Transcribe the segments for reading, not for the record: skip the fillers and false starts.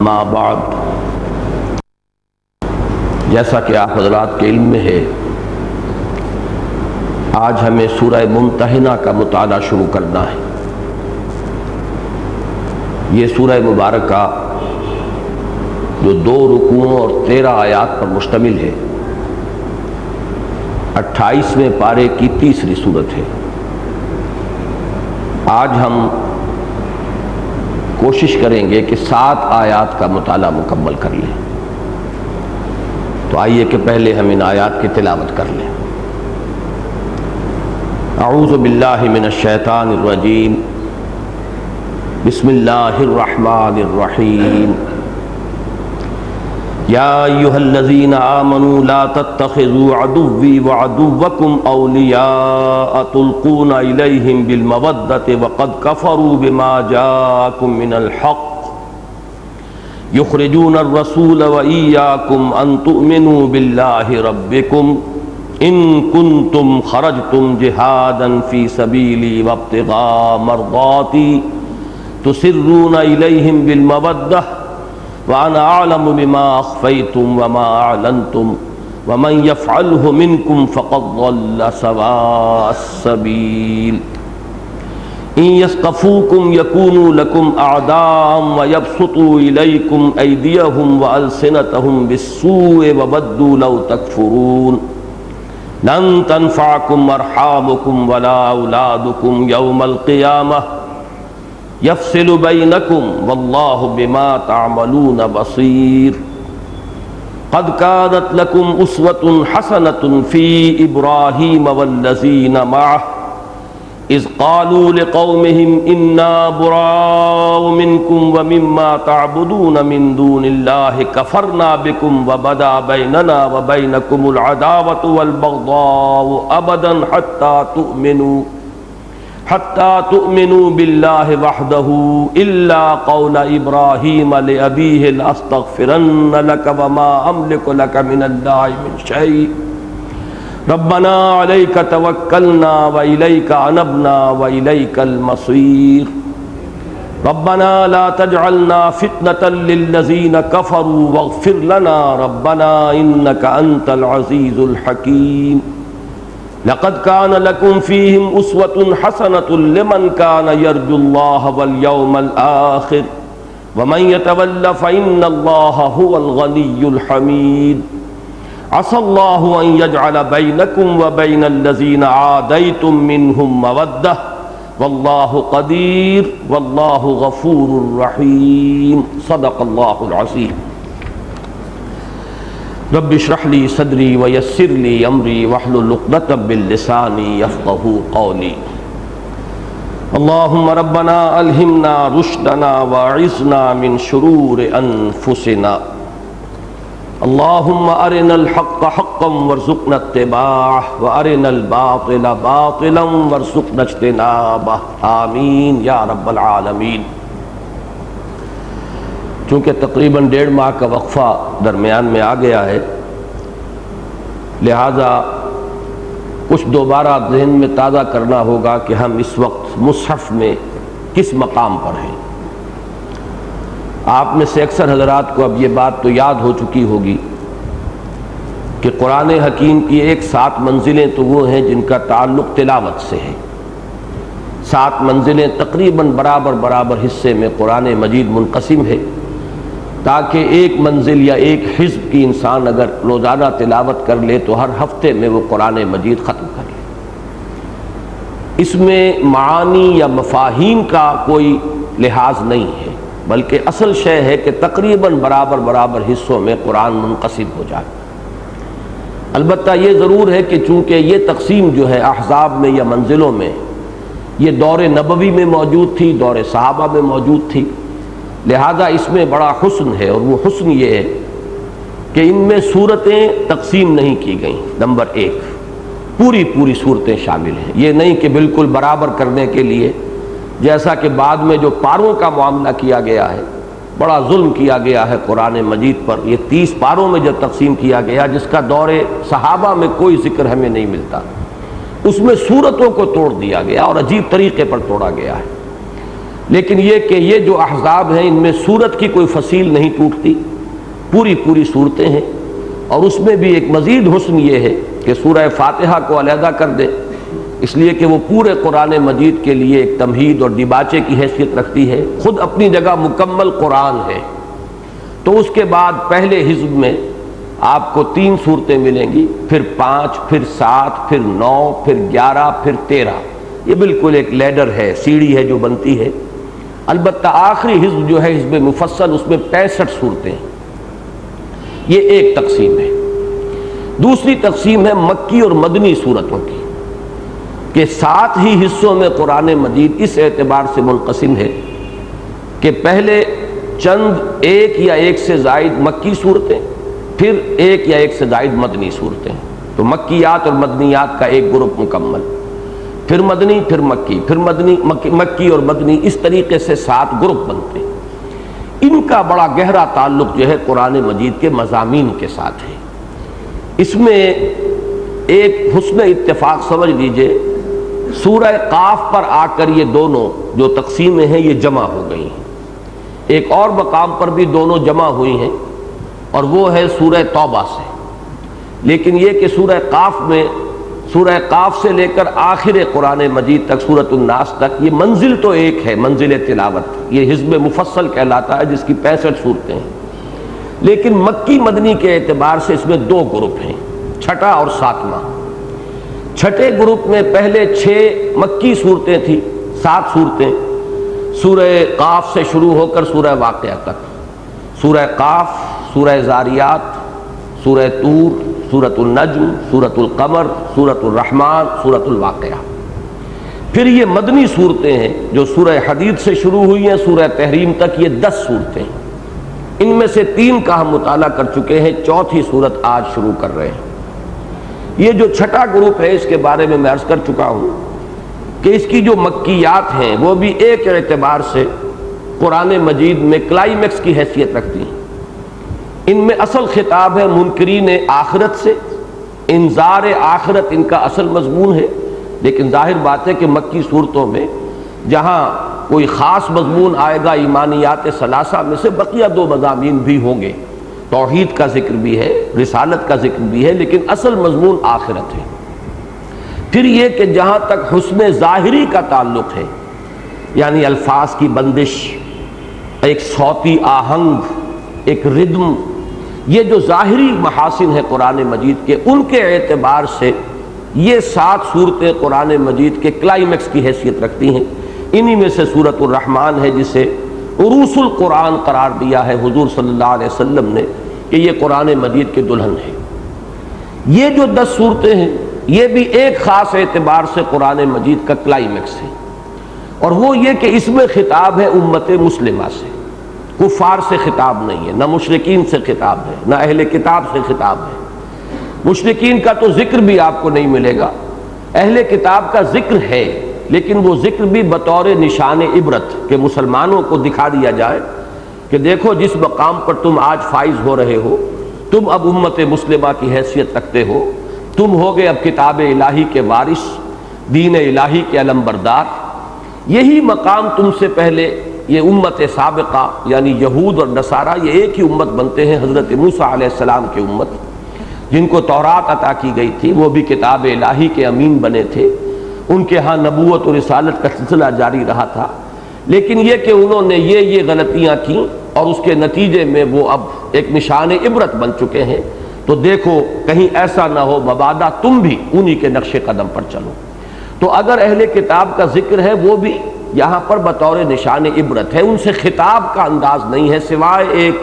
اما بعد، جیسا کہ آپ حضرات کے علم میں ہے، آج ہمیں سورہ ممتحنہ کا مطالعہ شروع کرنا ہے۔ یہ سورہ مبارکہ جو 2 رکوعوں اور 13 آیات پر مشتمل ہے، 28ویں پارے کی تیسری سورت ہے۔ آج ہم کوشش کریں گے کہ 7 آیات کا مطالعہ مکمل کر لیں۔ تو آئیے کہ پہلے ہم ان آیات کی تلاوت کر لیں۔ اعوذ باللہ من الشیطان الرجیم، بسم اللہ الرحمن الرحیم۔ یا ایھا الذین آمنوا لا تتخذوا عدوی وعدوکم اولیاء تلقون الیہم بالمودۃ وقد کفروا بما جاءکم من الحق یخرجون الرسول وإیاکم ان تؤمنوا باللہ ربکم ان کنتم خرجتم جہادا فی سبیلی وابتغاء مرضاتی تسرون الیہم بالمودۃ وَأَنَا أَعْلَمُ بِمَا أَخْفَيْتُمْ وَمَا أَعْلَنْتُمْ وَمَنْ يَفْعَلْهُ مِنْكُمْ فَقَدْ ضَلَّ سَوَاءَ السَّبِيلِ إِنْ يَثْقَفُوكُمْ يَكُونُوا لَكُمْ أَعْدَاءً وَيَبْسُطُوا إِلَيْكُمْ أَيْدِيَهُمْ وَأَلْسِنَتَهُمْ بِالسُّوءِ وَوَدُّوا لَوْ تَكْفُرُونَ لَنْ تَنْفَعَكُمْ أَرْحَامُكُمْ وَلَا أَوْلَادُكُمْ يَوْمَ الْقِيَامَةِ یفصل بینکم واللہ بما تعملون بصیر قد کانت لکم اسوۃ حسنۃ فی ابراہیم والذین معہ اذ قالوا لقومہم انا براء منکم ومما تعبدون من دون اللہ کفرنا بکم وبدا بیننا وبینکم العداوۃ والبغضاء ابدا حتى تؤمنوا بالله وحده إلا قول إبراهيم لأبيه لأستغفرن لك وما أملك لك من الله من شيء ربنا عليك توكلنا وإليك أنبنا وإليك المصير ربنا لا تجعلنا فتنة للذين كفروا واغفر لنا ربنا إنك أنت العزيز الحكيم لقد كان لكم فيهم أسوة حسنة لمن كان يرجو الله واليوم الآخر ومن يتول فإن الله هو الغني الحميد عسى الله أن يجعل بينكم وبين الذين عاديتم منهم مودة والله قدير والله غفور رحيم صدق الله العظيم رب اشرح لي صدري ويسر لي امري واحلل عقدة من لساني يفقهوا قولي اللهم ربنا الهمنا رشدنا واعصمنا من شرور انفسنا اللهم ارنا الحق حقا وارزقنا اتباعه وارنا الباطل باطلا وارزقنا اجتنابه آمین یا رب العالمین۔ چونکہ تقریباً 1.5 ماہ کا وقفہ درمیان میں آ گیا ہے، لہذا کچھ دوبارہ ذہن میں تازہ کرنا ہوگا کہ ہم اس وقت مصحف میں کس مقام پر ہیں۔ آپ میں سے اکثر حضرات کو اب یہ بات تو یاد ہو چکی ہوگی کہ قرآن حکیم کی 7 منزلیں تو وہ ہیں جن کا تعلق تلاوت سے ہے۔ 7 منزلیں تقریباً برابر حصے میں قرآن مجید منقسم ہے، تاکہ ایک منزل یا ایک حزب کی انسان اگر روزانہ تلاوت کر لے تو ہر ہفتے میں وہ قرآن مجید ختم کر لے۔ اس میں معانی یا مفاہیم کا کوئی لحاظ نہیں ہے، بلکہ اصل شے ہے کہ تقریباً برابر حصوں میں قرآن منقسم ہو جائے۔ البتہ یہ ضرور ہے کہ چونکہ یہ تقسیم جو ہے احزاب میں یا منزلوں میں، یہ دور نبوی میں موجود تھی، دور صحابہ میں موجود تھی، لہذا اس میں بڑا حسن ہے، اور وہ حسن یہ ہے کہ ان میں صورتیں تقسیم نہیں کی گئیں۔ نمبر 1، پوری صورتیں شامل ہیں، یہ نہیں کہ بالکل برابر کرنے کے لیے جیسا کہ بعد میں جو پاروں کا معاملہ کیا گیا ہے، بڑا ظلم کیا گیا ہے قرآن مجید پر۔ یہ 30 پاروں میں جب تقسیم کیا گیا، جس کا دور صحابہ میں کوئی ذکر ہمیں نہیں ملتا، اس میں صورتوں کو توڑ دیا گیا اور عجیب طریقے پر توڑا گیا ہے۔ لیکن یہ کہ یہ جو احزاب ہیں ان میں سورت کی کوئی فصیل نہیں ٹوٹتی، پوری پوری صورتیں ہیں، اور اس میں بھی ایک مزید حسن یہ ہے کہ سورہ فاتحہ کو علیحدہ کر دے، اس لیے کہ وہ پورے قرآن مجید کے لیے ایک تمہید اور دیباچے کی حیثیت رکھتی ہے، خود اپنی جگہ مکمل قرآن ہے۔ تو اس کے بعد پہلے حزب میں آپ کو 3 صورتیں ملیں گی، پھر 5، پھر 7، پھر 9، پھر 11، پھر 13۔ یہ بالکل ایک لیڈر ہے، سیڑھی ہے جو بنتی ہے۔ البتہ آخری حزب جو ہے حزب مفصل، اس میں 65 صورتیں ہیں۔ یہ ایک تقسیم ہے۔ دوسری تقسیم ہے مکی اور مدنی صورتوں کی، کہ 7 ہی حصوں میں قرآن مجید اس اعتبار سے منقسم ہے کہ پہلے چند ایک یا ایک سے زائد مکی صورتیں، پھر ایک یا ایک سے زائد مدنی صورتیں، تو مکیات اور مدنیات کا ایک گروپ مکمل، پھر مدنی، پھر مکی، پھر مدنی، مکی اور مدنی، اس طریقے سے 7 گروپ بنتے ہیں۔ ان کا بڑا گہرا تعلق جو ہے قرآن مجید کے مضامین کے ساتھ ہے۔ اس میں ایک حسن اتفاق سمجھ لیجئے، سورہ قاف پر آ کر یہ دونوں جو تقسیمیں ہیں یہ جمع ہو گئی ہیں۔ ایک اور مقام پر بھی دونوں جمع ہوئی ہیں، اور وہ ہے سورہ توبہ سے، لیکن یہ کہ سورہ قاف میں، سورہ قاف سے لے کر آخر قرآن مجید تک، سورۃ الناس تک، یہ منزل تو ایک ہے، منزل تلاوت، یہ حزب مفصل کہلاتا ہے، جس کی 65 صورتیں ہیں، لیکن مکی مدنی کے اعتبار سے اس میں 2 گروپ ہیں، چھٹا اور ساتواں۔ چھٹے گروپ میں پہلے 6 مکی صورتیں تھیں، 7 صورتیں، سورہ قاف سے شروع ہو کر سورہ واقعہ تک، سورہ قاف، سورہ زاریات، سورہ طور، سورۃ النجم، سورۃ القمر، سورۃ الرحمن، سورۃ الواقعہ۔ پھر یہ مدنی صورتیں ہیں جو سورہ حدید سے شروع ہوئی ہیں سورہ تحریم تک، یہ 10 صورتیں ہیں۔ ان میں سے 3 کا ہم مطالعہ کر چکے ہیں، 4تھی صورت آج شروع کر رہے ہیں۔ یہ جو چھٹا گروپ ہے اس کے بارے میں عرض کر چکا ہوں کہ اس کی جو مکیات ہیں وہ بھی ایک اعتبار سے قرآن مجید میں کلائمیکس کی حیثیت رکھتی ہیں۔ ان میں اصل خطاب ہے منکرین آخرت سے، انذار آخرت ان کا اصل مضمون ہے، لیکن ظاہر بات ہے کہ مکی صورتوں میں جہاں کوئی خاص مضمون آئے گا ایمانیات ثلاثہ میں سے، بقیہ 2 مضامین بھی ہوں گے، توحید کا ذکر بھی ہے، رسالت کا ذکر بھی ہے، لیکن اصل مضمون آخرت ہے۔ پھر یہ کہ جہاں تک حسن ظاہری کا تعلق ہے، یعنی الفاظ کی بندش، ایک صوتی آہنگ، ایک ردم، یہ جو ظاہری محاسن ہے قرآن مجید کے، ان کے اعتبار سے یہ 7 صورتیں قرآن مجید کے کلائمیکس کی حیثیت رکھتی ہیں۔ انہی میں سے سورۃ الرحمن ہے جسے عروس القرآن قرار دیا ہے حضور صلی اللہ علیہ وسلم نے، کہ یہ قرآن مجید کے دلہن ہے۔ یہ جو 10 صورتیں ہیں یہ بھی ایک خاص اعتبار سے قرآن مجید کا کلائمیکس ہے، اور وہ یہ کہ اس میں خطاب ہے امت مسلمہ سے، کفار سے خطاب نہیں ہے، نہ مشرکین سے خطاب ہے، نہ اہل کتاب سے خطاب ہے۔ مشرکین کا تو ذکر بھی آپ کو نہیں ملے گا، اہل کتاب کا ذکر ہے، لیکن وہ ذکر بھی بطور نشان عبرت، کہ مسلمانوں کو دکھا دیا جائے کہ دیکھو جس مقام پر تم آج فائز ہو رہے ہو، تم اب امت مسلمہ کی حیثیت رکھتے ہو، تم ہوگے اب کتاب الہی کے وارث، دین الہی کے علمبردار۔ یہی مقام تم سے پہلے یہ امت سابقہ یعنی یہود اور نصارہ، یہ ایک ہی امت بنتے ہیں، حضرت موسیٰ علیہ السلام کی امت، جن کو تورات عطا کی گئی تھی، وہ بھی کتاب الہی کے امین بنے تھے، ان کے ہاں نبوت اور رسالت کا سلسلہ جاری رہا تھا، لیکن یہ کہ انہوں نے یہ غلطیاں کیں اور اس کے نتیجے میں وہ اب ایک نشان عبرت بن چکے ہیں۔ تو دیکھو کہیں ایسا نہ ہو مبادا تم بھی انہی کے نقش قدم پر چلو۔ تو اگر اہل کتاب کا ذکر ہے وہ بھی یہاں پر بطور نشان عبرت ہے، ان سے خطاب کا انداز نہیں ہے، سوائے ایک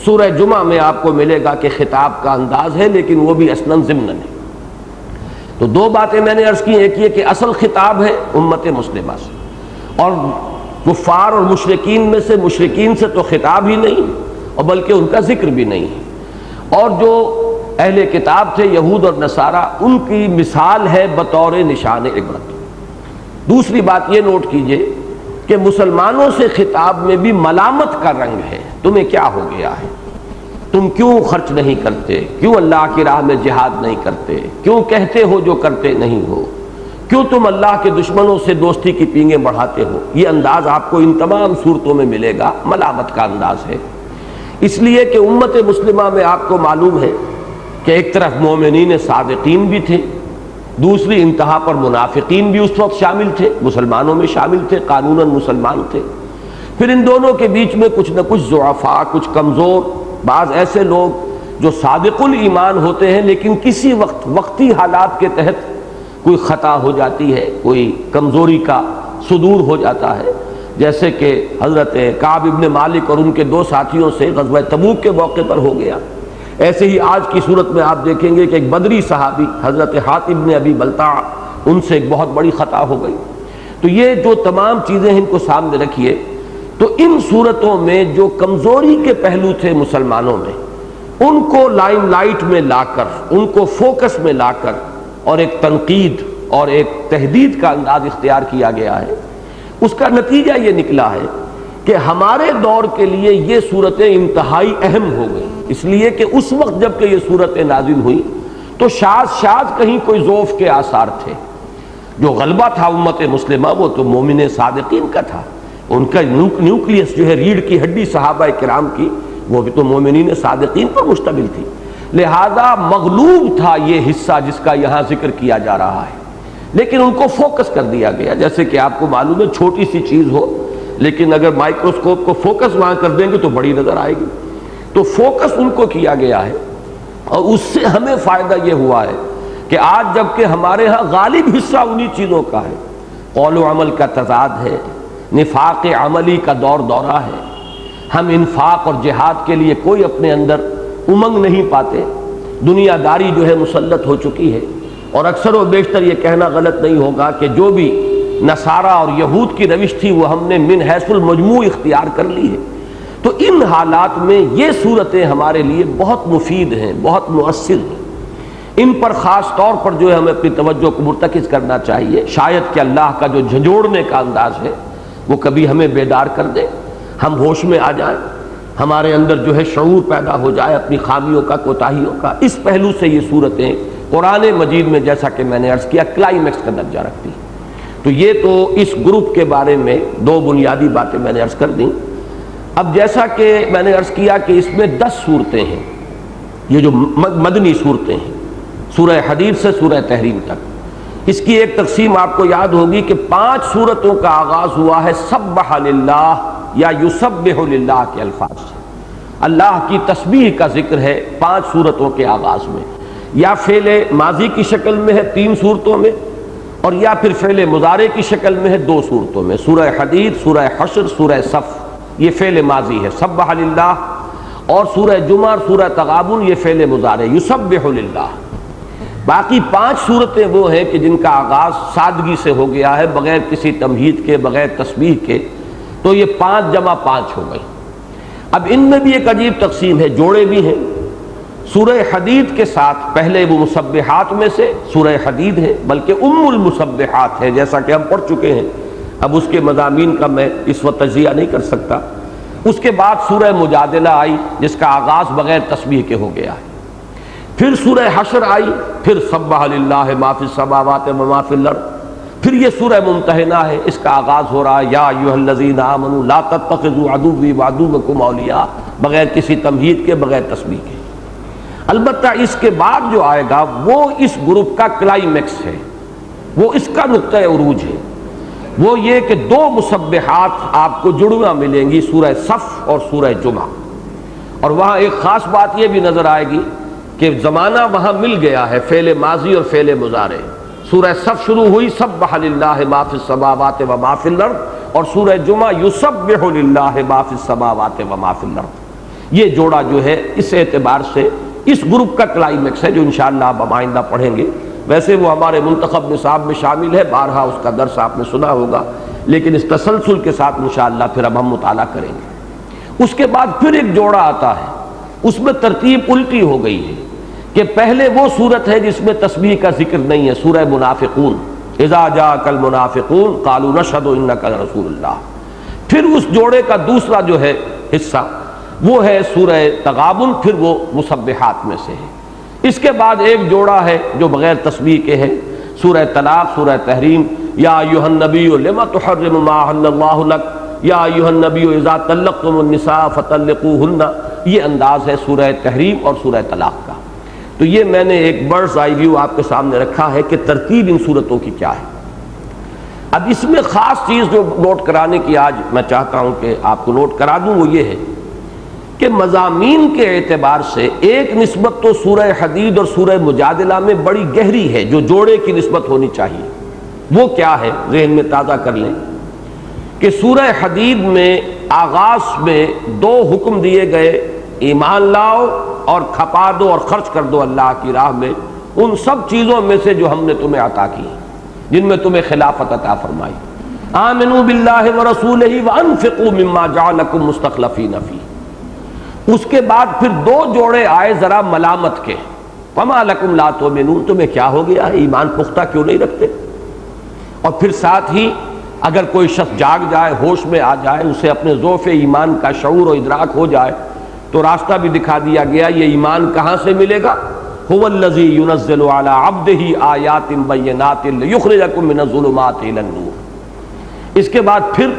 سورہ جمعہ میں آپ کو ملے گا کہ خطاب کا انداز ہے، لیکن وہ بھی اصلاً ضمناً ہے۔ تو 2 باتیں میں نے عرض کی، ایک یہ کہ اصل خطاب ہے امت مسلمہ سے، اور کفار اور مشرکین میں سے، مشرکین سے تو خطاب ہی نہیں، اور بلکہ ان کا ذکر بھی نہیں ہے، اور جو اہل کتاب تھے یہود اور نصارہ، ان کی مثال ہے بطور نشان عبرت۔ دوسری بات یہ نوٹ کیجئے کہ مسلمانوں سے خطاب میں بھی ملامت کا رنگ ہے، تمہیں کیا ہو گیا ہے، تم کیوں خرچ نہیں کرتے، کیوں اللہ کی راہ میں جہاد نہیں کرتے، کیوں کہتے ہو جو کرتے نہیں ہو، کیوں تم اللہ کے دشمنوں سے دوستی کی پینگیں بڑھاتے ہو؟ یہ انداز آپ کو ان تمام صورتوں میں ملے گا، ملامت کا انداز ہے۔ اس لیے کہ امت مسلمہ میں آپ کو معلوم ہے کہ ایک طرف مومنین صادقین بھی تھے، دوسری انتہا پر منافقین بھی اس وقت شامل تھے، مسلمانوں میں شامل تھے، قانوناً مسلمان تھے۔ پھر ان دونوں کے بیچ میں کچھ نہ کچھ ضعفاء، کچھ کمزور، بعض ایسے لوگ جو صادق الایمان ہوتے ہیں لیکن کسی وقت وقتی حالات کے تحت کوئی خطا ہو جاتی ہے، کوئی کمزوری کا صدور ہو جاتا ہے، جیسے کہ حضرت کعب ابن مالک اور ان کے دو ساتھیوں سے غزوہ تبوک کے موقع پر ہو گیا۔ ایسے ہی آج کی صورت میں آپ دیکھیں گے کہ ایک بدری صحابی حضرت حاتب بن ابی بلتع، ان سے ایک بہت بڑی خطا ہو گئی۔ تو یہ جو تمام چیزیں ان کو سامنے رکھیے، تو ان صورتوں میں جو کمزوری کے پہلو تھے مسلمانوں میں، ان کو لائم لائٹ میں لا کر، ان کو فوکس میں لا کر اور ایک تنقید اور ایک تحدید کا انداز اختیار کیا گیا ہے۔ اس کا نتیجہ یہ نکلا ہے کہ ہمارے دور کے لیے یہ صورتیں انتہائی اہم ہو گئی، اس لیے کہ اس وقت جب کہ یہ صورتیں نازل ہوئی تو شاذ کہیں کوئی ضعف کے آثار تھے۔ جو غلبہ تھا امت مسلمہ وہ تو مومن صادقین کا تھا، ان کا نیوکلیس جو ہے ریڑھ کی ہڈی صحابہ کرام کی، وہ بھی تو مومنین صادقین پر مشتمل تھی۔ لہذا مغلوب تھا یہ حصہ جس کا یہاں ذکر کیا جا رہا ہے، لیکن ان کو فوکس کر دیا گیا۔ جیسے کہ آپ کو معلوم ہے چھوٹی سی چیز ہو لیکن اگر مائکروسکوپ کو فوکس وہاں کر دیں گے تو بڑی نظر آئے گی، تو فوکس ان کو کیا گیا ہے۔ اور اس سے ہمیں فائدہ یہ ہوا ہے کہ آج جب کہ ہمارے ہاں غالب حصہ انہی چیزوں کا ہے، قول و عمل کا تضاد ہے، نفاق عملی کا دورہ ہے، ہم انفاق اور جہاد کے لیے کوئی اپنے اندر امنگ نہیں پاتے، دنیا داری جو ہے مسلط ہو چکی ہے۔ اور اکثر و بیشتر یہ کہنا غلط نہیں ہوگا کہ جو بھی نصارہ اور یہود کی روش تھی وہ ہم نے من حیث المجموع اختیار کر لی ہے۔ تو ان حالات میں یہ صورتیں ہمارے لیے بہت مفید ہیں، بہت مؤثر ہیں، ان پر خاص طور پر جو ہے ہمیں اپنی توجہ کو مرتکز کرنا چاہیے۔ شاید کہ اللہ کا جو جھنجھوڑنے کا انداز ہے وہ کبھی ہمیں بیدار کر دے، ہم ہوش میں آ جائیں، ہمارے اندر جو ہے شعور پیدا ہو جائے اپنی خامیوں کا، کوتاہیوں کا۔ اس پہلو سے یہ صورتیں قرآن مجید میں جیسا کہ میں نے عرض کیا کلائمیکس کا درجہ رکھتی ہیں۔ تو یہ تو اس گروپ کے بارے میں دو بنیادی باتیں میں نے عرض کر دیں۔ اب جیسا کہ میں نے عرض کیا کہ اس میں 10 صورتیں ہیں، یہ جو مدنی صورتیں ہیں، سورہ حدید سے سورہ تحریم تک۔ اس کی ایک تقسیم آپ کو یاد ہوگی کہ 5 صورتوں کا آغاز ہوا ہے سبح للہ یا یسبح للہ کے الفاظ سے۔ اللہ کی تسبیح کا ذکر ہے 5 صورتوں کے آغاز میں، یا فعل ماضی کی شکل میں ہے 3 صورتوں میں، اور یا پھر فعل مضارع کی شکل میں ہے 2 صورتوں میں، سورہ حدید، سورہ حشر، سورہ صف، یہ فعل ماضی ہے سبح للہ، اور سورہ جمعہ، سورہ تغابن یہ فعل مضارع یسبح للہ۔ باقی 5 صورتیں وہ ہیں کہ جن کا آغاز سادگی سے ہو گیا ہے، بغیر کسی تمہید کے، بغیر تسبیح کے، تو یہ 5 جمع 5 ہو گئی۔ اب ان میں بھی ایک عجیب تقسیم ہے، جوڑے بھی ہیں۔ سورہ حدید کے ساتھ پہلے وہ مسبحات میں سے سورہ حدید ہے، بلکہ ام المسبحات ہے، جیسا کہ ہم پڑھ چکے ہیں، اب اس کے مضامین کا میں اس وقت تجزیہ نہیں کر سکتا۔ اس کے بعد سورہ مجادلہ آئی جس کا آغاز بغیر تسبیح کے ہو گیا ہے، پھر سورہ حشر آئی، پھر سبح للہ ما فی السماوات و ما فی الارض، پھر یہ سورہ ممتحنہ ہے، اس کا آغاز ہو رہا ہے یا ایھا الذین آمنوا لا تتخذوا عدوی وعدوکم اولیاء، بغیر کسی تمہید کے، بغیر تسبیح کے۔ البتہ اس کے بعد جو آئے گا وہ اس گروپ کا کلائمیکس ہے، وہ اس کا نقطہ عروج ہے، وہ یہ کہ 2 مسبحات آپ کو جڑواں ملیں گی، سورہ صف اور سورہ جمعہ۔ اور وہاں ایک خاص بات یہ بھی نظر آئے گی کہ زمانہ وہاں مل گیا ہے، فعل ماضی اور فعل مضارع۔ سورہ صف شروع ہوئی سبح للہ ما فی السماوات و ما فی الارض، اور سورہ جمعہ یسبح للہ ما فی السماوات و ما فی الارض۔ یہ جوڑا جو ہے اس اعتبار سے اس گروپ کا کلائمیکس ہے، جو انشاءاللہ اب آئندہ پڑھیں گے۔ ویسے وہ ہمارے منتخب نصاب میں شامل ہے، بارہا اس کا درس آپ نے سنا ہوگا، لیکن اس تسلسل کے ساتھ انشاءاللہ پھر اب ہم مطالعہ کریں گے۔ اس کے بعد پھر ایک جوڑا آتا ہے، اس میں ترتیب الٹی ہو گئی ہے کہ پہلے وہ صورت ہے جس میں تسبیح کا ذکر نہیں ہے، سورہ منافقون، اذا جاءک المنافقون قالوا نشہد انک لرسول اللہ۔ پھر اس جوڑے کا دوسرا جو ہے حصہ وہ ہے سورہ تغابن، پھر وہ مسبحات میں سے ہے۔ اس کے بعد ایک جوڑا ہے جو بغیر تسبیح کے ہے، سورہ طلاق، سورہ تحریم، یا ایھا النبی لما تحرم ما احل اللہ لک، یا ایھا النبی اذا طلقتم النساء فطلقوہن، یہ انداز ہے سورہ تحریم اور سورہ طلاق کا۔ تو یہ میں نے ایک برڈز آئی ویو آپ کے سامنے رکھا ہے کہ ترتیب ان صورتوں کی کیا ہے۔ اب اس میں خاص چیز جو نوٹ کرانے کی آج میں چاہتا ہوں کہ آپ کو نوٹ کرا دوں، وہ یہ ہے کہ مضامین کے اعتبار سے ایک نسبت تو سورہ حدید اور سورہ مجادلہ میں بڑی گہری ہے جو جوڑے کی نسبت ہونی چاہیے۔ وہ کیا ہے ذہن میں تازہ کر لیں کہ سورہ حدید میں آغاز میں دو حکم دیے گئے، ایمان لاؤ اور کھپا دو اور خرچ کر دو اللہ کی راہ میں ان سب چیزوں میں سے جو ہم نے تمہیں عطا کی، جن میں تمہیں خلافت عطا فرمائی۔ آمنوا باللہ ورسولہ وانفقوا مما جعلکم مستخلفین فیہ۔ اس کے بعد پھر دو جوڑے آئے ذرا ملامت کے، وما لکم لا تؤمنون، تمہیں کیا ہو گیا ہے، ایمان پختہ کیوں نہیں رکھتے؟ اور پھر ساتھ ہی اگر کوئی شخص جاگ جائے، ہوش میں آ جائے، اسے اپنے ضعف ایمان کا شعور و ادراک ہو جائے تو راستہ بھی دکھا دیا گیا، یہ ایمان کہاں سے ملے گا؟ هو الذی ينزل علی عبدہ آیات بینات لیخرجکم من الظلمات الی النور۔ اس کے بعد پھر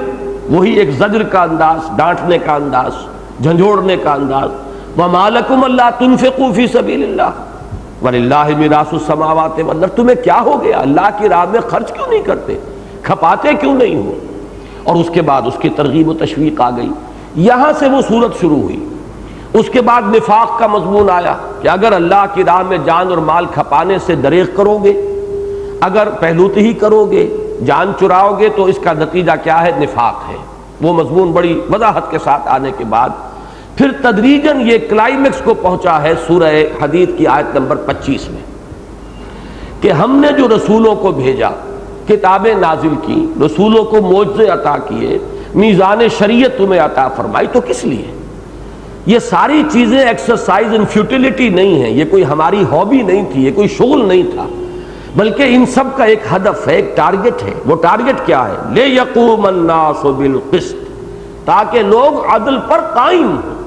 وہی ایک زجر کا انداز، ڈانٹنے کا انداز، جھنجھوڑنے کا انداز، وما لکم الا تنفقوا فی سبیل اللہ وللہ میراث السماوات والارض، تمہیں کیا ہو گیا، اللہ کی راہ میں خرچ کیوں نہیں کرتے، کھپاتے کیوں نہیں ہو؟ اور اس کے بعد اس کی ترغیب و تشویق آ گئی، یہاں سے وہ صورت شروع ہوئی۔ اس کے بعد نفاق کا مضمون آیا کہ اگر اللہ کی راہ میں جان اور مال کھپانے سے دریغ کرو گے، اگر پہلوتی ہی کرو گے، جان چراؤ گے، تو اس کا نتیجہ کیا ہے؟ نفاق ہے۔ وہ مضمون بڑی وضاحت کے ساتھ آنے کے بعد پھر تدریجاً یہ کلائمیکس کو پہنچا ہے سورہ حدید کی آیت نمبر 25 میں کہ ہم نے جو رسولوں کو بھیجا، کتابیں نازل کی، رسولوں کو معجزے عطا کیے، میزان شریعت تمہیں عطا فرمائی، تو کس لیے؟ یہ ساری چیزیں ایکسرسائز ان فیوٹیلیٹی نہیں ہیں، یہ کوئی ہماری ہابی نہیں تھی، یہ کوئی شغل نہیں تھا، بلکہ ان سب کا ایک ہدف ہے، ایک ٹارگٹ ہے۔ وہ ٹارگٹ کیا ہے؟ لِيَقُومَ النَّاسُ بِالْقِسْطِ، تاکہ لوگ عدل پر قائم ہوں۔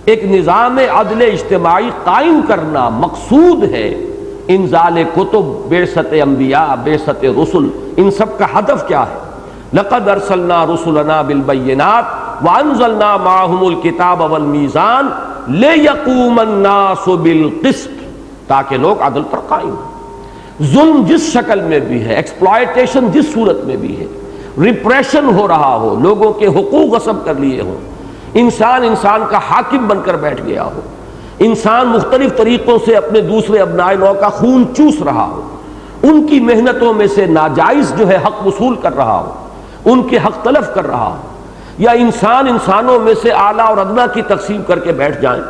ایک نظام عدل اجتماعی قائم کرنا مقصود ہے۔ انزال کتب، بعثت انبیاء، بعثت رسل، ان سب کا ہدف کیا ہے؟ لَقَدْ أَرْسَلْنَا رُسُلَنَا بِالْبَيِّنَاتِ وَأَنزَلْنَا مَعَهُمُ الْكِتَابَ وَالْمِيزَانَ لِيَقُومَ النَّاسُ بِالْقِسْطِ، تاکہ لوگ عدل پر قائم ہوں۔ ظلم جس شکل میں بھی ہے، ایکسپلائٹیشن جس صورت میں بھی ہے، ریپریشن ہو رہا ہو، لوگوں کے حقوق غصب کر لیے ہوں، انسان کا حاکم بن کر بیٹھ گیا ہو، انسان مختلف طریقوں سے اپنے دوسرے ابنائے نوع کا خون چوس رہا ہو، ان کی محنتوں میں سے ناجائز جو ہے حق وصول کر رہا ہو، ان کے حق تلف کر رہا ہو، یا انسانوں میں سے اعلیٰ اور ادنیٰ کی تقسیم کر کے بیٹھ جائیں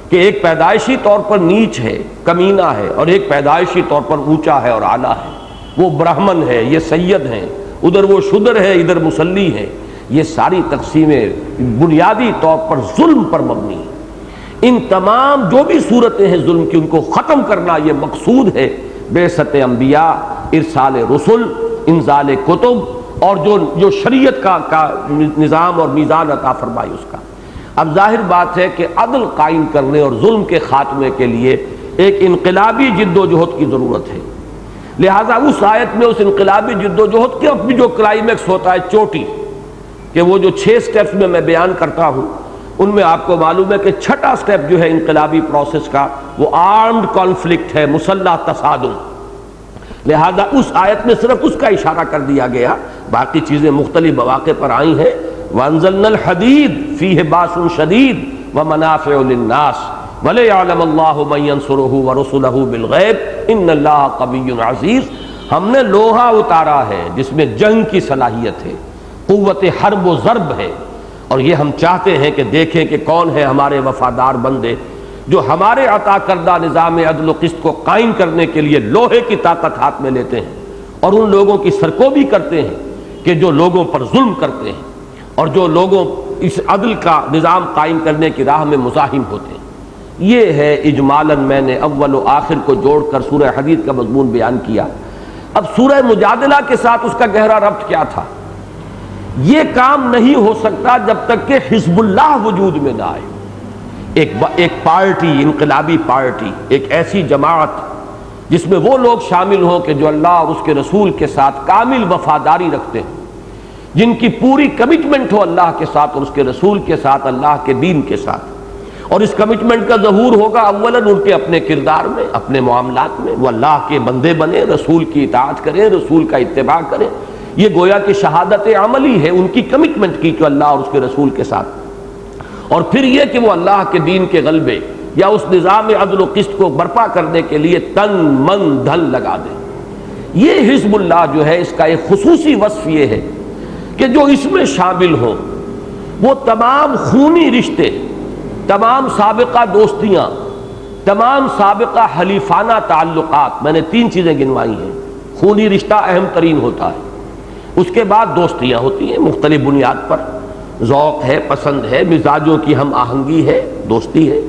کہ ایک پیدائشی طور پر نیچ ہے، کمینہ ہے، اور ایک پیدائشی طور پر اونچا ہے اور اعلیٰ ہے، وہ برہمن ہے، یہ سید ہیں، ادھر وہ شودر ہے، ادھر مسلی ہے۔ یہ ساری تقسیمیں بنیادی طور پر ظلم پر مبنی ہیں۔ ان تمام جو بھی صورتیں ہیں ظلم کی، ان کو ختم کرنا یہ مقصود ہے بعثت انبیاء، ارسال رسل، انزال کتب، اور جو شریعت کا نظام اور میزان عطا فرمائی اس کا۔ اب ظاہر بات ہے کہ عدل قائم کرنے اور ظلم کے خاتمے کے لیے ایک انقلابی جد و جہد کی ضرورت ہے، لہٰذا اس آیت میں اس انقلابی جد و جہد کے بھی جو کلائمیکس ہوتا ہے، چوٹی، کہ وہ جو 6 سٹیپس میں بیان کرتا ہوں، ان میں آپ کو معلوم ہے کہ 6واں سٹیپ جو ہے انقلابی پروسیس کا، وہ آرمڈ کانفلکٹ ہے، مسلح تصادم۔ لہذا اس آیت میں صرف اس کا اشارہ کر دیا گیا، باقی چیزیں مختلف مواقع پر آئی ہیں۔ وَأَنزَلْنَا الْحَدِيدَ فِيهِ بَأْسٌ شَدِيدٌ وَمَنَافِعُ لِلنَّاسِ وَلِيَعْلَمَ اللَّهُ مَن يَنصُرُهُ وَرُسُلَهُ بِالْغَيْبِ إِنَّ اللَّهَ قَوِيٌّ عَزِيزٌ۔ ہم نے لوہا اتارا ہے جس میں جنگ کی صلاحیت ہے، قوت حرب و ضرب ہے، اور یہ ہم چاہتے ہیں کہ دیکھیں کہ کون ہے ہمارے وفادار بندے جو ہمارے عطا کردہ نظام عدل و قسط کو قائم کرنے کے لیے لوہے کی طاقت ہاتھ میں لیتے ہیں، اور ان لوگوں کی سرکوبی کرتے ہیں کہ جو لوگوں پر ظلم کرتے ہیں اور جو لوگوں اس عدل کا نظام قائم کرنے کی راہ میں مزاحم ہوتے ہیں۔ یہ ہے اجمالاً میں نے اول و آخر کو جوڑ کر سورہ حدید کا مضمون بیان کیا۔ اب سورہ مجادلہ کے ساتھ اس کا گہرا ربط کیا تھا؟ یہ کام نہیں ہو سکتا جب تک کہ حزب اللہ وجود میں نہ آئے، ایک پارٹی، انقلابی پارٹی، ایک ایسی جماعت جس میں وہ لوگ شامل ہوں کہ جو اللہ اور اس کے رسول کے ساتھ کامل وفاداری رکھتے ہیں، جن کی پوری کمٹمنٹ ہو اللہ کے ساتھ اور اس کے رسول کے ساتھ، اللہ کے دین کے ساتھ۔ اور اس کمٹمنٹ کا ظہور ہوگا اولاً ان کے اپنے کردار میں، اپنے معاملات میں، وہ اللہ کے بندے بنے، رسول کی اطاعت کریں، رسول کا اتباع کریں۔ یہ گویا کہ شہادت عملی ہے ان کی کمٹمنٹ کی کہ اللہ اور اس کے رسول کے ساتھ۔ اور پھر یہ کہ وہ اللہ کے دین کے غلبے یا اس نظام عدل و قسط کو برپا کرنے کے لیے تن من دھن لگا دیں۔ یہ حزب اللہ جو ہے، اس کا ایک خصوصی وصف یہ ہے کہ جو اس میں شامل ہوں وہ تمام خونی رشتے، تمام سابقہ دوستیاں، تمام سابقہ حلیفانہ تعلقات، میں نے 3 چیزیں گنوائی ہیں۔ خونی رشتہ اہم ترین ہوتا ہے، اس کے بعد دوستیاں ہوتی ہیں مختلف بنیاد پر، ذوق ہے، پسند ہے، مزاجوں کی ہم آہنگی ہے، دوستی ہے،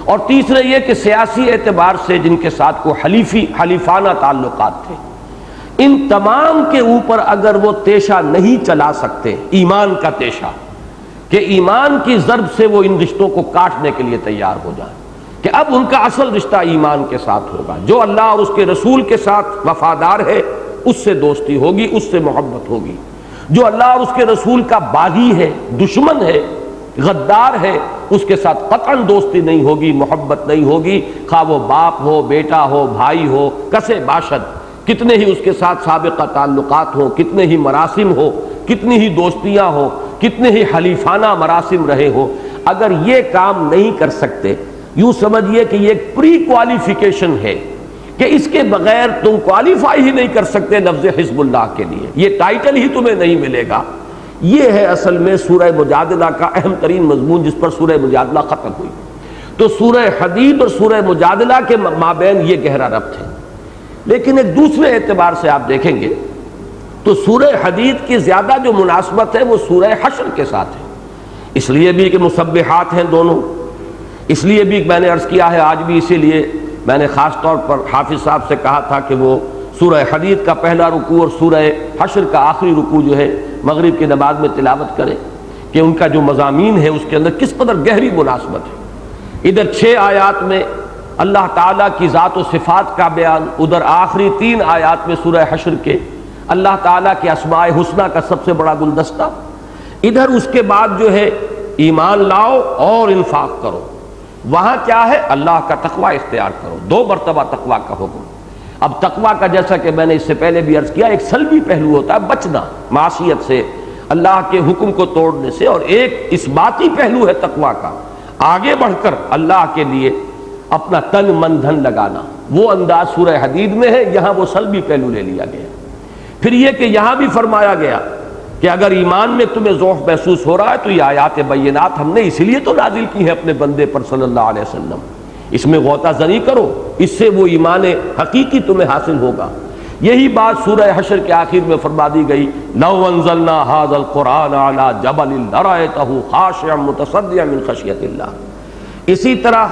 اور تیسرے یہ کہ سیاسی اعتبار سے جن کے ساتھ کو حلیفانہ تعلقات تھے، ان تمام کے اوپر اگر وہ تیشہ نہیں چلا سکتے، ایمان کا تیشہ، کہ ایمان کی ضرب سے وہ ان رشتوں کو کاٹنے کے لیے تیار ہو جائیں، کہ اب ان کا اصل رشتہ ایمان کے ساتھ ہوگا، جو اللہ اور اس کے رسول کے ساتھ وفادار ہے اس سے دوستی ہوگی، اس سے محبت ہوگی، جو اللہ اور اس کے رسول کا باغی ہے، دشمن ہے، غدار ہے، اس کے ساتھ قطعاً دوستی نہیں ہوگی، محبت نہیں ہوگی، خواہ وہ باپ ہو، بیٹا ہو، بھائی ہو، کسے باشد، کتنے ہی اس کے ساتھ سابقہ تعلقات ہوں، کتنے ہی مراسم ہو، کتنی ہی دوستیاں ہوں، کتنے ہی حلیفانہ مراسم رہے ہو، اگر یہ کام نہیں کر سکتے، یوں سمجھیے کہ یہ ایک پری کوالیفیکیشن ہے کہ اس کے بغیر تم کوالیفائی ہی نہیں کر سکتے لفظ حزب اللہ کے لیے، یہ ٹائٹل ہی تمہیں نہیں ملے گا۔ یہ ہے اصل میں سورہ مجادلہ کا اہم ترین مضمون جس پر سورہ مجادلہ ختم ہوئی۔ تو سورہ حدید اور سورہ مجادلہ کے مابین یہ گہرا ربط ہے، لیکن ایک دوسرے اعتبار سے آپ دیکھیں گے تو سورہ حدید کی زیادہ جو مناسبت ہے وہ سورہ حشر کے ساتھ ہے، اس لیے بھی کہ مسبحات ہیں دونوں، اس لیے بھی میں نے عرض کیا ہے آج بھی، اسی لیے میں نے خاص طور پر حافظ صاحب سے کہا تھا کہ وہ سورہ حدید کا پہلا رکوع اور سورہ حشر کا آخری رکوع جو ہے مغرب کی نماز میں تلاوت کریں، کہ ان کا جو مضامین ہے اس کے اندر کس قدر گہری مناسبت ہے۔ ادھر 6 آیات میں اللہ تعالیٰ کی ذات و صفات کا بیان، ادھر آخری 3 آیات میں سورہ حشر کے اللہ تعالیٰ کے اسماء حسنہ کا سب سے بڑا گلدستہ، ادھر اس کے بعد جو ہے ایمان لاؤ اور انفاق کرو، وہاں کیا ہے اللہ کا تقوی اختیار کرو، 2 مرتبہ تقوی کا حکم۔ اب تقوی کا جیسا کہ میں نے اس سے پہلے بھی عرض کیا ایک سلبی پہلو ہوتا ہے، بچنا معصیت سے، اللہ کے حکم کو توڑنے سے، اور ایک اثباتی پہلو ہے تقوی کا، آگے بڑھ کر اللہ کے لیے اپنا تن من دھن لگانا، وہ انداز سورہ حدید میں ہے، یہاں وہ سلبی پہلو لے لیا گیا۔ پھر یہ کہ یہاں بھی فرمایا گیا کہ اگر ایمان میں تمہیں ذوق محسوس ہو رہا ہے تو یہ آیات بینات ہم نے اسی لیے تو نازل کی ہے اپنے بندے پر صلی اللہ علیہ وسلم، اس میں غوطہ زنی کرو، اس سے وہ ایمان حقیقی تمہیں حاصل ہوگا۔ یہی بات سورہ حشر کے آخر میں فرما دی گئی، لو انزلنا ھذا القرآن علی جبل لرأیتہ خاشعا متصدعا من خشیۃ اللہ۔ اسی طرح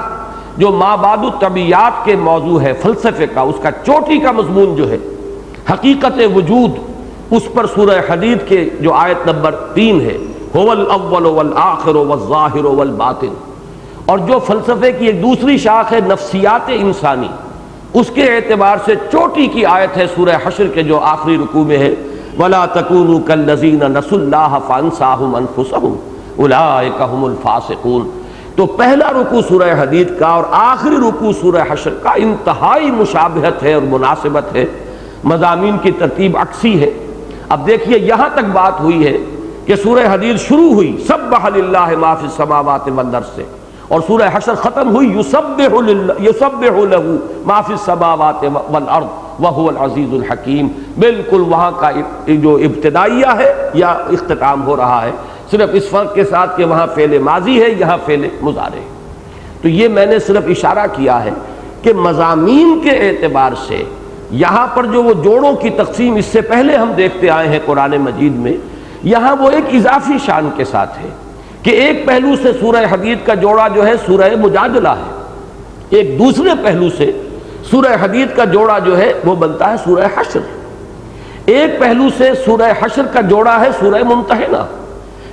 جو مابعد الطبیعیات کے موضوع ہے فلسفے کا، اس کا چوٹی کا مضمون جو ہے حقیقت وجود، اس پر سورہ حدید کے جو آیت نمبر 3 ہے، هو الاول والآخر والظاہر والباطن، اور جو فلسفے کی ایک دوسری شاخ ہے نفسیات انسانی، اس کے اعتبار سے چوٹی کی آیت ہے سورہ حشر کے جو آخری رکوع میں ہے، وَلَا تَكُونُوا كَالَّذِينَ نَسُوا اللَّهَ فَأَنسَاهُمْ أَنفُسَهُمْ أُولَٰئِكَ هُمُ الْفَاسِقُونَ۔ تو پہلا رکوع سورہ حدید کا اور آخری رکوع سورہ حشر کا انتہائی مشابہت ہے اور مناسبت ہے، مضامین کی ترتیب عکسی ہے۔ اب دیکھیے یہاں تک بات ہوئی ہے کہ سورہ حدید شروع ہوئی سبح للہ ما فی السماوات والارض سے، اور سورہ حشر ختم ہوئی یسبح لہ ما فی السماوات والارض وہو العزیز الحکیم۔ بالکل وہاں کا جو ابتدائیہ ہے یا اختتام ہو رہا ہے، صرف اس فرق کے ساتھ کہ وہاں فعل ماضی ہے، یہاں فعل مضارع ہے۔ تو یہ میں نے صرف اشارہ کیا ہے کہ مضامین کے اعتبار سے یہاں پر جو وہ جوڑوں کی تقسیم اس سے پہلے ہم دیکھتے آئے ہیں قرآن مجید میں، یہاں وہ ایک اضافی شان کے ساتھ ہے کہ ایک پہلو سے سورہ حدید کا جوڑا جو ہے سورہ مجادلہ ہے، ایک دوسرے پہلو سے سورہ حدید کا جوڑا جو ہے وہ بنتا ہے سورہ حشر، ایک پہلو سے سورہ حشر کا جوڑا ہے سورہ ممتحنہ،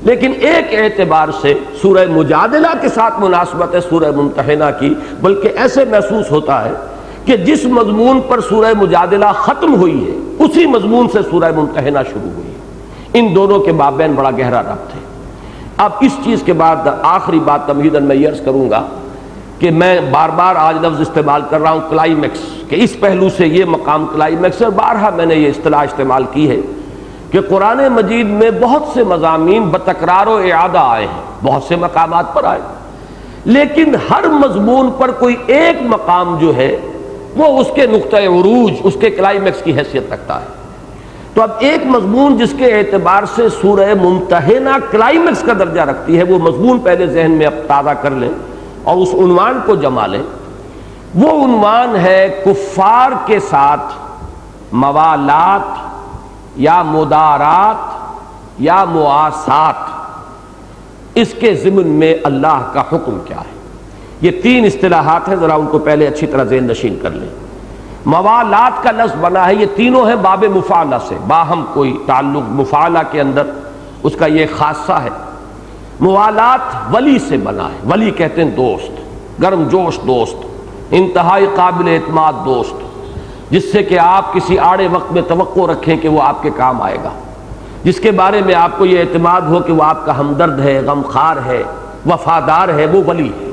لیکن ایک اعتبار سے سورہ مجادلہ کے ساتھ مناسبت ہے سورہ ممتحنہ کی، بلکہ ایسے محسوس ہوتا ہے کہ جس مضمون پر سورہ مجادلہ ختم ہوئی ہے اسی مضمون سے سورہ ممتحنہ شروع ہوئی ہے، ان دونوں کے مابین بڑا گہرا ربط ہے۔ اب اس چیز کے بعد آخری بات تمہیداً میں یہ عرض کروں گا کہ میں بار بار آج لفظ استعمال کر رہا ہوں کلائمیکس، کہ اس پہلو سے یہ مقام کلائمیکس ہے، اور بارہا میں نے یہ اصطلاح استعمال کی ہے کہ قرآن مجید میں بہت سے مضامین بتکرار و اعادہ آئے ہیں، بہت سے مقامات پر آئے، لیکن ہر مضمون پر کوئی ایک مقام جو ہے وہ اس کے نقطۂ عروج، اس کے کلائمیکس کی حیثیت رکھتا ہے۔ تو اب ایک مضمون جس کے اعتبار سے سورہ ممتحنہ کلائمیکس کا درجہ رکھتی ہے، وہ مضمون پہلے ذہن میں اب تازہ کر لیں اور اس عنوان کو جما لیں۔ وہ عنوان ہے کفار کے ساتھ موالات یا مدارات یا مواسات، اس کے ضمن میں اللہ کا حکم کیا ہے۔ یہ تین اصطلاحات ہیں، ذرا ان کو پہلے اچھی طرح ذہن نشین کر لیں۔ موالات کا لفظ بنا ہے، یہ تینوں ہیں باب مفاعلہ سے، باہم کوئی تعلق مفاعلہ کے اندر اس کا یہ خاصہ ہے۔ موالات ولی سے بنا ہے، ولی کہتے ہیں دوست، گرم جوش دوست، انتہائی قابل اعتماد دوست، جس سے کہ آپ کسی آڑے وقت میں توقع رکھیں کہ وہ آپ کے کام آئے گا، جس کے بارے میں آپ کو یہ اعتماد ہو کہ وہ آپ کا ہمدرد ہے، غمخوار ہے، وفادار ہے، وہ ولی ہے۔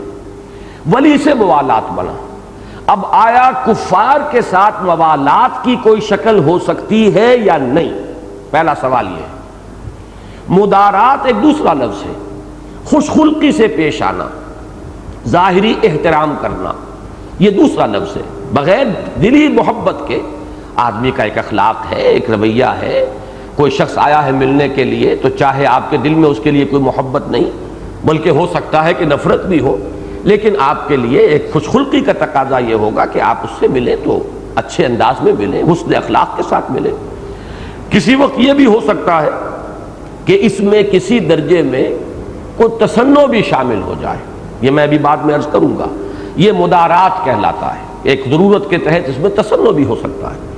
ولی سے موالات بنا۔ اب آیا کفار کے ساتھ موالات کی کوئی شکل ہو سکتی ہے یا نہیں؟ پہلا سوال یہ ہے۔ مدارات ایک دوسرا لفظ ہے، خوش خلقی سے پیش آنا، ظاہری احترام کرنا، یہ دوسرا لفظ ہے۔ بغیر دلی محبت کے آدمی کا ایک اخلاق ہے، ایک رویہ ہے۔ کوئی شخص آیا ہے ملنے کے لیے تو چاہے آپ کے دل میں اس کے لیے کوئی محبت نہیں، بلکہ ہو سکتا ہے کہ نفرت بھی ہو، لیکن آپ کے لیے ایک خوش خلقی کا تقاضا یہ ہوگا کہ آپ اس سے ملیں تو اچھے انداز میں ملیں، حسن اخلاق کے ساتھ ملیں۔ کسی وقت یہ بھی ہو سکتا ہے کہ اس میں کسی درجے میں کوئی تصنع بھی شامل ہو جائے، یہ میں بھی بعد میں عرض کروں گا۔ یہ مدارات کہلاتا ہے، ایک ضرورت کے تحت اس میں تصنع بھی ہو سکتا ہے۔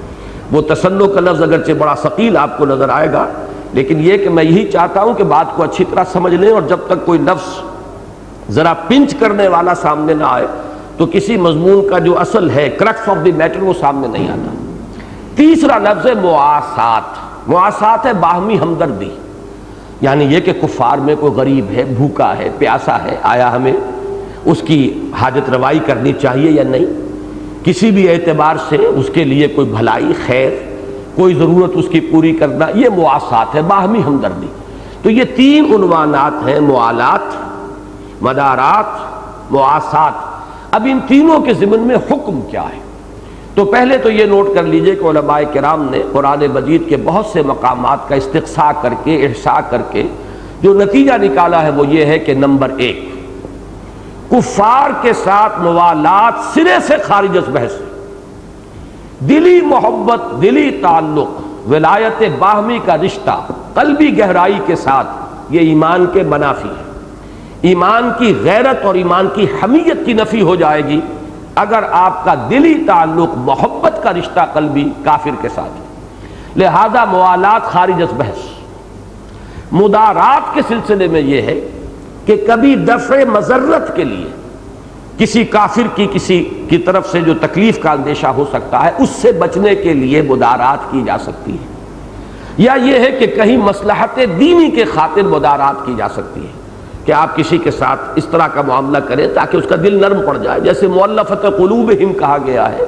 وہ تصنع کا لفظ اگرچہ بڑا ثقیل آپ کو نظر آئے گا، لیکن یہ کہ میں یہی چاہتا ہوں کہ بات کو اچھی طرح سمجھ لیں، اور جب تک کوئی لفظ ذرا پنچ کرنے والا سامنے نہ آئے تو کسی مضمون کا جو اصل ہے، کرکس آف دی میٹر، وہ سامنے نہیں آتا۔ تیسرا لفظ ہے مواسات۔ مواسات ہے باہمی ہمدردی، یعنی یہ کہ کفار میں کوئی غریب ہے، بھوکا ہے، پیاسا ہے، آیا ہمیں اس کی حاجت روائی کرنی چاہیے یا نہیں، کسی بھی اعتبار سے اس کے لیے کوئی بھلائی، خیر، کوئی ضرورت اس کی پوری کرنا، یہ مواسات ہے، باہمی ہمدردی۔ تو یہ تین عنوانات ہیں، موالات، مدارات، مواسات۔ اب ان تینوں کے ضمن میں حکم کیا ہے؟ تو پہلے تو یہ نوٹ کر لیجئے کہ علماء کرام نے قرآن مجید کے بہت سے مقامات کا استقصاء کر کے، احصاء کر کے جو نتیجہ نکالا ہے وہ یہ ہے کہ نمبر ایک، کفار کے ساتھ موالات سرے سے خارج از بحث، دلی محبت، دلی تعلق، ولایت باہمی کا رشتہ قلبی گہرائی کے ساتھ، یہ ایمان کے منافی ہے۔ ایمان کی غیرت اور ایمان کی حمیت کی نفی ہو جائے گی اگر آپ کا دلی تعلق، محبت کا رشتہ قلبی کافر کے ساتھ ہے۔ لہذا موالات خارج از بحث۔ مدارات کے سلسلے میں یہ ہے کہ کبھی دفع مضرت کے لیے کسی کافر کی کسی کی طرف سے جو تکلیف کا اندیشہ ہو سکتا ہے، اس سے بچنے کے لیے مدارات کی جا سکتی ہے، یا یہ ہے کہ کہیں مصلحت دینی کے خاطر مدارات کی جا سکتی ہے کہ آپ کسی کے ساتھ اس طرح کا معاملہ کریں تاکہ اس کا دل نرم پڑ جائے۔ جیسے مؤلفۃ قلوبہم کہا گیا ہے،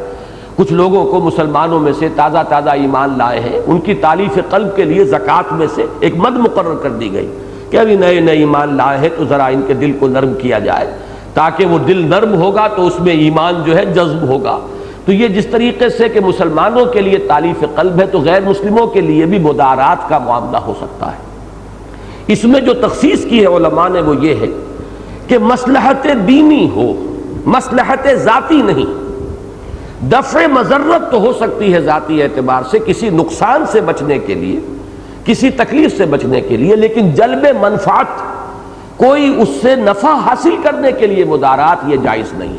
کچھ لوگوں کو مسلمانوں میں سے تازہ ایمان لائے ہیں، ان کی تالیف قلب کے لیے زکوٰۃ میں سے ایک مد مقرر کر دی گئی کہ ابھی نئے ایمان لائے ہیں تو ذرا ان کے دل کو نرم کیا جائے، تاکہ وہ دل نرم ہوگا تو اس میں ایمان جو ہے جذب ہوگا۔ تو یہ جس طریقے سے کہ مسلمانوں کے لیے تالیف قلب ہے، تو غیر مسلموں کے لیے بھی مدارات کا معاملہ ہو سکتا ہے۔ اس میں جو تخصیص کی ہے علماء نے وہ یہ ہے کہ مصلحت دینی ہو، مصلحت ذاتی نہیں۔ دفع مضرت تو ہو سکتی ہے ذاتی اعتبار سے، کسی نقصان سے بچنے کے لیے، کسی تکلیف سے بچنے کے لیے، لیکن جلب منفعت، کوئی اس سے نفع حاصل کرنے کے لیے مدارات، یہ جائز نہیں۔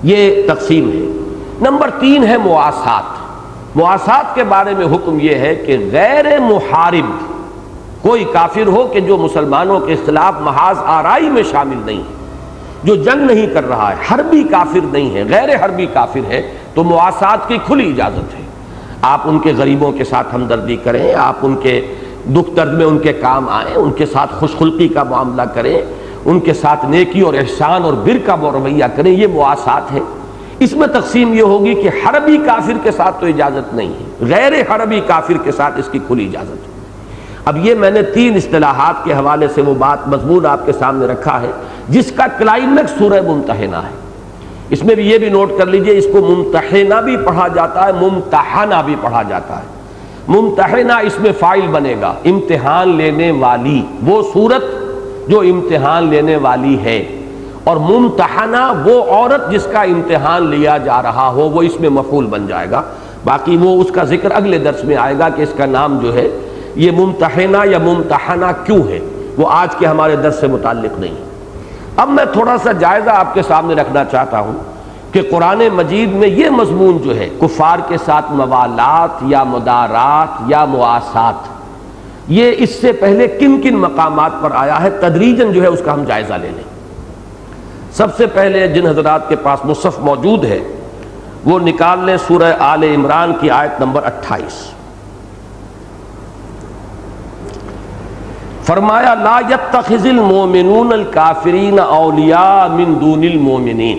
یہ تقسیم ہے۔ نمبر 3 ہے مواسات۔ مواسات کے بارے میں حکم یہ ہے کہ غیر محارب کوئی کافر ہو کہ جو مسلمانوں کے خلاف محاذ آرائی میں شامل نہیں ہے، جو جنگ نہیں کر رہا ہے، حربی کافر نہیں ہے، غیر حربی کافر ہے، تو مواسات کی کھلی اجازت ہے۔ آپ ان کے غریبوں کے ساتھ ہمدردی کریں، آپ ان کے دکھ درد میں ان کے کام آئیں، ان کے ساتھ خوش خلقی کا معاملہ کریں، ان کے ساتھ نیکی اور احسان اور بر کا رویہ کریں، یہ مواسات ہے۔ اس میں تقسیم یہ ہوگی کہ حربی کافر کے ساتھ تو اجازت نہیں ہے، غیر حربی کافر کے ساتھ اس کی کھلی اجازت ہے۔ اب یہ میں نے 3 اصطلاحات کے حوالے سے وہ بات مضمون آپ کے سامنے رکھا ہے جس کا کلائمیکس سورہ ممتحنہ ہے۔ اس میں بھی یہ بھی نوٹ کر لیجئے، اس کو ممتحنہ بھی پڑھا جاتا ہے، ممتحنہ بھی پڑھا جاتا ہے۔ ممتحنہ اس میں فاعل بنے گا، امتحان لینے والی، وہ صورت جو امتحان لینے والی ہے، اور ممتحنہ وہ عورت جس کا امتحان لیا جا رہا ہو، وہ اس میں مفعول بن جائے گا۔ باقی وہ اس کا ذکر اگلے درس میں آئے گا کہ اس کا نام جو ہے یہ ممتحنہ یا ممتحنہ کیوں ہے، وہ آج کے ہمارے درس سے متعلق نہیں۔ اب میں تھوڑا سا جائزہ آپ کے سامنے رکھنا چاہتا ہوں کہ قرآن مجید میں یہ مضمون جو ہے کفار کے ساتھ موالات یا مدارات یا مواسات، یہ اس سے پہلے کن کن مقامات پر آیا ہے، تدریجاً جو ہے اس کا ہم جائزہ لے لیں۔ سب سے پہلے جن حضرات کے پاس مصحف موجود ہے وہ نکال لیں سورہ آل عمران کی آیت نمبر 28۔ فرمایا لا يتخذ المؤمنون الکافرین اولیاء من دون المؤمنین،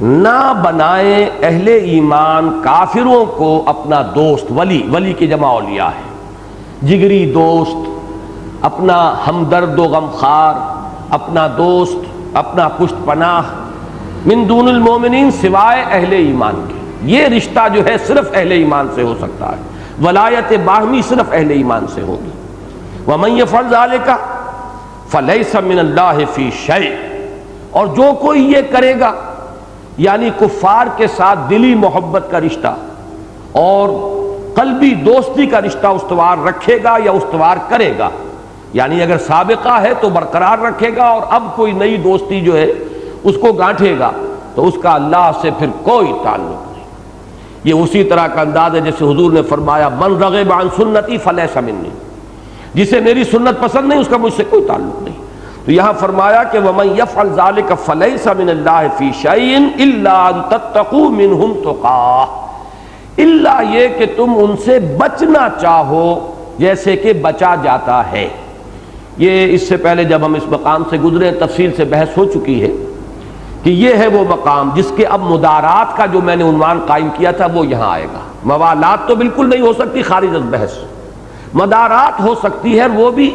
نہ بنائیں اہل ایمان کافروں کو اپنا دوست، ولی کی جمع اولیاء ہے، جگری دوست، اپنا ہمدرد و غمخوار، اپنا دوست، اپنا پشت پناہ، من دون المؤمنین سوائے اہل ایمان کے۔ یہ رشتہ جو ہے صرف اہل ایمان سے ہو سکتا ہے، ولایت باہمی صرف اہل ایمان سے ہوگی۔ وَمَن يَفْعَلْ ذَلِكَ فَلَيْسَ مِنَ اللَّهِ فِي شَيْءٍ، اور جو کوئی یہ کرے گا، یعنی کفار کے ساتھ دلی محبت کا رشتہ اور قلبی دوستی کا رشتہ استوار رکھے گا یا استوار کرے گا، یعنی اگر سابقہ ہے تو برقرار رکھے گا اور اب کوئی نئی دوستی جو ہے اس کو گانٹھے گا، تو اس کا اللہ سے پھر کوئی تعلق نہیں۔ یہ اسی طرح کا انداز ہے جیسے حضور نے فرمایا من رغب عن سنتی فلیس منی، جسے میری سنت پسند نہیں اس کا مجھ سے کوئی تعلق نہیں۔ تو یہاں فرمایا کہ وَمَن يَفْعَلْ ذَلِكَ فَلَيْسَ مِنَ اللَّهِ فِي شَيْءٍ إِلَّا أَن تَتَّقُوا مِنْهُمْ تُقَاةً، الا یہ کہ تم ان سے بچنا چاہو جیسے کہ بچا جاتا ہے۔ یہ اس سے پہلے جب ہم اس مقام سے گزرے تفصیل سے بحث ہو چکی ہے کہ یہ ہے وہ مقام جس کے اب مدارات کا جو میں نے عنوان قائم کیا تھا وہ یہاں آئے گا۔ موالات تو بالکل نہیں ہو سکتی، خارج از بحث، مدارات ہو سکتی ہے، وہ بھی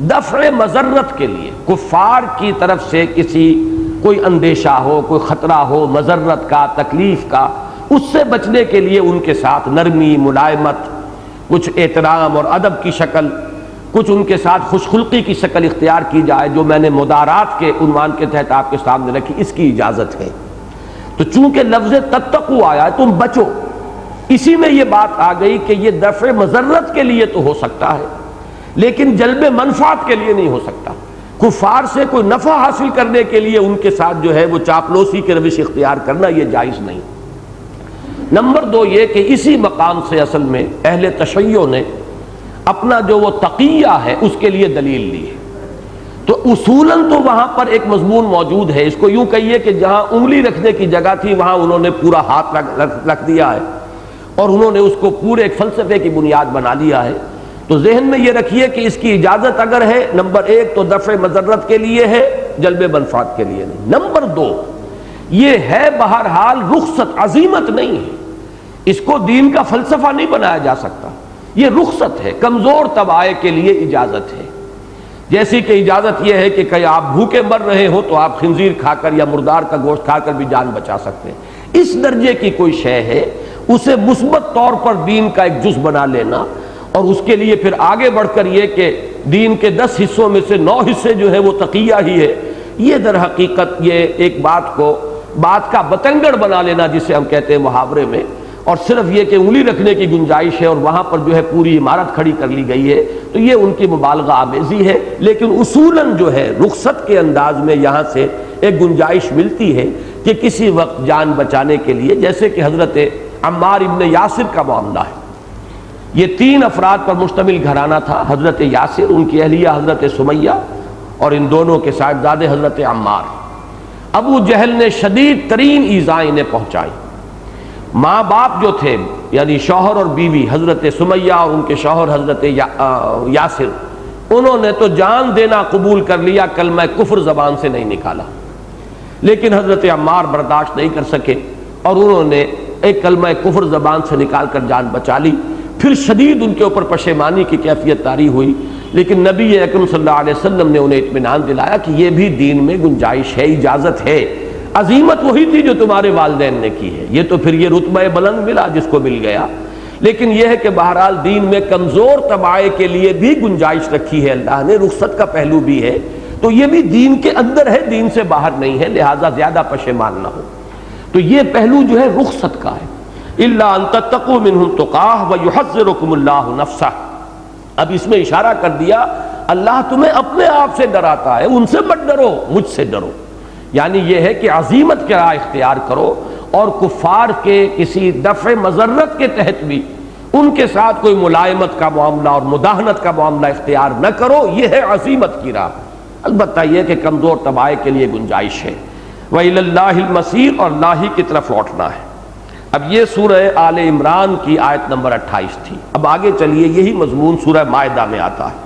دفع مضرت کے لیے، کفار کی طرف سے کسی کوئی اندیشہ ہو، کوئی خطرہ ہو، مضرت کا، تکلیف کا، اس سے بچنے کے لیے ان کے ساتھ نرمی، ملائمت، کچھ احترام اور ادب کی شکل، کچھ ان کے ساتھ خوش خلقی کی شکل اختیار کی جائے، جو میں نے مدارات کے عنوان کے تحت آپ کے سامنے رکھی، اس کی اجازت ہے۔ تو چونکہ لفظ تتقو آیا ہے، تم بچو، اسی میں یہ بات آ گئی کہ یہ دفع مضرت کے لیے تو ہو سکتا ہے لیکن جلب منفعت کے لیے نہیں ہو سکتا۔ کفار سے کوئی نفع حاصل کرنے کے لیے ان کے ساتھ جو ہے وہ چاپلوسی کے روش اختیار کرنا یہ جائز نہیں۔ نمبر 2 یہ کہ اسی مقام سے اصل میں اہل تشیع نے اپنا جو وہ تقیہ ہے اس کے لیے دلیل لی ہے۔ تو اصولاً تو وہاں پر ایک مضمون موجود ہے، اس کو یوں کہیے کہ جہاں انگلی رکھنے کی جگہ تھی وہاں انہوں نے پورا ہاتھ رکھ دیا ہے اور انہوں نے اس کو پورے ایک فلسفے کی بنیاد بنا لیا ہے۔ تو ذہن میں یہ رکھیے کہ اس کی اجازت اگر ہے، نمبر 1 تو دفع مضرت کے لیے ہے، جلب منفعت کے لیے نہیں۔ نمبر 2 یہ ہے بہرحال رخصت، عزیمت نہیں ہے، اس کو دین کا فلسفہ نہیں بنایا جا سکتا، یہ رخصت ہے، کمزور طبائع کے لیے اجازت ہے۔ جیسی کہ اجازت یہ ہے کہ کہیں آپ بھوکے مر رہے ہو تو آپ خنزیر کھا کر یا مردار کا گوشت کھا کر بھی جان بچا سکتے ہیں، اس درجے کی کوئی شے ہے، اسے مثبت طور پر دین کا ایک جز بنا لینا اور اس کے لیے پھر آگے بڑھ کر یہ کہ دین کے 10 حصوں میں سے 9 حصے جو ہے وہ تقیہ ہی ہے، یہ در حقیقت یہ ایک بات کا بتنگڑ بنا لینا جسے ہم کہتے ہیں محاورے میں، اور صرف یہ کہ انگلی رکھنے کی گنجائش ہے اور وہاں پر جو ہے پوری عمارت کھڑی کر لی گئی ہے، تو یہ ان کی مبالغہ آمیزی ہے۔ لیکن اصولاً جو ہے رخصت کے انداز میں یہاں سے ایک گنجائش ملتی ہے کہ کسی وقت جان بچانے کے لیے، جیسے کہ حضرت عمار ابن یاسر کا معاملہ ہے۔ یہ 3 افراد پر مشتمل گھرانہ تھا، حضرت یاسر، ان کی اہلیہ حضرت سمیہ اور ان دونوں کے صاحبزادے حضرت عمار۔ ابو جہل نے شدید ترین ایذائیں انہیں پہنچائی۔ ماں باپ جو تھے یعنی شوہر اور بیوی حضرت سمیہ اور ان کے شوہر حضرت یاسر، انہوں نے تو جان دینا قبول کر لیا، کلمہ کفر زبان سے نہیں نکالا، لیکن حضرت عمار برداشت نہیں کر سکے اور انہوں نے ایک کلمہ کفر زبان سے نکال کر جان بچا لی۔ پھر شدید ان کے اوپر پشیمانی کی کیفیت طاری ہوئی، لیکن نبی اکرم صلی اللہ علیہ وسلم نے انہیں اطمینان دلایا کہ یہ بھی دین میں گنجائش ہے، اجازت ہے، عزیمت وہی تھی جو تمہارے والدین نے کی ہے، یہ تو پھر یہ رتبہ بلند ملا جس کو مل گیا، لیکن یہ ہے کہ بہرحال دین میں کمزور طبقے کے لیے بھی گنجائش رکھی ہے اللہ نے، رخصت کا پہلو بھی ہے، تو یہ بھی دین کے اندر ہے، دین سے باہر نہیں ہے، لہذا زیادہ پشیمان نہ ہو۔ تو یہ پہلو جو ہے رخصت کا ہے، الا ان تتقوا منهم تقاه ويحذركم الله نفسه۔ اب اس میں اشارہ کر دیا اللہ تمہیں اپنے آپ سے ڈراتا ہے، ان سے مت ڈرو، مجھ سے ڈرو، یعنی یہ ہے کہ عزیمت کی راہ اختیار کرو اور کفار کے کسی دفع مضرت کے تحت بھی ان کے ساتھ کوئی ملائمت کا معاملہ اور مداہنت کا معاملہ اختیار نہ کرو، یہ ہے عزیمت کی راہ۔ البتہ یہ کہ کمزور طبقے کے لیے گنجائش ہے۔ وَإِلَى اللَّهِ الْمَصِيرُ، اور اللہ ہی کی طرف لوٹنا ہے۔ اب یہ سورہ آل عمران کی آیت نمبر 28 تھی، اب آگے چلیے یہی مضمون سورہ مائدہ میں آتا ہے۔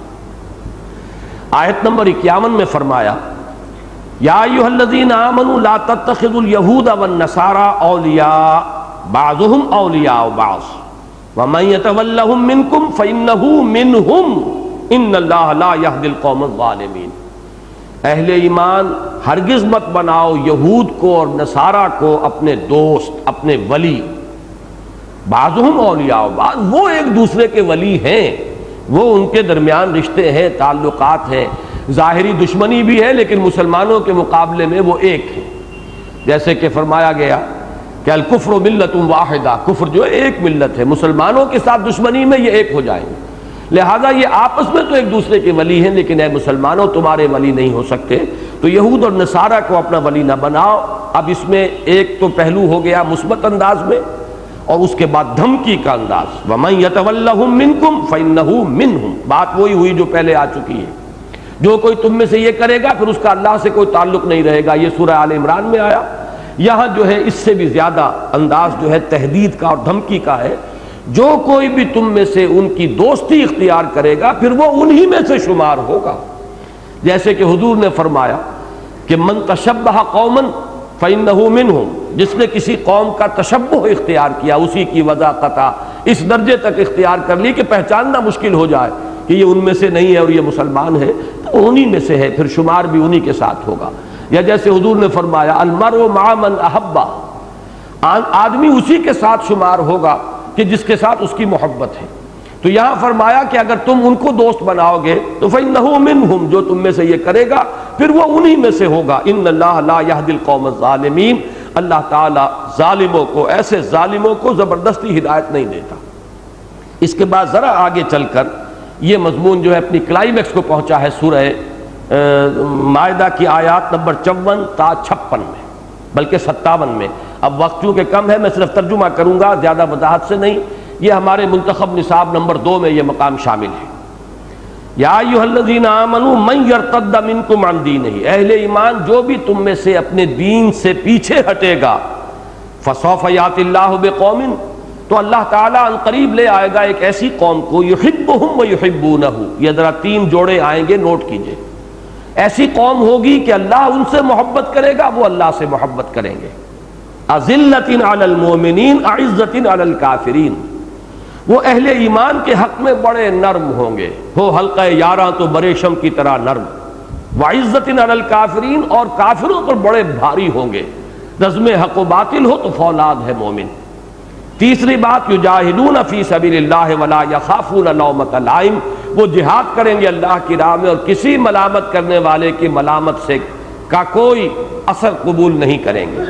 آیت نمبر 51 میں فرمایا یا ایھا الذین آمنوا لا تتخذوا اليہود والنصارى اولیاء بعضهم اولیاء بعض ومن يتولهم منکم فإنه منهم ان اللہ لا يهدی القوم الظالمین۔ اہل ایمان ہرگز مت بناؤ یہود کو اور نصارہ کو اپنے دوست، اپنے ولی، بعضهم اولیاء بعض، وہ ایک دوسرے کے ولی ہیں، وہ ان کے درمیان رشتے ہیں، تعلقات ہیں، ظاہری دشمنی بھی ہے لیکن مسلمانوں کے مقابلے میں وہ ایک ہے، جیسے کہ فرمایا گیا کہ الکفر ملت واحدہ، کفر جو ایک ملت ہے، مسلمانوں کے ساتھ دشمنی میں یہ ایک ہو جائیں گے، لہذا یہ آپس میں تو ایک دوسرے کے ولی ہیں لیکن اے مسلمانوں تمہارے ولی نہیں ہو سکتے، تو یہود اور نصارہ کو اپنا ولی نہ بناؤ۔ اب اس میں ایک تو پہلو ہو گیا مثبت انداز میں، اور اس کے بعد دھمکی کا انداز، وَمَن يَتَوَلَّهُم مِّنكُمْ فَإِنَّهُ مِنْهُمْ، بات وہی ہوئی جو پہلے آ چکی ہے، جو کوئی تم میں سے یہ کرے گا پھر اس کا اللہ سے کوئی تعلق نہیں رہے گا۔ یہ سورہ آل عمران میں آیا، یہاں جو ہے اس سے بھی زیادہ انداز جو ہے تہدید کا اور دھمکی کا ہے، جو کوئی بھی تم میں سے ان کی دوستی اختیار کرے گا پھر وہ انہی میں سے شمار ہوگا، جیسے کہ حضور نے فرمایا کہ من تشبہ قوما فإنہ منہم، جس نے کسی قوم کا تشبہ اختیار کیا، اسی کی وضاحت اس درجے تک اختیار کر لی کہ پہچاننا مشکل ہو جائے کہ یہ ان میں سے نہیں ہے اور یہ مسلمان ہے، تو انہی میں سے ہے، پھر شمار بھی انہی کے ساتھ ہوگا۔ یا جیسے حضور نے فرمایا المرء مع من احب، آدمی اسی کے ساتھ شمار ہوگا کہ جس کے ساتھ اس کی محبت ہے۔ تو یہاں فرمایا کہ اگر تم ان کو دوست بناؤ گے تو فإنہ منہم، جو تم میں سے یہ کرے گا پھر وہ انہی میں سے ہوگا۔ ان اللہ لا یہدی القوم الظالمین، اللہ تعالی ظالموں کو، ایسے ظالموں کو زبردستی ہدایت نہیں دیتا۔ اس کے بعد ذرا آگے چل کر یہ مضمون جو ہے اپنی کلائمیکس کو پہنچا ہے سورہ مائدہ کی آیات نمبر 54 تا 56 میں، بلکہ 57 میں۔ اب وقت چونکہ کم ہے میں صرف ترجمہ کروں گا، زیادہ وضاحت سے نہیں، یہ ہمارے منتخب نصاب نمبر 2 میں یہ مقام شامل ہے۔ یا ایھا الذین آمنوا من یرتد منکم عن دینہ، اہل ایمان جو بھی تم میں سے اپنے دین سے پیچھے ہٹے گا، فسوف یأتی اللہ بقوم، تو اللہ تعالیٰ ان قریب لے آئے گا ایک ایسی قوم کو، یحبہم ویحبونہ، یہ ذرا 3 جوڑے آئیں گے، نوٹ کیجئے، ایسی قوم ہوگی کہ اللہ ان سے محبت کرے گا، وہ اللہ سے محبت کریں گے۔ اذلۃ علی المؤمنین اعزۃ علی الکافرین، وہ اہل ایمان کے حق میں بڑے نرم ہوں گے، ہو حلقہ یاراں تو بریشم کی طرح نرم، وعزۃ علی الکافرین، اور کافروں پر بڑے بھاری ہوں گے، رزم حق و باطل ہو تو فولاد ہے مومن۔ تیسری بات، یجاہدون فی سبیل اللہ ولا یخافون لومۃ لائم، وہ جہاد کریں گے اللہ کی راہ میں اور کسی ملامت کرنے والے کی ملامت سے کا کوئی اثر قبول نہیں کریں گے۔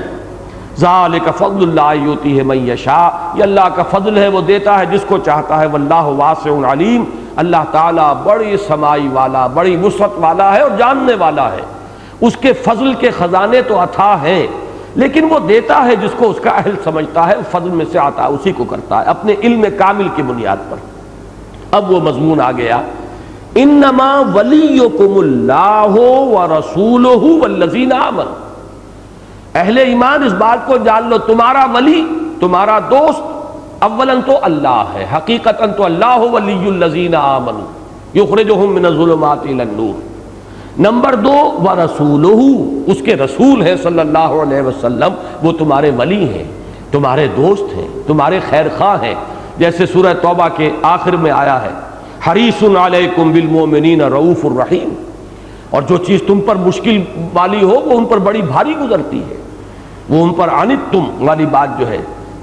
ذالک فضل اللہ یؤتیہ من یشاء، یہ اللہ کا فضل ہے، وہ دیتا ہے جس کو چاہتا ہے، واللہ واسع علیم، اللہ تعالیٰ بڑی سمائی والا، بڑی وسعت والا ہے اور جاننے والا ہے، اس کے فضل کے خزانے تو اتھاہ ہیں، لیکن وہ دیتا ہے جس کو اس کا اہل سمجھتا ہے، فضل میں سے آتا ہے اسی کو کرتا ہے، اپنے علم کامل کی بنیاد پر۔ اب وہ مضمون آ گیا انما ولیکم اللہ ورسولہ والذین آمنوا، اہل ایمان اس بات کو جان لو، تمہارا ولی، تمہارا دوست اولاً تو اللہ ہے، حقیقتاً تو اللہ ولی الذین آمنوا یخرجہم من الظلمات الی النور۔ نمبر دو، ورسولہ، اس کے رسول ہیں صلی اللہ علیہ وسلم، وہ تمہارے ولی ہیں، تمہارے دوست ہیں، تمہارے خیر خواہ ہیں، جیسے سورہ توبہ کے آخر میں آیا ہے حریص علیکم بالمؤمنین رؤوف الرحیم، اور جو چیز تم پر مشکل والی ہو وہ ان پر بڑی بھاری گزرتی ہے، وہ ان پر عنتم والی بات جو ہے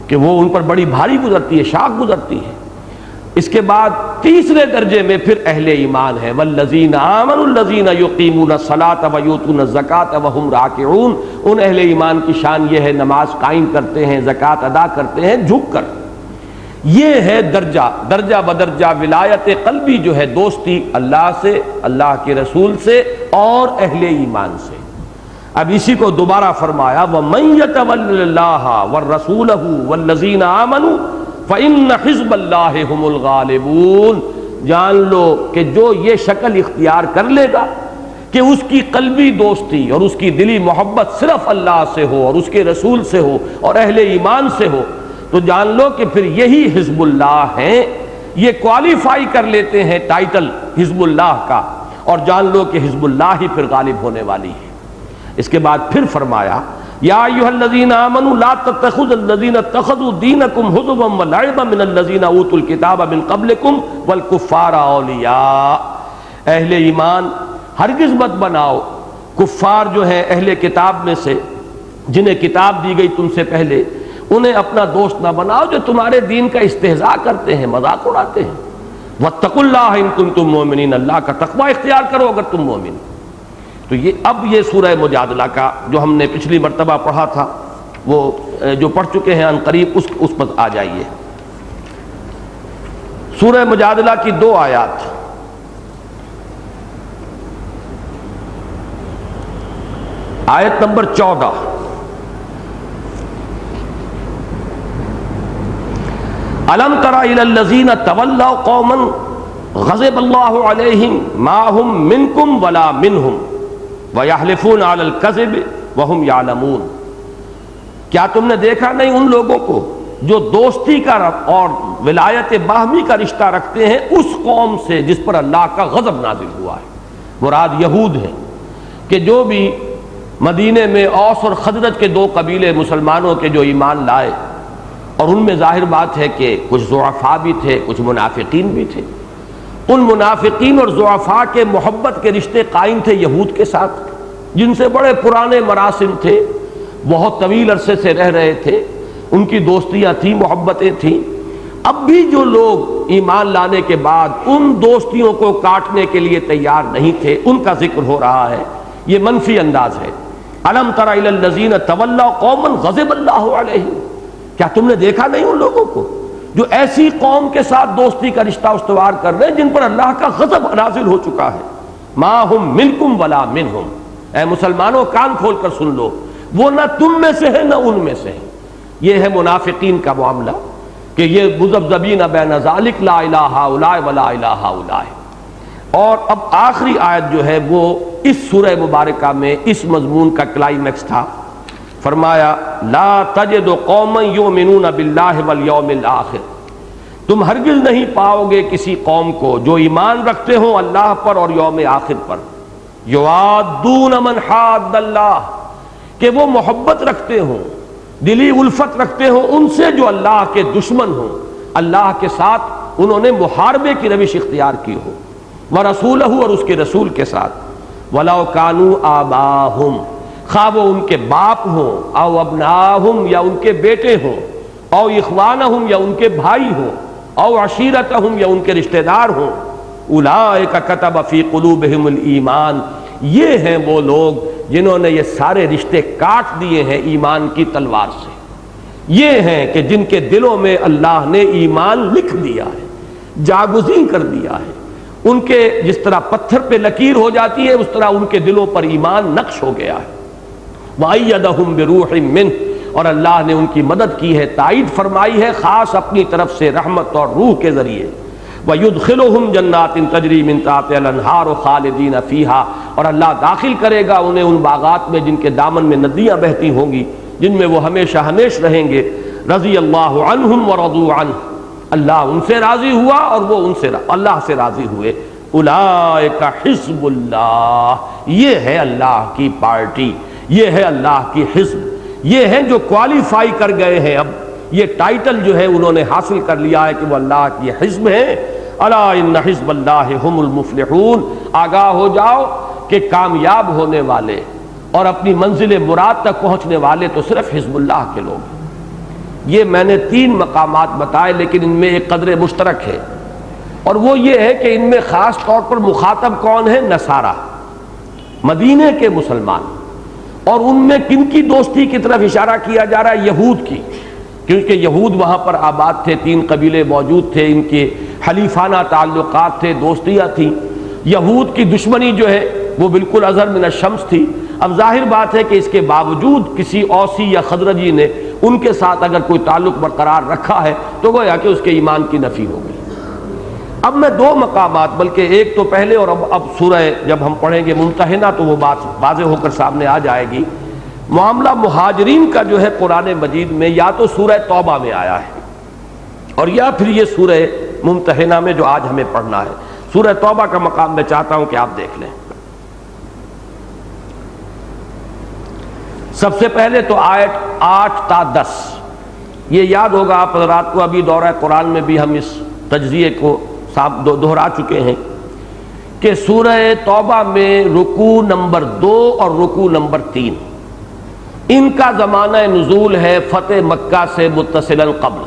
کہ وہ ان پر بڑی بھاری گزرتی ہے، شاق گزرتی ہے۔ اس کے بعد تیسرے درجے میں پھر اہل ایمان ہے، والذین آمنوا الذین یقیمون الصلاۃ ویؤتون الزکاۃ وہم راکعون، ان اہل ایمان کی شان یہ ہے نماز قائم کرتے ہیں، زکوٰۃ ادا کرتے ہیں جھک کر۔ یہ ہے درجہ درجہ بدرجہ ولایت قلبی جو ہے، دوستی اللہ سے، اللہ کے رسول سے اور اہل ایمان سے۔ اب اسی کو دوبارہ فرمایا وَمَن يَتَوَلَّ اللَّهَ وَالرَّسُولَهُ وَالَّذِينَ آمَنُوا فَإِنَّ حِزْبَ اللَّهِ هُمُ الْغَالِبُونَ، جان لو کہ جو یہ شکل اختیار کر لے گا کہ اس کی قلبی دوستی اور اس کی دلی محبت صرف اللہ سے ہو اور اس کے رسول سے ہو اور اہل ایمان سے ہو، تو جان لو کہ پھر یہی حزب اللہ ہیں، یہ کوالیفائی کر لیتے ہیں ٹائٹل حزب اللہ کا، اور جان لو کہ حزب اللہ ہی پھر غالب ہونے والی ہے۔ اس کے بعد پھر فرمایا یا ایھا الذین آمنوا لا تتخذوا الذین اتخذوا دینکم ہزوا ولعبا من الذین اوتوا الکتاب من قبلکم والکفار اولیاء، اہل ایمان ہرگز مت بناؤ کفار جو ہیں اہل کتاب میں سے، جنہیں کتاب دی گئی تم سے پہلے، انہیں اپنا دوست نہ بناؤ جو تمہارے دین کا استہزاء کرتے ہیں، مذاق اڑاتے ہیں۔ واتقوا اللہ ان کنتم مؤمنین، اللہ کا تقوی اختیار کرو اگر تم مومن۔ تو اب یہ سورہ مجادلہ کا جو ہم نے پچھلی مرتبہ پڑھا تھا، وہ جو پڑھ چکے ہیں عنقریب اس پر آ جائیے۔ سورہ مجادلہ کی 2 آیات، آیت نمبر 14، الم تر الی الذین تولوا قوما غضب اللہ علیہم ما هم منکم ولا منہم وَيَحْلِفُونَ عَلَى الْكَذِبِ وَهُمْ يَعْلَمُونَ، کیا تم نے دیکھا نہیں ان لوگوں کو جو دوستی کا اور ولایت باہمی کا رشتہ رکھتے ہیں اس قوم سے جس پر اللہ کا غضب نازل ہوا ہے، مراد یہود ہیں، کہ جو بھی مدینے میں اوس اور خزرج کے 2 قبیلے مسلمانوں کے جو ایمان لائے، اور ان میں ظاہر بات ہے کہ کچھ ضعفاء بھی تھے، کچھ منافقین بھی تھے، ان منافقین اور ضعفاء کے محبت کے رشتے قائم تھے یہود کے ساتھ، جن سے بڑے پرانے مراسم تھے، بہت طویل عرصے سے رہ رہے تھے، ان کی دوستیاں تھیں، محبتیں تھیں۔ اب بھی جو لوگ ایمان لانے کے بعد ان دوستیوں کو کاٹنے کے لیے تیار نہیں تھے، ان کا ذکر ہو رہا ہے، یہ منفی انداز ہے۔ الم تر الی الذین تولوا قوما غضب اللہ علیہم، کیا تم نے دیکھا نہیں ان لوگوں کو جو ایسی قوم کے ساتھ دوستی کا رشتہ استوار کر رہے ہیں جن پر اللہ کا غضب نازل ہو چکا ہے۔ ما ہم منکم ولا منہم، اے مسلمانوں کان کھول کر سن لو، وہ نہ تم میں سے ہے نہ ان میں سے ہے۔ یہ ہے منافقین کا معاملہ کہ یہ مذبذبین بین ذالک لا الہ ہؤلاء ولا الہ ہؤلاء۔ اور اب آخری آیت جو ہے وہ اس سورہ مبارکہ میں اس مضمون کا کلائمیکس تھا، فرمایا لا تجد قوما یؤمنون باللہ والیوم الآخر، تم ہرگز نہیں پاؤ گے کسی قوم کو جو ایمان رکھتے ہوں اللہ پر اور یوم آخر پر، یوادون من حاد اللہ، کہ وہ محبت رکھتے ہوں، دلی الفت رکھتے ہوں ان سے جو اللہ کے دشمن ہوں، اللہ کے ساتھ انہوں نے محاربے کی روش اختیار کی ہو، ورسولہ، اور اس کے رسول کے ساتھ، ولو کانوا آباہم، خواہ وہ ان کے باپ ہوں، او ابناہم یا ان کے بیٹے ہوں، او اخوانہم یا ان کے بھائی ہوں، او عشیرتہم یا ان کے رشتہ دار ہوں، اولئک کتب فی قلوبہم الایمان، یہ ہیں وہ لوگ جنہوں نے یہ سارے رشتے کاٹ دیے ہیں ایمان کی تلوار سے، یہ ہیں کہ جن کے دلوں میں اللہ نے ایمان لکھ دیا ہے، جاگزین کر دیا ہے، ان کے جس طرح پتھر پہ لکیر ہو جاتی ہے اس طرح ان کے دلوں پر ایمان نقش ہو گیا ہے۔ وَأَيَّدَهُمْ بِرُوحٍ مِّنْهُ، اور اللہ نے ان کی مدد کی ہے، تائید فرمائی ہے خاص اپنی طرف سے رحمت اور روح کے ذریعے۔ وَيُدْخِلُهُمْ جَنَّاتٍ تَجْرِي مِن تَحْتِهَا الْأَنْهَارُ خَالِدِينَ فِيهَا، اور اللہ داخل کرے گا انہیں ان باغات میں جن کے دامن میں ندیاں بہتی ہوں گی، جن میں وہ ہمیشہ ہمیش رہیں گے۔ رضی اللہ عنہم ورضوا عنہ، اللہ ان سے راضی ہوا اور وہ ان سے اللہ سے راضی ہوئے۔ اولئک حزب اللہ، یہ ہے اللہ کی پارٹی، یہ ہے اللہ کی حزب، یہ ہیں جو کوالیفائی کر گئے ہیں، اب یہ ٹائٹل جو ہے انہوں نے حاصل کر لیا ہے کہ وہ اللہ کی حزب ہیں۔ الا ان حزب اللہ هم المفلحون، آگاہ ہو جاؤ کہ کامیاب ہونے والے اور اپنی منزل مراد تک پہنچنے والے تو صرف حزب اللہ کے لوگ ہیں۔ یہ میں نے 3 مقامات بتائے، لیکن ان میں ایک قدر مشترک ہے، اور وہ یہ ہے کہ ان میں خاص طور پر مخاطب کون ہے؟ نصارہ، مدینے کے مسلمان، اور ان میں کن کی دوستی کی طرف اشارہ کیا جا رہا ہے؟ یہود کی، کیونکہ یہود وہاں پر آباد تھے، 3 قبیلے موجود تھے، ان کے حلیفانہ تعلقات تھے، دوستیاں تھیں۔ یہود کی دشمنی جو ہے وہ بالکل ازہر من الشمس تھی۔ اب ظاہر بات ہے کہ اس کے باوجود کسی اوسی یا خزرجی نے ان کے ساتھ اگر کوئی تعلق برقرار رکھا ہے تو گویا کہ اس کے ایمان کی نفی ہو گئی۔ اب میں 2 مقامات، بلکہ ایک تو پہلے، اور اب سورہ جب ہم پڑھیں گے ممتحنہ تو وہ بات واضح ہو کر سامنے آ جائے گی۔ معاملہ مہاجرین کا جو ہے قرآن مجید میں یا تو سورہ توبہ میں آیا ہے، اور یا پھر یہ سورہ ممتحنہ میں جو آج ہمیں پڑھنا ہے۔ سورہ توبہ کا مقام میں چاہتا ہوں کہ آپ دیکھ لیں۔ سب سے پہلے تو آیت 8 تا 10، یہ یاد ہوگا آپ حضرات کو، ابھی دورہ قرآن میں بھی ہم اس تجزیے کو دہرا چکے ہیں کہ سورہ توبہ میں رکوع نمبر 2 اور رکوع نمبر 3 ان کا زمانہ نزول ہے فتح مکہ سے متصلا قبل،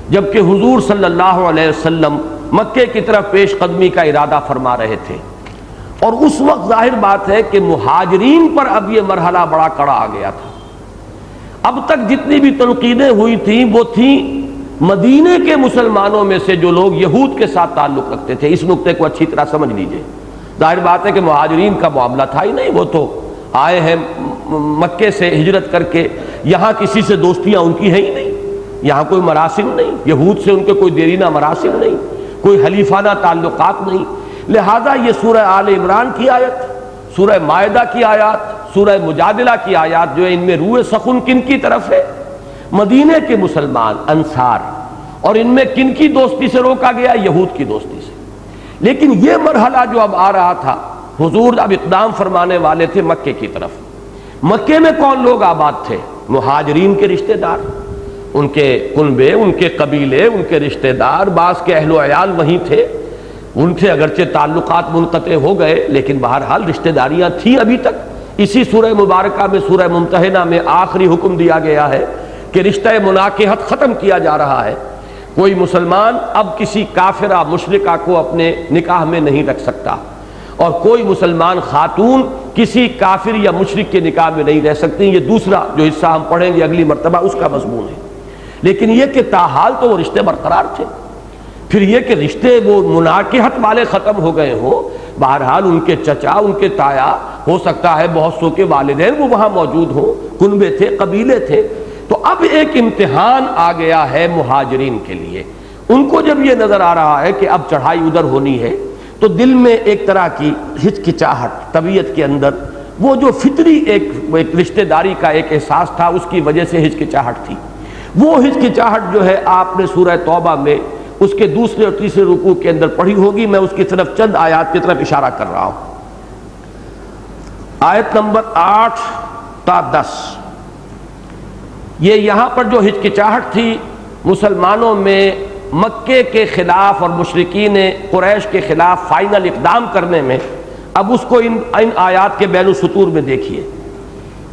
جبکہ حضور صلی اللہ علیہ وسلم مکے کی طرف پیش قدمی کا ارادہ فرما رہے تھے، اور اس وقت ظاہر بات ہے کہ مہاجرین پر اب یہ مرحلہ بڑا کڑا آ گیا تھا۔ اب تک جتنی بھی تنقیدیں ہوئی تھیں وہ تھیں مدینے کے مسلمانوں میں سے جو لوگ یہود کے ساتھ تعلق رکھتے تھے۔ اس نقطے کو اچھی طرح سمجھ لیجئے۔ ظاہر بات ہے کہ مہاجرین کا معاملہ تھا ہی نہیں، وہ تو آئے ہیں مکے سے ہجرت کر کے، یہاں کسی سے دوستیاں ان کی ہیں ہی نہیں، یہاں کوئی مراسم نہیں، یہود سے ان کے کوئی دیرینہ مراسم نہیں، کوئی حلیفانہ تعلقات نہیں۔ لہذا یہ سورہ آل عمران کی آیت، سورہ مائدہ کی آیات، سورہ مجادلہ کی آیات جو ہے، ان میں روح سخن کن کی طرف ہے؟ مدینے کے مسلمان، انصار، اور ان میں کن کی دوستی سے روکا گیا؟ یہود کی دوستی سے۔ لیکن یہ مرحلہ جو اب آ رہا تھا، حضور اب اقدام فرمانے والے تھے مکے کی طرف۔ مکے میں کون لوگ آباد تھے؟ مہاجرین کے رشتہ دار، ان کے کنبے، ان کے قبیلے، ان کے رشتہ دار، بعض کے اہل و عیال وہیں تھے، ان سے اگرچہ تعلقات منقطع ہو گئے لیکن بہرحال رشتہ داریاں تھیں ابھی تک۔ اسی سورہ مبارکہ میں، سورہ ممتحنہ میں آخری حکم دیا گیا ہے کہ رشتہ مناکحت ختم کیا جا رہا ہے۔ کوئی مسلمان اب کسی کافرہ مشرکہ کو اپنے نکاح میں نہیں رکھ سکتا، اور کوئی مسلمان خاتون کسی کافر یا مشرک کے نکاح میں نہیں رہ سکتی۔ یہ دوسرا جو حصہ ہم پڑھیں گے اگلی مرتبہ اس کا مضمون ہے۔ لیکن یہ کہ تاحال تو وہ رشتے برقرار تھے۔ پھر یہ کہ رشتے وہ مناکحت والے ختم ہو گئے ہوں، بہرحال ان کے چچا، ان کے تایا، ہو سکتا ہے بہت سو کے والدین وہ وہاں موجود ہوں، کنبے تھے، قبیلے تھے۔ تو اب ایک امتحان آ گیا ہے مہاجرین کے لیے۔ ان کو جب یہ نظر آ رہا ہے کہ اب چڑھائی ادھر ہونی ہے، تو دل میں ایک طرح کی ہچکچاہٹ، طبیعت کے اندر وہ جو فطری ایک رشتہ داری کا ایک احساس تھا، اس کی وجہ سے ہچکچاہٹ تھی۔ وہ ہچکچاہٹ جو ہے آپ نے سورہ توبہ میں اس کے دوسرے اور تیسرے رکوع کے اندر پڑھی ہوگی۔ میں اس کی طرف چند آیات کی طرف اشارہ کر رہا ہوں۔ آیت نمبر 8 تا 10، یہ یہاں پر جو ہچکچاہٹ تھی مسلمانوں میں مکے کے خلاف اور مشرکین قریش کے خلاف فائنل اقدام کرنے میں، اب اس کو ان آیات کے بین السطور میں دیکھیے۔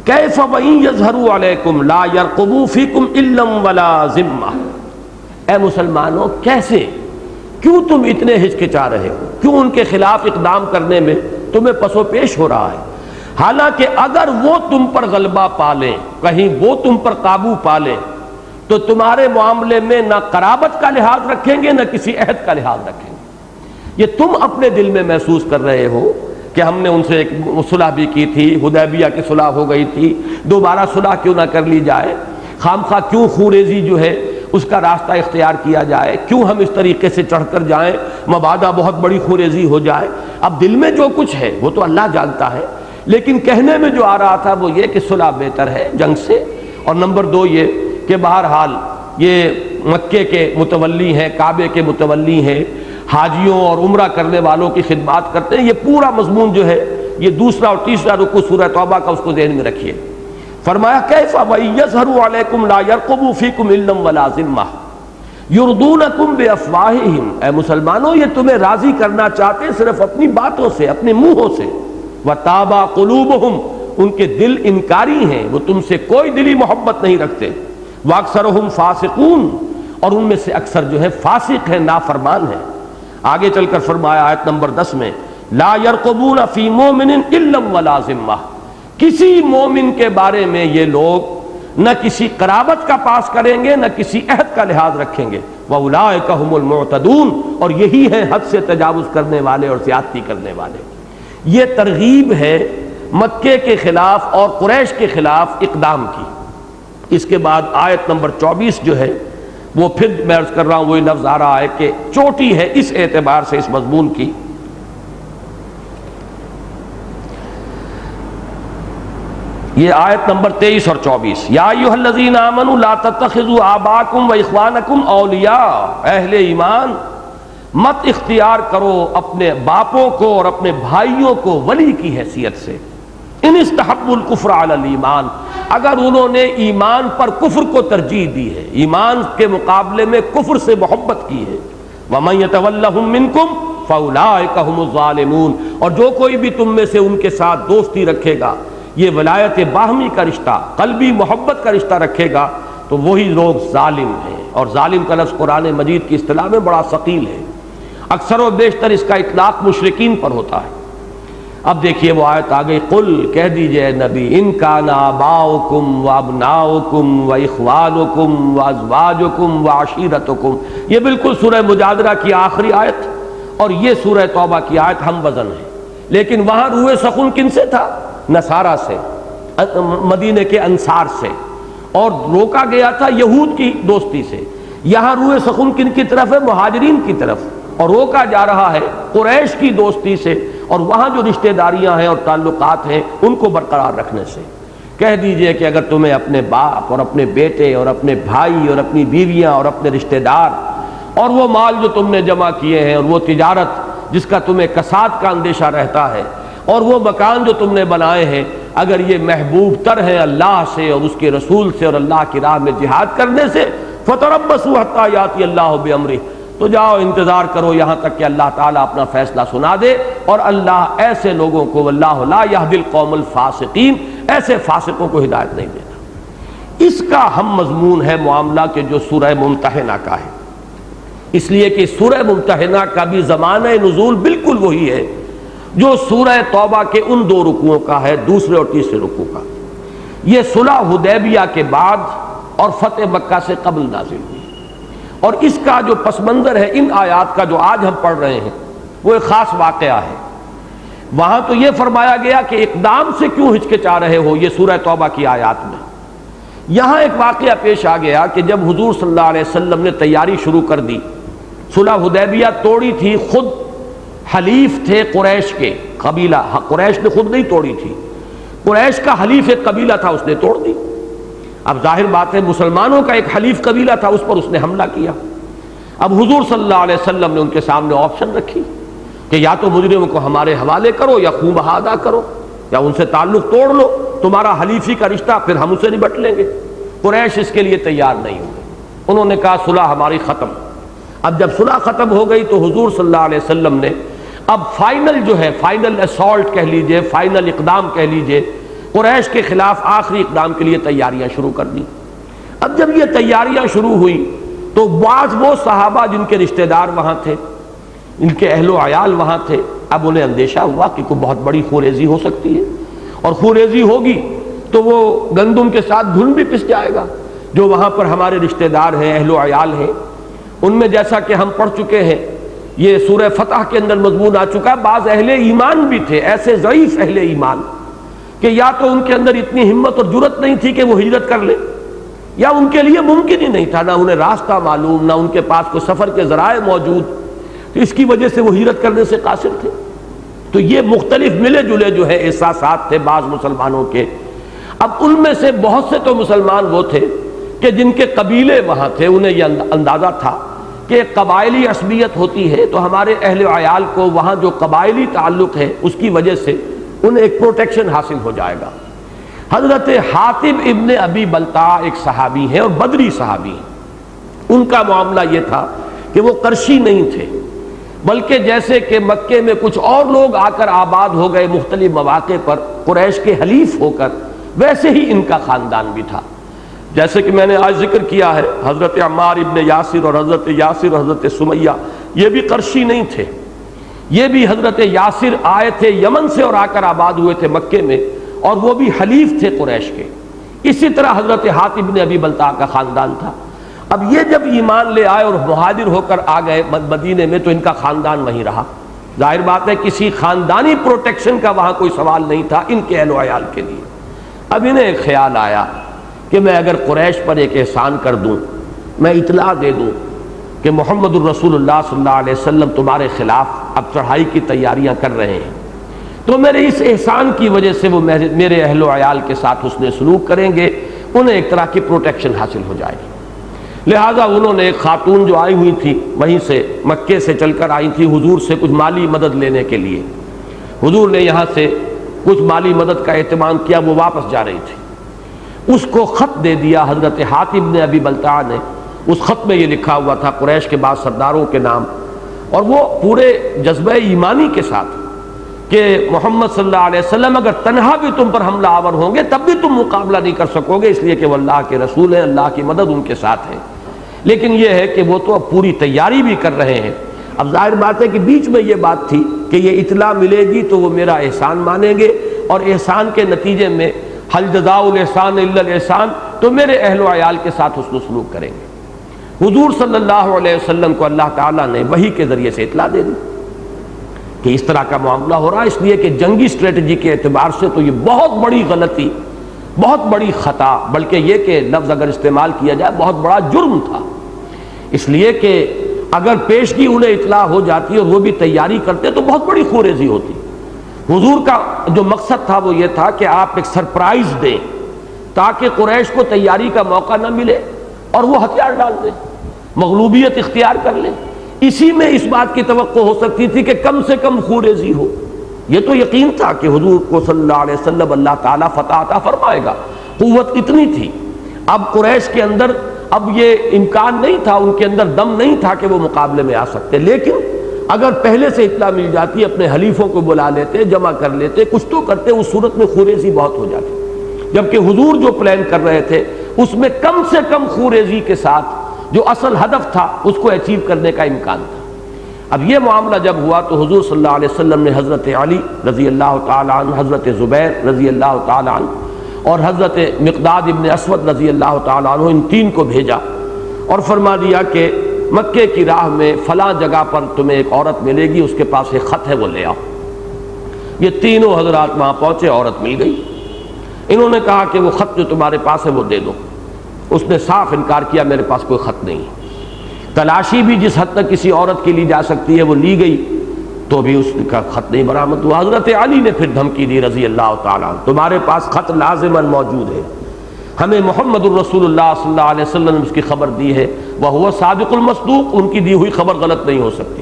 کیف وَإِن يَظْهَرُوا عَلَيْكُمْ لَا يَرْقُبُوا فِيكُمْ إِلًّا وَلَا ذِمَّةً، اے مسلمانوں کیسے، کیوں تم اتنے ہچکچا رہے ہو، کیوں ان کے خلاف اقدام کرنے میں تمہیں پس و پیش ہو رہا ہے؟ حالانکہ اگر وہ تم پر غلبہ پالیں، کہیں وہ تم پر قابو پالیں، تو تمہارے معاملے میں نہ قرابت کا لحاظ رکھیں گے، نہ کسی عہد کا لحاظ رکھیں گے۔ یہ تم اپنے دل میں محسوس کر رہے ہو کہ ہم نے ان سے ایک صلح بھی کی تھی، حدیبیہ کی صلح ہو گئی تھی، دوبارہ صلح کیوں نہ کر لی جائے، خام خواہ کیوں خوریزی جو ہے اس کا راستہ اختیار کیا جائے، کیوں ہم اس طریقے سے چڑھ کر جائیں، مبادا بہت بڑی خوریزی ہو جائے۔ اب دل میں جو کچھ ہے وہ تو اللہ جانتا ہے، لیکن کہنے میں جو آ رہا تھا وہ یہ کہ صلح بہتر ہے جنگ سے، اور نمبر دو یہ کہ بہرحال یہ مکے کے متولی ہیں، کعبے کے متولی ہیں، حاجیوں اور عمرہ کرنے والوں کی خدمات کرتے ہیں۔ یہ پورا مضمون جو ہے، یہ دوسرا اور تیسرا رکوع سورہ توبہ کا، اس کو ذہن میں رکھیے۔ فرمایا کیف وَإِن يَظْهَرُوا عَلَيْكُمْ لَا يَرْقُبُوا فِيكُمْ إِلًّا وَلَا ذِمَّةً يُرْضُونَكُمْ بِأَفْوَاهِهِمْ، اے مسلمانوں یہ تمہیں راضی کرنا چاہتے صرف اپنی باتوں سے، اپنے منہوں سے، وَتَابَ قُلُوبُهُمْ، ان کے دل انکاری ہیں، وہ تم سے کوئی دلی محبت نہیں رکھتے، وَأَكْثَرُهُمْ فَاسِقُونَ، اور ان میں سے اکثر جو ہے فاسق ہیں، نافرمان ہیں۔ آگے چل کر فرمایا آیت نمبر 10 میں لا يرقبون فی مومن الا ولا ذمہ، کسی مومن کے بارے میں یہ لوگ نہ کسی قرابت کا پاس کریں گے، نہ کسی عہد کا لحاظ رکھیں گے، واولئک هم المعتدون، اور یہی ہیں حد سے تجاوز کرنے والے اور زیادتی کرنے والے۔ یہ ترغیب ہے مکے کے خلاف اور قریش کے خلاف اقدام کی۔ اس کے بعد آیت نمبر 24 جو ہے وہ پھر میں عرض کر رہا ہوں وہی لفظ آ رہا ہے کہ چوٹی ہے اس اعتبار سے اس مضمون کی۔ یہ آیت نمبر 23 اور 24، یا ایھا الذین آمنوا لا تتخذوا آباءکم واخوانکم اولیاء، اہل ایمان مت اختیار کرو اپنے باپوں کو اور اپنے بھائیوں کو ولی کی حیثیت سے، ان استحبوا الکفر علی الایمان، اگر انہوں نے ایمان پر کفر کو ترجیح دی ہے، ایمان کے مقابلے میں کفر سے محبت کی ہے، وَمَن يَتَوَلَّهُم مِّنكُمْ فَأُولَٰئِكَ هُمُ الظَّالِمُونَ، اور جو کوئی بھی تم میں سے ان کے ساتھ دوستی رکھے گا، یہ ولایت باہمی کا رشتہ، قلبی محبت کا رشتہ رکھے گا، تو وہی لوگ ظالم ہیں۔ اور ظالم کا لفظ قرآن مجید کی اصطلاح میں بڑا ثقیل ہے، اکثر و بیشتر اس کا اطلاق مشرکین پر ہوتا ہے۔ اب دیکھیے وہ آیت آ گئی، قل کہہ دیجئے نبی، ان کان آباؤکم وابناؤکم واخوانکم وازواجکم وعشیرتکم، یہ بالکل سورہ مجادلہ کی آخری آیت اور یہ سورہ توبہ کی آیت ہم وزن ہے، لیکن وہاں روئے سخن کن سے تھا؟ نصارہ سے، مدینے کے انصار سے، اور روکا گیا تھا یہود کی دوستی سے۔ یہاں روئے سخن کن کی طرف ہے؟ مہاجرین کی طرف، اور روکا جا رہا ہے قریش کی دوستی سے، اور وہاں جو رشتہ داریاں ہیں اور تعلقات ہیں ان کو برقرار رکھنے سے۔ کہہ دیجئے کہ اگر تمہیں اپنے باپ اور اپنے بیٹے اور اپنے بھائی اور اپنی بیویاں اور اپنے رشتہ دار اور وہ مال جو تم نے جمع کیے ہیں اور وہ تجارت جس کا تمہیں کساد کا اندیشہ رہتا ہے اور وہ مکان جو تم نے بنائے ہیں، اگر یہ محبوب تر ہیں اللہ سے اور اس کے رسول سے اور اللہ کی راہ میں جہاد کرنے سے، فَتَرَبَّصُوا حَتَّىٰ يَأْتِيَ اللَّهُ بِأَمْرِهِ، تو جاؤ انتظار کرو یہاں تک کہ اللہ تعالیٰ اپنا فیصلہ سنا دے، اور اللہ ایسے لوگوں کو واللہ لا يهدي القوم الفاسقین، ایسے فاسقوں کو ہدایت نہیں دیتا۔ اس کا ہم مضمون ہے معاملہ کہ جو سورہ ممتحنہ کا ہے، اس لیے کہ سورہ ممتحنہ کا بھی زمانہ نزول بالکل وہی ہے جو سورہ توبہ کے ان دو رکوعوں کا ہے، دوسرے اور تیسرے رکوع کا۔ یہ صلح حدیبیہ کے بعد اور فتح مکہ سے قبل نازل ہوئی، اور اس کا جو پس منظر ہے ان آیات کا جو آج ہم پڑھ رہے ہیں وہ ایک خاص واقعہ ہے۔ وہاں تو یہ فرمایا گیا کہ اقدام سے کیوں ہچکچا رہے ہو، یہ سورہ توبہ کی آیات میں۔ یہاں ایک واقعہ پیش آ گیا کہ جب حضور صلی اللہ علیہ وسلم نے تیاری شروع کر دی، صلح حدیبیہ توڑی تھی، خود حلیف تھے قریش کے قبیلہ، قریش نے خود نہیں توڑی تھی، قریش کا حلیف ایک قبیلہ تھا، اس نے توڑ دی۔ اب ظاہر بات ہے مسلمانوں کا ایک حلیف قبیلہ تھا، اس پر اس نے حملہ کیا۔ اب حضور صلی اللہ علیہ وسلم نے ان کے سامنے آپشن رکھی کہ یا تو مجرموں کو ہمارے حوالے کرو یا خون بہا ادا کرو یا ان سے تعلق توڑ لو، تمہارا حلیفی کا رشتہ پھر ہم اسے نبٹ لیں گے۔ قریش اس کے لیے تیار نہیں ہوئے، انہوں نے کہا صلح ہماری ختم۔ اب جب صلح ختم ہو گئی تو حضور صلی اللہ علیہ وسلم نے اب فائنل جو ہے، فائنل اسالٹ کہہ لیجئے، فائنل اقدام کہہ لیجئے، قریش کے خلاف آخری اقدام کے لیے تیاریاں شروع کر دی۔ اب جب یہ تیاریاں شروع ہوئی تو بعض وہ صحابہ جن کے رشتہ دار وہاں تھے، ان کے اہل و عیال وہاں تھے، اب انہیں اندیشہ ہوا کہ کوئی بہت بڑی خوریزی ہو سکتی ہے، اور خوریزی ہوگی تو وہ گندم کے ساتھ گھن بھی پس جائے گا۔ جو وہاں پر ہمارے رشتہ دار ہیں، اہل و عیال ہیں، ان میں جیسا کہ ہم پڑھ چکے ہیں، یہ سورہ فتح کے اندر مضمون آ چکا، بعض اہل ایمان بھی تھے، ایسے ضعیف اہل ایمان کہ یا تو ان کے اندر اتنی ہمت اور جرت نہیں تھی کہ وہ ہجرت کر لیں، یا ان کے لیے ممکن ہی نہیں تھا، نہ انہیں راستہ معلوم، نہ ان کے پاس کوئی سفر کے ذرائع موجود، تو اس کی وجہ سے وہ ہجرت کرنے سے قاصر تھے۔ تو یہ مختلف ملے جلے جو ہے احساسات تھے بعض مسلمانوں کے۔ اب ان میں سے بہت سے تو مسلمان وہ تھے کہ جن کے قبیلے وہاں تھے، انہیں یہ اندازہ تھا کہ ایک قبائلی عصبیت ہوتی ہے، تو ہمارے اہل عیال کو وہاں جو قبائلی تعلق ہے اس کی وجہ سے انہیں ایک پروٹیکشن حاصل ہو جائے گا۔ حضرت حاتب ابن ابی بلتع ایک صحابی ہیں اور بدری صحابی ہیں۔ ان کا معاملہ یہ تھا کہ وہ قرشی نہیں تھے، بلکہ جیسے کہ مکے میں کچھ اور لوگ آ کر آباد ہو گئے مختلف مواقع پر قریش کے حلیف ہو کر، ویسے ہی ان کا خاندان بھی تھا۔ جیسے کہ میں نے آج ذکر کیا ہے، حضرت عمار ابن یاسر اور حضرت یاسر اور حضرت سمیہ یہ بھی قرشی نہیں تھے، یہ بھی حضرت یاسر آئے تھے یمن سے اور آ کر آباد ہوئے تھے مکے میں، اور وہ بھی حلیف تھے قریش کے۔ اسی طرح حضرت حاتب ابن ابی بلتع کا خاندان تھا۔ اب یہ جب ایمان لے آئے اور مہاجر ہو کر آ گئے مدینے میں، تو ان کا خاندان وہیں رہا۔ ظاہر بات ہے کسی خاندانی پروٹیکشن کا وہاں کوئی سوال نہیں تھا ان کے اہل و عیال کے لیے۔ اب انہیں ایک خیال آیا کہ میں اگر قریش پر ایک احسان کر دوں، میں اطلاع دے دوں کہ محمد الرسول اللہ صلی اللہ علیہ وسلم تمہارے خلاف اب چڑھائی کی تیاریاں کر رہے ہیں، تو میرے اس احسان کی وجہ سے وہ میرے اہل و عیال کے ساتھ حسن سلوک کریں گے، انہیں ایک طرح کی پروٹیکشن حاصل ہو جائے گی۔ لہٰذا انہوں نے ایک خاتون جو آئی ہوئی تھی وہیں سے مکے سے چل کر آئی تھی حضور سے کچھ مالی مدد لینے کے لیے، حضور نے یہاں سے کچھ مالی مدد کا اہتمام کیا، وہ واپس جا رہی تھی۔ اس کو خط دے دیا حضرت حاتب نے ابی بلتع نے۔ اس خط میں یہ لکھا ہوا تھا قریش کے بعض سرداروں کے نام، اور وہ پورے جذبہ ایمانی کے ساتھ کہ محمد صلی اللہ علیہ وسلم اگر تنہا بھی تم پر حملہ آور ہوں گے تب بھی تم مقابلہ نہیں کر سکو گے، اس لیے کہ وہ اللہ کے رسول ہیں، اللہ کی مدد ان کے ساتھ ہے۔ لیکن یہ ہے کہ وہ تو اب پوری تیاری بھی کر رہے ہیں۔ اب ظاہر بات ہے کہ بیچ میں یہ بات تھی کہ یہ اطلاع ملے گی تو وہ میرا احسان مانیں گے، اور احسان کے نتیجے میں حل جزاء الاحسان الا الاحسان، تو میرے اہل و عیال کے ساتھ حسن سلوک کریں گے۔ حضور صلی اللہ علیہ وسلم کو اللہ تعالیٰ نے وحی کے ذریعے سے اطلاع دے دی کہ اس طرح کا معاملہ ہو رہا ہے، اس لیے کہ جنگی اسٹریٹجی کے اعتبار سے تو یہ بہت بڑی غلطی، بہت بڑی خطا، بلکہ یہ کہ لفظ اگر استعمال کیا جائے بہت بڑا جرم تھا، اس لیے کہ اگر پیشگی انہیں اطلاع ہو جاتی اور وہ بھی تیاری کرتے تو بہت بڑی خوریزی ہوتی۔ حضور کا جو مقصد تھا وہ یہ تھا کہ آپ ایک سرپرائز دیں تاکہ قریش کو تیاری کا موقع نہ ملے اور وہ ہتھیار ڈال دیں، مغلوبیت اختیار کر لیں۔ اسی میں اس بات کی توقع ہو سکتی تھی کہ کم سے کم خوریزی ہو۔ یہ تو یقین تھا کہ حضور کو صلی اللہ علیہ وسلم اللہ تعالیٰ فتح عطا فرمائے گا، قوت اتنی تھی۔ اب قریش کے اندر اب یہ امکان نہیں تھا، ان کے اندر دم نہیں تھا کہ وہ مقابلے میں آ سکتے، لیکن اگر پہلے سے اطلاع مل جاتی، اپنے حلیفوں کو بلا لیتے، جمع کر لیتے، کچھ تو کرتے، اس صورت میں خوریزی بہت ہو جاتی۔ جبکہ حضور جو پلان کر رہے تھے اس میں کم سے کم خوریزی کے ساتھ جو اصل ہدف تھا اس کو اچیو کرنے کا امکان تھا۔ اب یہ معاملہ جب ہوا تو حضور صلی اللہ علیہ وسلم نے حضرت علی رضی اللہ تعالیٰ عنہ، حضرت زبیر رضی اللہ تعالیٰ عنہ اور حضرت مقداد ابن اسود رضی اللہ تعالیٰ عنہ، ان تین کو بھیجا اور فرما دیا کہ مکے کی راہ میں فلاں جگہ پر تمہیں ایک عورت ملے گی، اس کے پاس ایک خط ہے، وہ لے آؤ۔ یہ تینوں حضرات وہاں پہنچے، عورت مل گئی۔ انہوں نے کہا کہ وہ خط جو تمہارے پاس ہے وہ دے دو۔ اس نے صاف انکار کیا، میرے پاس کوئی خط نہیں۔ تلاشی بھی جس حد تک کسی عورت کی لی جا سکتی ہے وہ لی گئی، تو بھی اس کا خط نہیں برآمد ہوا۔ حضرت علی نے پھر دھمکی دی رضی اللہ تعالیٰ عنہ، تمہارے پاس خط لازماً موجود ہے، ہمیں محمد الرسول اللہ صلی اللہ علیہ وسلم نے اس کی خبر دی ہے، وہو صادق المصدوق، ان کی دی ہوئی خبر غلط نہیں ہو سکتی۔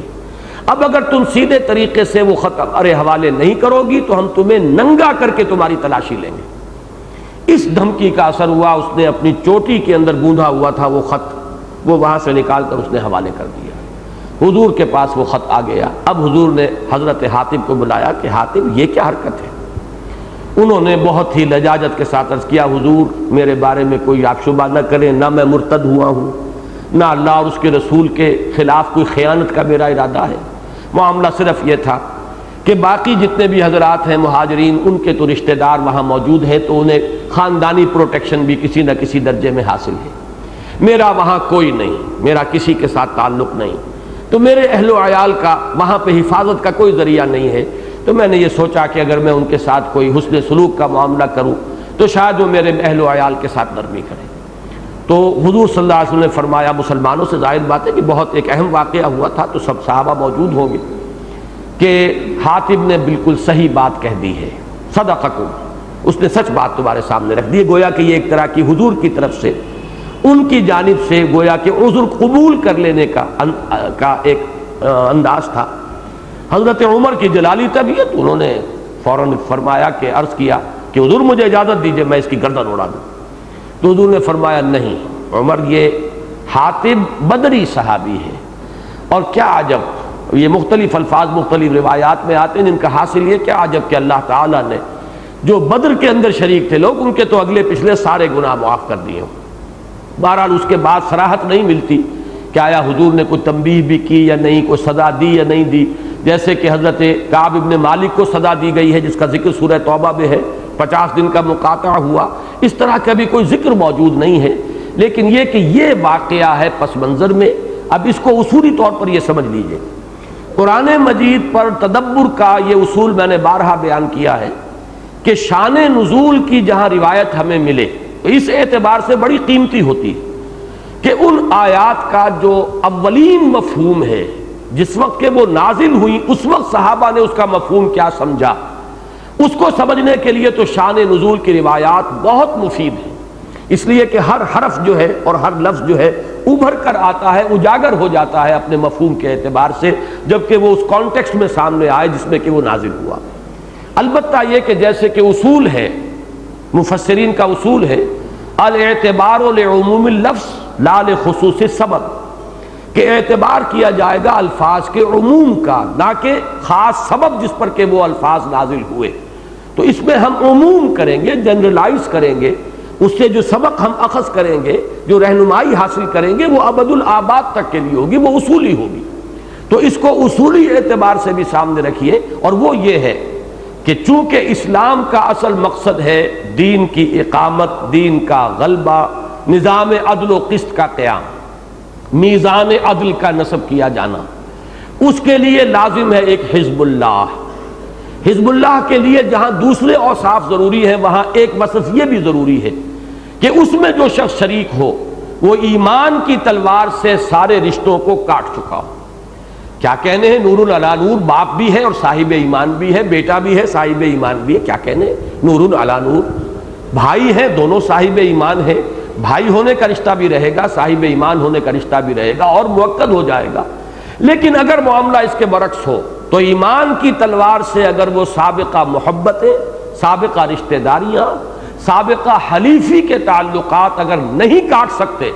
اب اگر تم سیدھے طریقے سے وہ خط ہمارے حوالے نہیں کرو گی تو ہم تمہیں ننگا کر کے تمہاری تلاشی لیں گے۔ اس دھمکی کا اثر ہوا، اس نے اپنی چوٹی کے اندر گوندھا ہوا تھا وہ خط، وہ وہاں سے نکال کر اس نے حوالے کر دیا۔ حضور کے پاس وہ خط آ گیا۔ اب حضور نے حضرت حاتب کو بلایا کہ حاتب یہ کیا حرکت ہے؟ انہوں نے بہت ہی لجاجت کے ساتھ عرض کیا، حضور میرے بارے میں کوئی آپ شبہ نہ کریں، نہ میں مرتد ہوا ہوں، نہ اللہ اور اس کے رسول کے خلاف کوئی خیانت کا میرا ارادہ ہے۔ معاملہ صرف یہ تھا کہ باقی جتنے بھی حضرات ہیں مہاجرین، ان کے تو رشتہ دار وہاں موجود ہیں، تو انہیں خاندانی پروٹیکشن بھی کسی نہ کسی درجے میں حاصل ہے۔ میرا وہاں کوئی نہیں، میرا کسی کے ساتھ تعلق نہیں، تو میرے اہل و عیال کا وہاں پہ حفاظت کا کوئی ذریعہ نہیں ہے، تو میں نے یہ سوچا کہ اگر میں ان کے ساتھ کوئی حسن سلوک کا معاملہ کروں تو شاید وہ میرے اہل و عیال کے ساتھ نرمی کریں۔ تو حضور صلی اللہ علیہ وسلم نے فرمایا، مسلمانوں سے ظاہر بات ہے کہ بہت ایک اہم واقعہ ہوا تھا تو سب صحابہ موجود ہوں گے، کہ حاتب نے بالکل صحیح بات کہہ دی ہے، صدقکم، اس نے سچ بات تمہارے سامنے رکھ دی. گویا کہ یہ ایک طرح کی حضور کی طرف سے ان کی جانب سے گویا کہ عذر قبول کر لینے کا ایک انداز تھا. حضرت عمر کی جلالی طبیعت، انہوں نے فوراً فرمایا کہ عرض کیا کہ حضور مجھے اجازت دیجئے میں اس کی گردن اڑا دوں. تو حضور نے فرمایا نہیں عمر، یہ حاتب بدری صحابی ہے. اور کیا عجب، یہ مختلف الفاظ مختلف روایات میں آتے ہیں جن کا حاصل یہ کیا عجب کہ اللہ تعالیٰ نے جو بدر کے اندر شریک تھے لوگ، ان کے تو اگلے پچھلے سارے گناہ معاف کر دیے. بہرحال اس کے بعد صراحت نہیں ملتی کہ آیا حضور نے کوئی تنبیہ بھی کی یا نہیں، کوئی سزا دی یا نہیں دی. جیسے کہ حضرت کعب ابن مالک کو سزا دی گئی ہے جس کا ذکر سورہ توبہ میں ہے، 50 دن کا مقاطعہ ہوا. اس طرح کا بھی کوئی ذکر موجود نہیں ہے، لیکن یہ کہ یہ واقعہ ہے پس منظر میں. اب اس کو اصولی طور پر یہ سمجھ لیجئے، قرآن مجید پر تدبر کا یہ اصول میں نے بارہا بیان کیا ہے کہ شان نزول کی جہاں روایت ہمیں ملے اس اعتبار سے بڑی قیمتی ہوتی ہے کہ ان آیات کا جو اولین مفہوم ہے، جس وقت کہ وہ نازل ہوئی اس وقت صحابہ نے اس کا مفہوم کیا سمجھا، اس کو سمجھنے کے لیے تو شان نزول کی روایات بہت مفید ہیں. اس لیے کہ ہر حرف جو ہے اور ہر لفظ جو ہے ابھر کر آتا ہے، اجاگر ہو جاتا ہے اپنے مفہوم کے اعتبار سے، جبکہ وہ اس کانٹیکسٹ میں سامنے آئے جس میں کہ وہ نازل ہوا. البتہ یہ کہ جیسے کہ اصول ہے، مفسرین کا اصول ہے، الاعتبار لعموم اللفظ لا لخصوص السبب، کہ اعتبار کیا جائے گا الفاظ کے عموم کا، نہ کہ خاص سبب جس پر کہ وہ الفاظ نازل ہوئے. تو اس میں ہم عموم کریں گے، جنرلائز کریں گے، اس سے جو سبق ہم اخذ کریں گے، جو رہنمائی حاصل کریں گے وہ ابد الآباد تک کے لیے ہوگی، وہ اصولی ہوگی. تو اس کو اصولی اعتبار سے بھی سامنے رکھیے، اور وہ یہ ہے کہ چونکہ اسلام کا اصل مقصد ہے دین کی اقامت، دین کا غلبہ، نظام عدل و قسط کا قیام، میزان عدل کا نصب کیا جانا، اس کے لیے لازم ہے ایک حزب اللہ. حزب اللہ کے لیے جہاں دوسرے اوصاف ضروری ہیں وہاں ایک وصف یہ بھی ضروری ہے کہ اس میں جو شخص شریک ہو وہ ایمان کی تلوار سے سارے رشتوں کو کاٹ چکا ہو. کیا کہنے ہیں، نور علی نور، باپ بھی ہے اور صاحب ایمان بھی ہے، بیٹا بھی ہے صاحب ایمان بھی ہے. کیا کہنے ہیں، نور علی نور، بھائی ہیں دونوں صاحب ایمان ہیں، بھائی ہونے کا رشتہ بھی رہے گا، صاحب ایمان ہونے کا رشتہ بھی رہے گا اور موکل ہو جائے گا. لیکن اگر معاملہ اس کے برعکس ہو تو ایمان کی تلوار سے اگر وہ سابقہ محبتیں، سابقہ رشتہ داریاں، سابقہ حلیفی کے تعلقات اگر نہیں کاٹ سکتے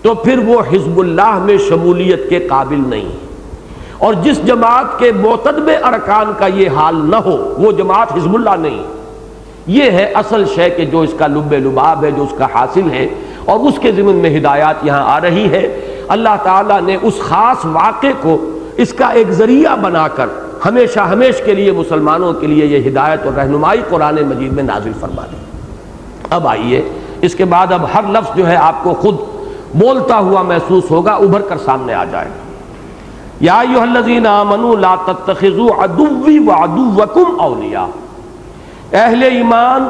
تو پھر وہ حزب اللہ میں شمولیت کے قابل نہیں. اور جس جماعت کے معتدب ارکان کا یہ حال نہ ہو وہ جماعت حزب اللہ نہیں. یہ ہے اصل شے کہ جو اس کا لب لباب ہے، جو اس کا حاصل ہے، اور اس کے ضمن میں ہدایات یہاں آ رہی ہے. اللہ تعالیٰ نے اس خاص واقعے کو اس کا ایک ذریعہ بنا کر ہمیشہ ہمیش کے لیے مسلمانوں کے لیے یہ ہدایت اور رہنمائی قرآن مجید میں نازل فرما دی. اب آئیے اس کے بعد اب ہر لفظ جو ہے آپ کو خود بولتا ہوا محسوس ہوگا، ابھر کر سامنے آ جائے گا. یا ایھا الذین آمنوا لا تتخذوا عدوی وعدوکم اولیاء، اہل ایمان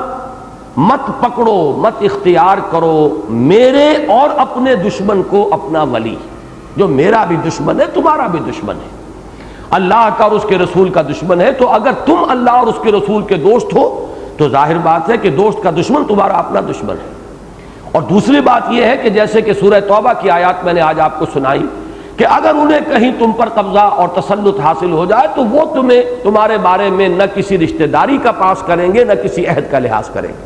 مت پکڑو، مت اختیار کرو میرے اور اپنے دشمن کو اپنا ولی. جو میرا بھی دشمن ہے تمہارا بھی دشمن ہے، اللہ کا اور اس کے رسول کا دشمن ہے. تو اگر تم اللہ اور اس کے رسول کے دوست ہو تو ظاہر بات ہے کہ دوست کا دشمن تمہارا اپنا دشمن ہے. اور دوسری بات یہ ہے کہ جیسے کہ سورہ توبہ کی آیات میں نے آج آپ کو سنائی کہ اگر انہیں کہیں تم پر قبضہ اور تسلط حاصل ہو جائے تو وہ تمہارے بارے میں نہ کسی رشتہ داری کا پاس کریں گے نہ کسی عہد کا لحاظ کریں گے.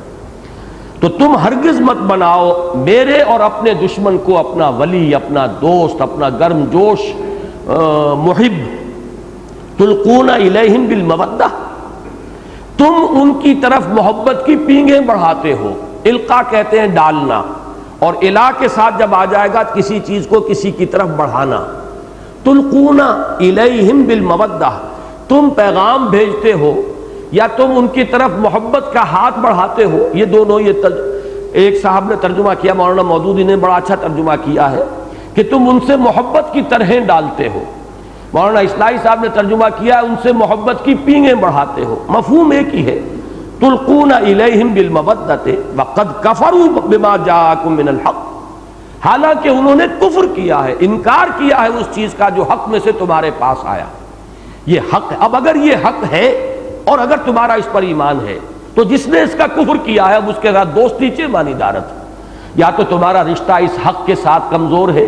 تو تم ہرگز مت بناؤ میرے اور اپنے دشمن کو اپنا ولی، اپنا دوست، اپنا گرم جوش محب. تلقون الیہم بالمودہ، تم ان کی طرف محبت کی پینگیں بڑھاتے ہو. القا کہتے ہیں ڈالنا، اور الہ کے ساتھ جب آ جائے گا کسی چیز کو کسی کی طرف بڑھانا. تلقون الیہم بالمودہ، تم پیغام بھیجتے ہو یا تم ان کی طرف محبت کا ہاتھ بڑھاتے ہو. یہ دونوں ایک صاحب نے ترجمہ کیا، مولانا مودودی نے بڑا اچھا ترجمہ کیا ہے کہ تم ان سے محبت کی طرحیں ڈالتے ہو. مولانا اصلاحی صاحب نے ترجمہ کیا ان سے محبت کی پینگیں بڑھاتے ہو. مفہوم ایک ہی ہے، تلقون الیہم بالمودۃ وقد کفروا بما جاءکم من الحق. حالانکہ انہوں نے کفر کیا ہے، انکار کیا ہے اس چیز کا جو حق میں سے تمہارے پاس آیا۔ یہ حق ہے۔ اب اگر یہ حق ہے اور اگر تمہارا اس پر ایمان ہے تو جس نے اس کا کفر کیا ہے اب اس کے ساتھ دوستی چہ مانی دارت، یا تو تمہارا رشتہ اس حق کے ساتھ کمزور ہے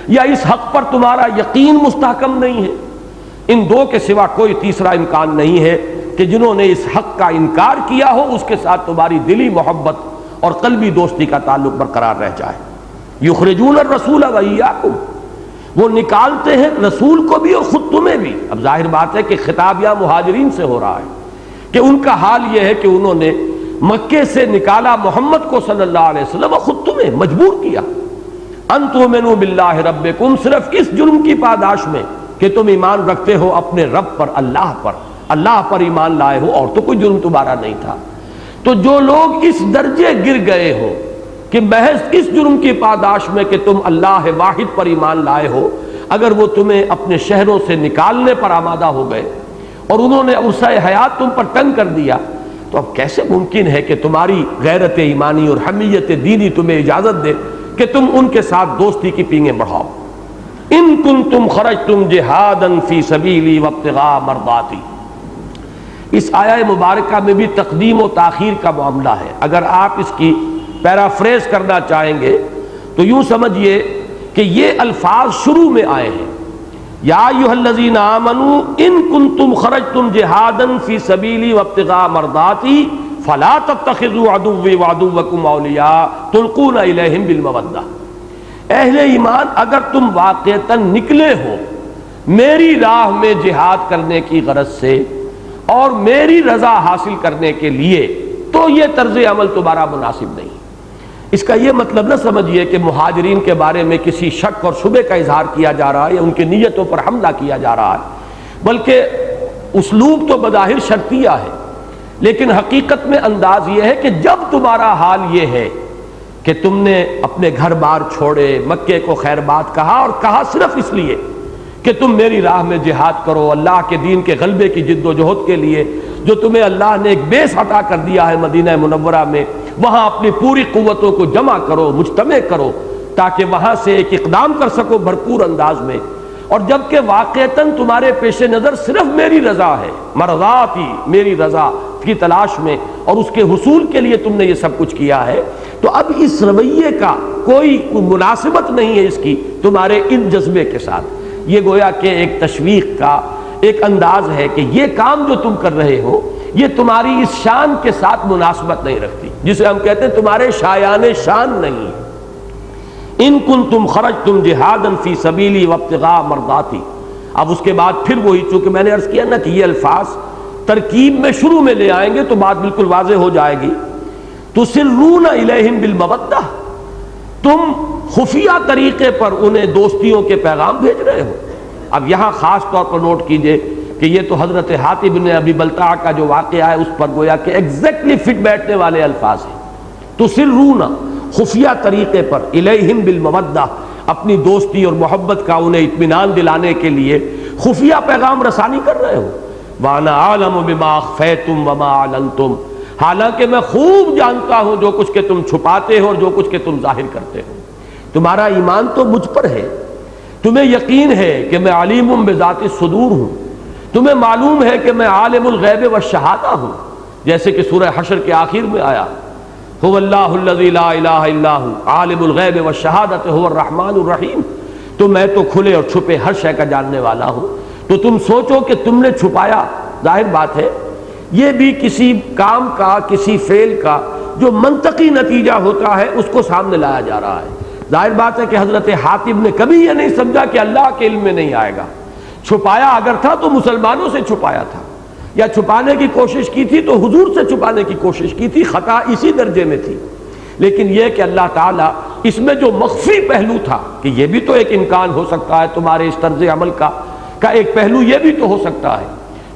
یا اس حق پر تمہارا یقین مستحکم نہیں ہے۔ ان دو کے سوا کوئی تیسرا امکان نہیں ہے کہ جنہوں نے اس حق کا انکار کیا ہو اس کے ساتھ تمہاری دلی محبت اور قلبی دوستی کا تعلق برقرار رہ جائے۔ یخرجون الرسول وایاکم، وہ نکالتے ہیں رسول کو بھی اور خود تمہیں بھی۔ اب ظاہر بات ہے کہ خطاب یا مہاجرین سے ہو رہا ہے کہ ان کا حال یہ ہے کہ انہوں نے مکے سے نکالا محمد کو صلی اللہ علیہ وسلم اور خود تمہیں مجبور کیا ان تؤمنوا باللہ ربکم، صرف اس جرم کی پاداش میں کہ تم ایمان رکھتے ہو اپنے رب پر، اللہ پر ایمان لائے ہو، اور تو کوئی جرم تمہارا نہیں تھا۔ تو جو لوگ اس درجے گر گئے ہو کہ محض اس جرم کی پاداش میں کہ تم اللہ واحد پر ایمان لائے ہو، اگر وہ تمہیں اپنے شہروں سے نکالنے پر آمادہ ہو گئے اور انہوں نے عرصہ حیات تم پر تنگ کر دیا، تو اب کیسے ممکن ہے کہ تمہاری غیرت ایمانی اور حمیت دینی تمہیں اجازت دے کہ تم ان کے ساتھ دوستی کی پینگیں بڑھاؤ؟ ان کنتم خرجتم جہادا فی سبیلی وابتغاء مرضاتی۔ اس آیہ مبارکہ میں بھی تقدیم و تاخیر کا معاملہ ہے۔ اگر آپ اس کی پیرافریز کرنا چاہیں گے تو یوں سمجھیے کہ یہ الفاظ شروع میں آئے ہیں، یا ایھا الذین آمنوا ان کنتم خرجتم جہادا فی سبیلی وابتغاء مرضاتی فلا تتخذوا عدوی وعدوکم اولیاء تلقون الیہم بالمودہ۔ اہل ایمان، اگر تم واقعتاً نکلے ہو میری راہ میں جہاد کرنے کی غرض سے اور میری رضا حاصل کرنے کے لیے، تو یہ طرز عمل تمہارا مناسب نہیں۔ اس کا یہ مطلب نہ سمجھیے کہ مہاجرین کے بارے میں کسی شک اور شبہ کا اظہار کیا جا رہا ہے یا ان کی نیتوں پر حملہ کیا جا رہا ہے، بلکہ اسلوب تو بظاہر شرطیہ ہے، لیکن حقیقت میں انداز یہ ہے کہ جب تمہارا حال یہ ہے کہ تم نے اپنے گھر بار چھوڑے، مکے کو خیر بات کہا، اور کہا صرف اس لیے کہ تم میری راہ میں جہاد کرو، اللہ کے دین کے غلبے کی جد و جہد کے لیے جو تمہیں اللہ نے ایک بیس عطا کر دیا ہے مدینہ منورہ میں، وہاں اپنی پوری قوتوں کو جمع کرو، مجتمع کرو، تاکہ وہاں سے ایک اقدام کر سکو بھرپور انداز میں۔ اور جبکہ واقعتاً تمہارے پیش نظر صرف میری رضا ہے، مرضاتی، میری رضا کی تلاش میں اور اس کے حصول کے لیے تم نے یہ سب کچھ کیا ہے، تو اب اس رویے کا کوئی مناسبت نہیں ہے اس کی تمہارے ان جذبے کے ساتھ۔ یہ گویا کہ ایک تشویق کا ایک انداز ہے کہ یہ کام جو تم کر رہے ہو یہ تمہاری اس شان کے ساتھ مناسبت نہیں رکھتی، جسے ہم کہتے ہیں تمہارے شایان شان نہیں۔ ان کنتم خرجتم جہادا فی سبیلی وابتغاء مرضاتی۔ اب اس کے بعد پھر وہی، چونکہ میں نے عرض کیا نا کہ یہ الفاظ ترکیب میں شروع میں لے آئیں گے تو بات بالکل واضح ہو جائے گی۔ تسرون الیہم بالمودہ، تم خفیہ طریقے پر انہیں دوستیوں کے پیغام بھیج رہے ہو۔ اب یہاں خاص طور پر نوٹ کیجئے کہ یہ تو حضرت حاتب بن ابی بلتع کا جو واقعہ ہے اس پر گویا کہ ایگزیکٹلی فٹ بیٹھنے والے الفاظ ہیں۔ تسرون، خفیہ طریقے پر، الیہم بالمودہ، اپنی دوستی اور محبت کا انہیں اطمینان دلانے کے لیے خفیہ پیغام رسانی کر رہے ہو۔ وانا اعلم بما اخفیتم وما اعلنتم، حالانکہ میں خوب جانتا ہوں جو کچھ کہ تم چھپاتے ہو اور جو کچھ کہ تم ظاہر کرتے ہو۔ تمہارا ایمان تو مجھ پر ہے، تمہیں یقین ہے کہ میں علیم بذات الصدور ہوں، تمہیں معلوم ہے کہ میں عالم الغیب والشہادہ ہوں، جیسے کہ سورہ حشر کے آخر میں آیا، هو اللہ الذی لا الہ الا هو عالم الغیب والشہادۃ هو الرحمن الرحیم۔ تو میں تو کھلے اور چھپے ہر شے کا جاننے والا ہوں۔ تو تم سوچو کہ تم نے چھپایا، ظاہر بات ہے یہ بھی کسی کام کا، کسی فعل کا جو منطقی نتیجہ ہوتا ہے اس کو سامنے لایا جا رہا ہے۔ ظاہر بات ہے کہ حضرت حاتب نے کبھی یہ نہیں سمجھا کہ اللہ کے علم میں نہیں آئے گا۔ چھپایا اگر تھا تو مسلمانوں سے چھپایا تھا، یا چھپانے کی کوشش کی تھی تو حضور سے چھپانے کی کوشش کی تھی، خطا اسی درجے میں تھی۔ لیکن یہ کہ اللہ تعالیٰ اس میں جو مخفی پہلو تھا کہ یہ بھی تو ایک امکان ہو سکتا ہے تمہارے اس طرز عمل کا ایک پہلو یہ بھی تو ہو سکتا ہے،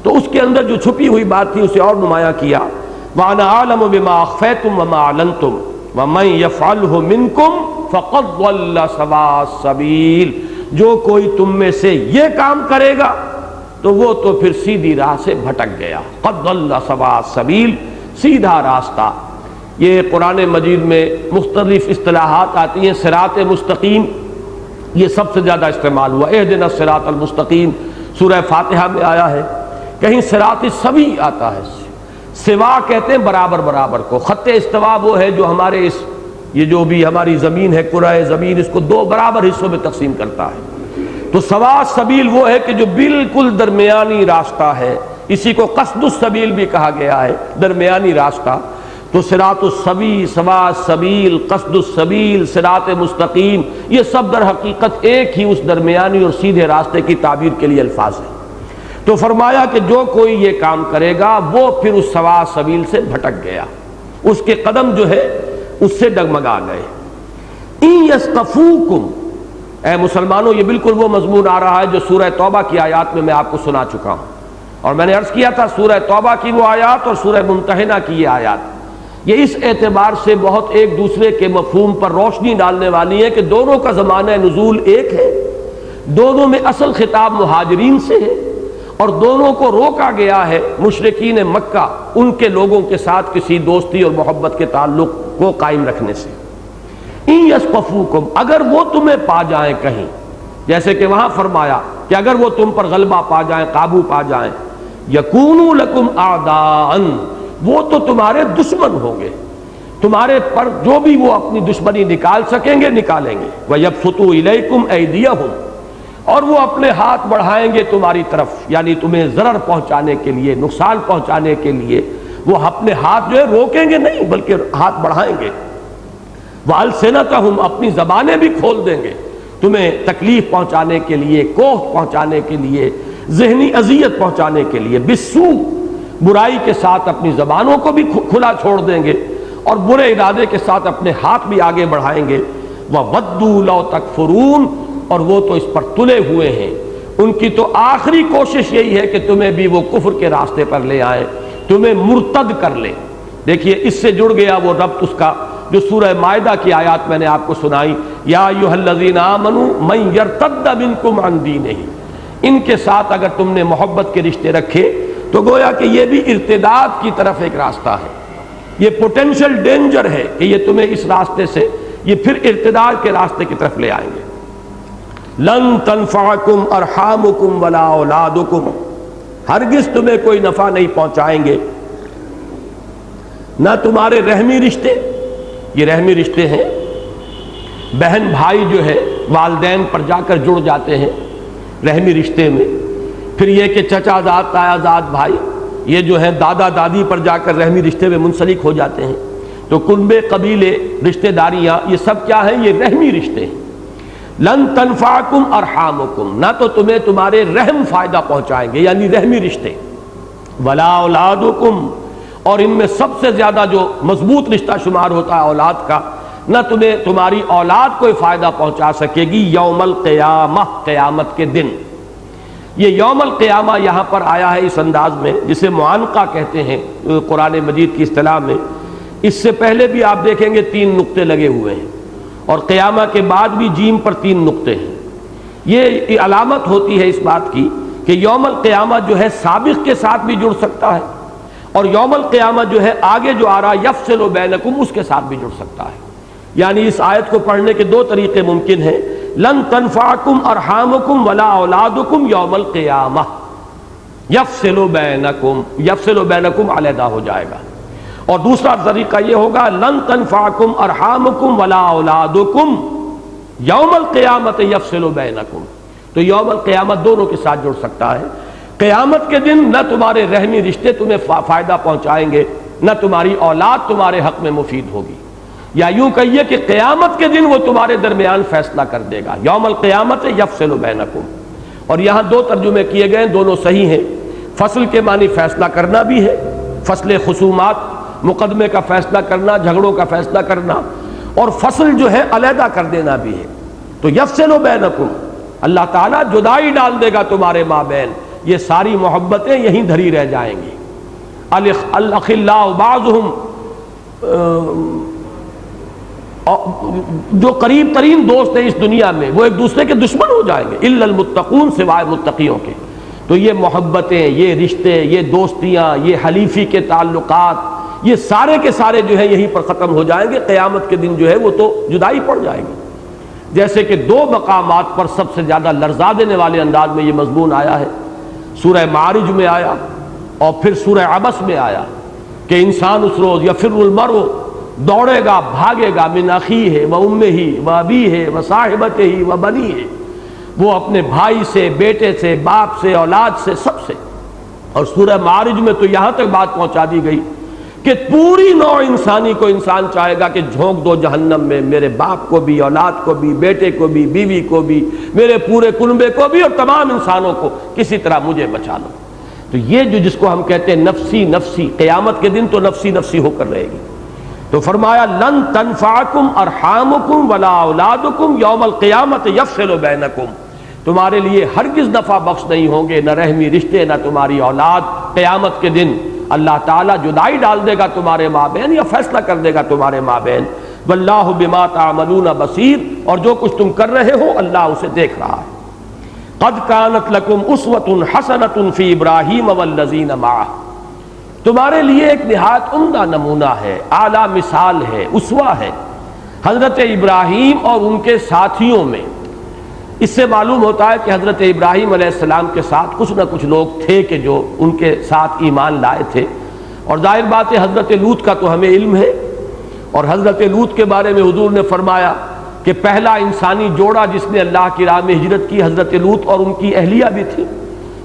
تو اس کے اندر جو چھپی ہوئی بات تھی اسے اور نمایاں کیا۔ وَأَنَا أَعْلَمُ بِمَا أَخْفَيْتُمْ وَمَا أَعْلَنْتُمْ وَمَنْ يَفْعَلْهُ مِنْكُمْ فَقَدْ ضَلَّ سَوَاءَ السَّبِيلِ، جو کوئی تم میں سے یہ کام کرے گا تو وہ تو پھر سیدھی راہ سے بھٹک گیا۔ قَدْ ضَلَّ سَوَاءَ السَّبِيلِ، سیدھا راستہ یہ قرآن مجید میں مختلف اصطلاحات آتی ہیں. صراط مستقیم یہ سب سے زیادہ استعمال ہوا. اہدنا الصراط المستقیم سورہ فاتحہ میں آیا ہے. کہیں صراط سوی آتا ہے. سوا کہتے ہیں برابر برابر کو. خط استوا وہ ہے جو ہمارے یہ جو بھی ہماری زمین ہے، کرہ زمین، اس کو دو برابر حصوں میں تقسیم کرتا ہے. تو سوا سبیل وہ ہے کہ جو بالکل درمیانی راستہ ہے. اسی کو قصد السبیل بھی کہا گیا ہے، درمیانی راستہ. تو صراط السوی، سوا سبیل، قصد السبیل، صراط مستقیم، یہ سب در حقیقت ایک ہی اس درمیانی اور سیدھے راستے کی تعبیر کے لیے الفاظ ہیں. تو فرمایا کہ جو کوئی یہ کام کرے گا وہ پھر اس سوا سبیل سے بھٹک گیا، اس کے قدم جو ہے اس سے ڈگمگا گئے. ان یثقفوکم، اے مسلمانوں، یہ بالکل وہ مضمون آ رہا ہے جو سورہ توبہ کی آیات میں میں آپ کو سنا چکا ہوں. اور میں نے عرض کیا تھا سورہ توبہ کی وہ آیات اور سورہ ممتحنہ کی یہ آیات یہ اس اعتبار سے بہت ایک دوسرے کے مفہوم پر روشنی ڈالنے والی ہے کہ دونوں کا زمانہ نزول ایک ہے، دونوں میں اصل خطاب مہاجرین سے ہے، اور دونوں کو روکا گیا ہے مشرکین مکہ ان کے لوگوں کے ساتھ کسی دوستی اور محبت کے تعلق کو قائم رکھنے سے. ان یثقفوکم، اگر وہ تمہیں پا جائیں کہیں، جیسے کہ وہاں فرمایا کہ اگر وہ تم پر غلبہ پا جائیں، قابو پا جائیں، یکونوا لکم اعداء، وہ تو تمہارے دشمن ہوں گے، تمہارے پر جو بھی وہ اپنی دشمنی نکال سکیں گے نکالیں گے. وَيَبْسُطُوا إِلَيْكُمْ أَيْدِيَهُمْ، اور وہ اپنے ہاتھ بڑھائیں گے تمہاری طرف، یعنی تمہیں ضرر پہنچانے کے لیے، نقصان پہنچانے کے لیے. وہ اپنے ہاتھ جو ہے روکیں گے نہیں بلکہ ہاتھ بڑھائیں گے. وَأَلْسِنَتَهُمْ، اپنی زبانیں بھی کھول دیں گے تمہیں تکلیف پہنچانے کے لیے، کوہ پہنچانے کے لیے، ذہنی اذیت پہنچانے کے لیے. بالسوء، برائی کے ساتھ اپنی زبانوں کو بھی کھلا چھوڑ دیں گے اور برے ارادے کے ساتھ اپنے ہاتھ بھی آگے بڑھائیں گے. وَوَدُّوا لَوْ تَكْفُرُونَ، اور وہ تو اس پر تلے ہوئے ہیں، ان کی تو آخری کوشش یہی ہے کہ تمہیں بھی وہ کفر کے راستے پر لے آئیں، تمہیں مرتد کر لیں. دیکھیے اس سے جڑ گیا وہ ربط اس کا جو سورہ مائدہ کی آیات میں نے آپ کو سنائی. یا ایھا الذین آمنوا من یرتد منکم عن دینہ، ان کے ساتھ اگر تم نے محبت کے رشتے رکھے تو گویا کہ یہ بھی ارتداد کی طرف ایک راستہ ہے، یہ پوٹینشل ڈینجر ہے کہ یہ تمہیں اس راستے سے یہ پھر ارتداد کے راستے کی طرف لے آئیں گے. لن تنفعکم ارحامکم ولا اولادکم، ہرگز تمہیں کوئی نفع نہیں پہنچائیں گے، نہ تمہارے رحمی رشتے. یہ رحمی رشتے ہیں بہن بھائی جو ہے والدین پر جا کر جڑ جاتے ہیں رحمی رشتے میں. پھر یہ کہ چچا زاد تایا زاد بھائی یہ جو ہے دادا دادی پر جا کر رحمی رشتے میں منسلک ہو جاتے ہیں. تو کنبے، قبیلے، رشتہ داریاں، یہ سب کیا ہیں؟ یہ رحمی رشتے ہیں. لن تنفعکم ارحامکم، نہ تو تمہیں تمہارے رحم فائدہ پہنچائیں گے یعنی رحمی رشتے. ولا اولادکم، اور ان میں سب سے زیادہ جو مضبوط رشتہ شمار ہوتا ہے اولاد کا، نہ تمہیں تمہاری اولاد کوئی فائدہ پہنچا سکے گی یوم القیامہ، قیامت کے دن. یہ یوم القیامہ یہاں پر آیا ہے اس انداز میں جسے معانقہ کہتے ہیں قرآن مجید کی اصطلاح میں. اس سے پہلے بھی آپ دیکھیں گے 3 نقطے لگے ہوئے ہیں، اور قیامہ کے بعد بھی جیم پر 3 نقطے ہیں. یہ علامت ہوتی ہے اس بات کی کہ یوم القیامہ جو ہے سابق کے ساتھ بھی جڑ سکتا ہے، اور یوم القیامہ جو ہے آگے جو آ رہا یفصل بینکم اس کے ساتھ بھی جڑ سکتا ہے. یعنی اس آیت کو پڑھنے کے 2 طریقے ممکن ہیں. لن تنفعکم ارحامکم ولا اولادکم یوم القیامہ، یفصل بینکم، یفصل بینکم علیحدہ ہو جائے گا. اور دوسرا طریقہ یہ ہوگا لن تنفعکم ارحامکم ولا اولادکم یوم القیامت یفصل بینکم. تو یوم القیامت دونوں کے ساتھ جڑ سکتا ہے. قیامت کے دن نہ تمہارے رحمی رشتے تمہیں فائدہ پہنچائیں گے، نہ تمہاری اولاد تمہارے حق میں مفید ہوگی. یا یوں کہیے کہ قیامت کے دن وہ تمہارے درمیان فیصلہ کر دے گا. یوم القیامت یفصل بینکم. اور یہاں 2 ترجمے کیے گئے، دونوں صحیح ہیں. فصل کے معنی فیصلہ کرنا بھی ہے، فصل خصومات، مقدمے کا فیصلہ کرنا، جھگڑوں کا فیصلہ کرنا، اور فصل جو ہے علیحدہ کر دینا بھی ہے. تو یفصل بینکم، اللہ تعالیٰ جدائی ڈال دے گا تمہارے مابین. یہ ساری محبتیں یہیں دھری رہ جائیں گی. الاخلاء بعضهم، جو قریب ترین دوست ہیں اس دنیا میں وہ ایک دوسرے کے دشمن ہو جائیں گے، الا المتقون، سوائے متقیوں کے. تو یہ محبتیں، یہ رشتے، یہ دوستیاں، یہ حلیفی کے تعلقات، یہ سارے کے سارے جو ہے یہیں پر ختم ہو جائیں گے. قیامت کے دن جو ہے وہ تو جدائی پڑ جائے گی. جیسے کہ دو مقامات پر سب سے زیادہ لرزا دینے والے انداز میں یہ مضمون آیا ہے. سورہ معارج میں آیا اور پھر سورہ عبس میں آیا کہ انسان اس روز یفر المرء دوڑے گا بھاگے گا من اخیہ و امہ و ابیہ و صاحبتہ و بنیہ، وہ اپنے بھائی سے، بیٹے سے، باپ سے، اولاد سے، سب سے. اور سورہ معارج میں تو یہاں تک بات پہنچا دی گئی کہ پوری نوع انسانی کو انسان چاہے گا کہ جھونک دو جہنم میں، میرے باپ کو بھی، اولاد کو بھی، بیٹے کو بھی، بیوی کو بھی، میرے پورے کنبے کو بھی، اور تمام انسانوں کو کسی طرح مجھے بچا لو. تو یہ جس کو ہم کہتے ہیں نفسی نفسی، قیامت کے دن تو نفسی نفسی ہو کر رہے گی. تو فرمایا لن تنفعکم ارحامکم ولا اولادکم یوم القیامت یفصل بینکم، تمہارے لیے ہرگز نفع بخش نہیں ہوں گے، نہ رحمی رشتے، نہ تمہاری اولاد. قیامت کے دن اللہ تعالیٰ جدائی ڈال دے گا تمہارے مابین، یا فیصلہ کر دے گا تمہارے مابین. واللہ بما تعملون بصیر، اور جو کچھ تم کر رہے ہو اللہ اسے دیکھ رہا ہے. قد کانت لکم اسوۃ حسنۃ فی ابراہیم والذین معہ، تمہارے لیے ایک نہایت عمدہ نمونہ ہے، اعلیٰ مثال ہے، اسوہ ہے حضرت ابراہیم اور ان کے ساتھیوں میں. اس سے معلوم ہوتا ہے کہ حضرت ابراہیم علیہ السلام کے ساتھ کچھ نہ کچھ لوگ تھے کہ جو ان کے ساتھ ایمان لائے تھے. اور ظاہر بات ہے حضرت لوط کا تو ہمیں علم ہے، اور حضرت لوط کے بارے میں حضور نے فرمایا کہ پہلا انسانی جوڑا جس نے اللہ کی راہ میں ہجرت کی حضرت لوط اور ان کی اہلیہ بھی تھی.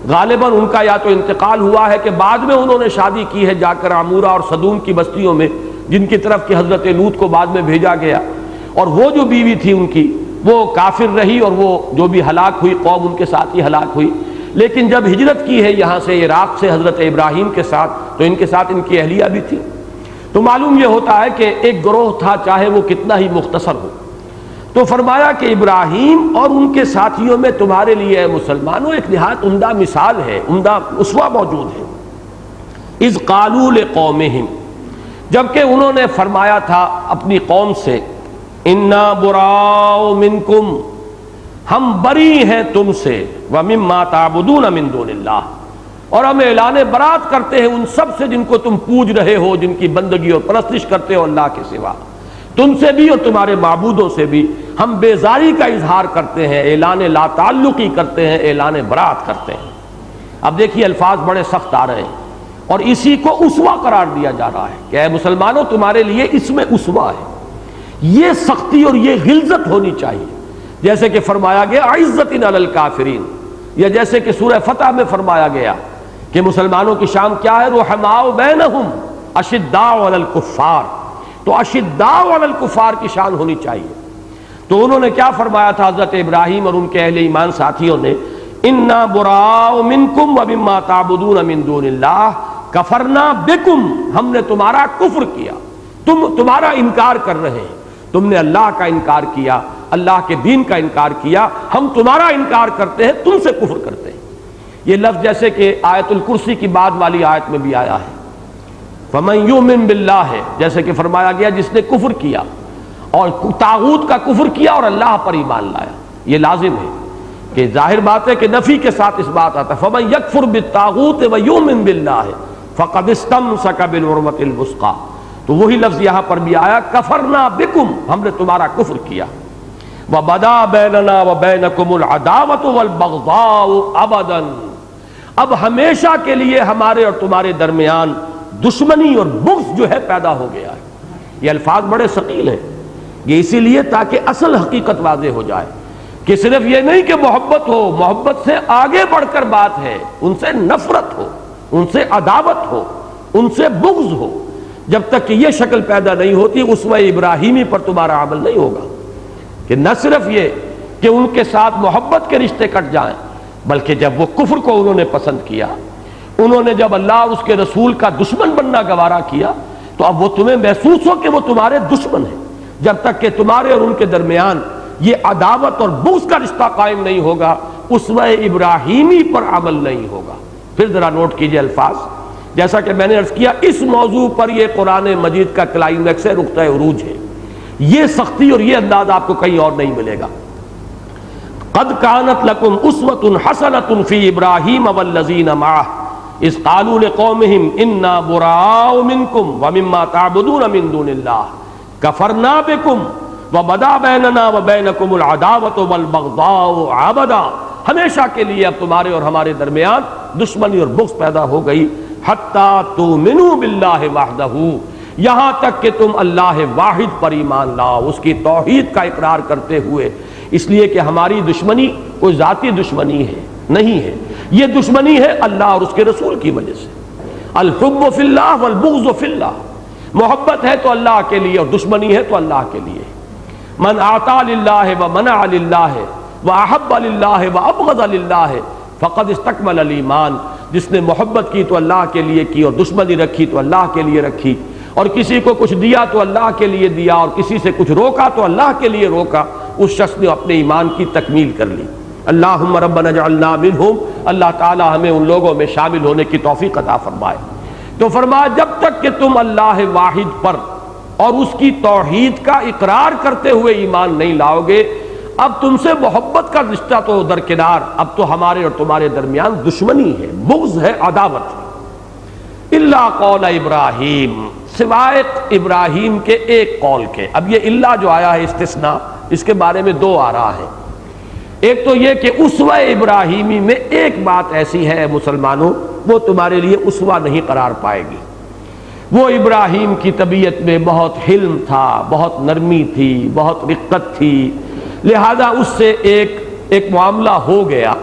غالباً ان کا یا تو انتقال ہوا ہے کہ بعد میں انہوں نے شادی کی ہے جا کر عمورہ اور صدوم کی بستیوں میں، جن کی طرف کہ حضرت لوط کو بعد میں بھیجا گیا. اور وہ جو بیوی تھی ان کی وہ کافر رہی، اور وہ جو بھی ہلاک ہوئی قوم ان کے ساتھ ہی ہلاک ہوئی. لیکن جب ہجرت کی ہے یہاں سے عراق سے حضرت ابراہیم کے ساتھ، تو ان کے ساتھ ان کی اہلیہ بھی تھی. تو معلوم یہ ہوتا ہے کہ ایک گروہ تھا چاہے وہ کتنا ہی مختصر ہو. تو فرمایا کہ ابراہیم اور ان کے ساتھیوں میں تمہارے لیے مسلمانوں ایک نہایت عمدہ مثال ہے، عمدہ اسوہ موجود ہے. اذ قالوا لقومہم، جبکہ انہوں نے فرمایا تھا اپنی قوم سے، انا براء منکم، ہم بری ہیں تم سے، ومما تعبدون من دون اللہ، اور ہم اعلان برات کرتے ہیں ان سب سے جن کو تم پوج رہے ہو، جن کی بندگی اور پرستش کرتے ہو اللہ کے سوا. تم سے بھی اور تمہارے معبودوں سے بھی ہم بیزاری کا اظہار کرتے ہیں، اعلان لا تعلقی کرتے ہیں، اعلان برات کرتے ہیں. اب دیکھیے الفاظ بڑے سخت آ رہے ہیں، اور اسی کو اسوہ قرار دیا جا رہا ہے کہ اے مسلمانوں تمہارے لیے اس میں اسوہ ہے. یہ سختی اور یہ غلظت ہونی چاہیے، جیسے کہ فرمایا گیا عزت علی الکافرین، یا جیسے کہ سورہ فتح میں فرمایا گیا کہ مسلمانوں کی شان کیا ہے، رحماء بینہم اشداء علی الکفار. تو اشداء علی الکفار کی شان ہونی چاہیے. تو انہوں نے کیا فرمایا تھا حضرت ابراہیم اور ان کے اہل ایمان ساتھیوں نے، انا براء منکم ومما تعبدون من دون اللہ کفرنا بکم، ہم نے تمہارا کفر کیا، تمہارا انکار کر رہے ہیں. تم نے اللہ کا انکار کیا، اللہ کے دین کا انکار کیا، ہم تمہارا انکار کرتے ہیں، تم سے کفر کرتے ہیں. یہ لفظ جیسے کہ آیت الکرسی کی بعد والی آیت میں بھی آیا ہے، فَمَن يُؤْمِن بِاللَّهِ، جیسے کہ فرمایا گیا جس نے کفر کیا اور طاغوت کا کفر کیا اور اللہ پر ایمان لایا. یہ لازم ہے کہ ظاہر بات ہے کہ نفی کے ساتھ اس بات آتا ہے، فَمَن يَكْفُرْ بِالطَّاغُوتِ وَيُؤْمِن بِاللَّهِ فَقَدِ اسْتَمْسَكَ بِالْعُرْوَةِ الْوُثْقَىٰ. تو وہی لفظ یہاں پر بھی آیا، کفرنا بکم، ہم نے تمہارا کفر کیا. وَبَدَا بَيْنَنَا وَبَيْنَكُمُ الْعَدَاوَةُ وَالْبَغْضَاءُ أَبَدًا، اب ہمیشہ کے لیے ہمارے اور تمہارے درمیان دشمنی اور بغض جو ہے پیدا ہو گیا ہے. یہ الفاظ بڑے ثقیل ہیں، یہ اسی لیے تاکہ اصل حقیقت واضح ہو جائے کہ صرف یہ نہیں کہ محبت ہو، محبت سے آگے بڑھ کر بات ہے، ان سے نفرت ہو، ان سے عداوت ہو، ان سے بغض ہو. جب تک کہ یہ شکل پیدا نہیں ہوتی اسوہ ابراہیمی پر تمہارا عمل نہیں ہوگا. کہ نہ صرف یہ کہ ان کے ساتھ محبت کے رشتے کٹ جائیں، بلکہ جب وہ کفر کو انہوں نے پسند کیا، انہوں نے جب اللہ اس کے رسول کا دشمن بننا گوارا کیا، تو اب وہ تمہیں محسوس ہو کہ وہ تمہارے دشمن ہیں. جب تک کہ تمہارے اور ان کے درمیان یہ عداوت اور بغض کا رشتہ قائم نہیں ہوگا، اسوہ ابراہیمی پر عمل نہیں ہوگا. پھر ذرا نوٹ کیجئے الفاظ، جیسا کہ میں نے عرض کیا اس موضوع پر یہ قرآن مجید کا کلائمیکس ہے، نقطہ عروج ہے. یہ سختی اور یہ انداز آپ کو کہیں اور نہیں ملے گا. قد کانت لکم اسوۃ حسنۃ فی ابراہیم والذین معہ، اذ قالوا لقومهم انا براء منكم ومما تعبدون من دون الله كفرنا بكم وبدا بيننا وبينكم العداوة والبغضاء ابدا، ہمیشہ کے لیے اب تمہارے اور ہمارے درمیان دشمنی اور بغض پیدا ہو گئی، حتی تؤمنوا باللہ وحدہ، یہاں تک کہ تم اللہ واحد پر ایمان لاؤ، اس کی توحید کا اقرار کرتے ہوئے۔ اس لیے کہ ہماری دشمنی کوئی ذاتی دشمنی ہے نہیں ہے، یہ دشمنی ہے اللہ اور اس کے رسول کی وجہ سے۔ الحب فی اللہ والبغض فی اللہ، محبت ہے تو اللہ کے لیے اور دشمنی ہے تو اللہ کے لیے۔ من اعطى للہ ومنع للہ واحب للہ وابغض للہ فقد استکمل الایمان، جس نے محبت کی تو اللہ کے لیے کی اور دشمنی رکھی تو اللہ کے لیے رکھی، اور کسی کو کچھ دیا تو اللہ کے لیے دیا اور کسی سے کچھ روکا تو اللہ کے لیے روکا، اس شخص نے اپنے ایمان کی تکمیل کر لی۔ اللہم ربنا اجعلنا منہم، اللہ تعالی ہمیں ان لوگوں میں شامل ہونے کی توفیق عطا فرمائے۔ تو فرمایا جب تک کہ تم اللہ واحد پر اور اس کی توحید کا اقرار کرتے ہوئے ایمان نہیں لاؤ گے، اب تم سے محبت کا رشتہ تو درکنار، اب تو ہمارے اور تمہارے درمیان دشمنی ہے، بغض ہے، عداوت ہے۔ الا قول ابراہیم، سوائے ابراہیم کے ایک قول کے۔ اب یہ الا جو آیا ہے استثناء، اس کے بارے میں دو آ رہا ہے۔ ایک تو یہ کہ اسوہ ابراہیمی میں ایک بات ایسی ہے مسلمانوں، وہ تمہارے لیے اسوہ نہیں قرار پائے گی۔ وہ ابراہیم کی طبیعت میں بہت حلم تھا، بہت نرمی تھی، بہت رقت تھی، لہذا اس سے ایک معاملہ ہو گیا،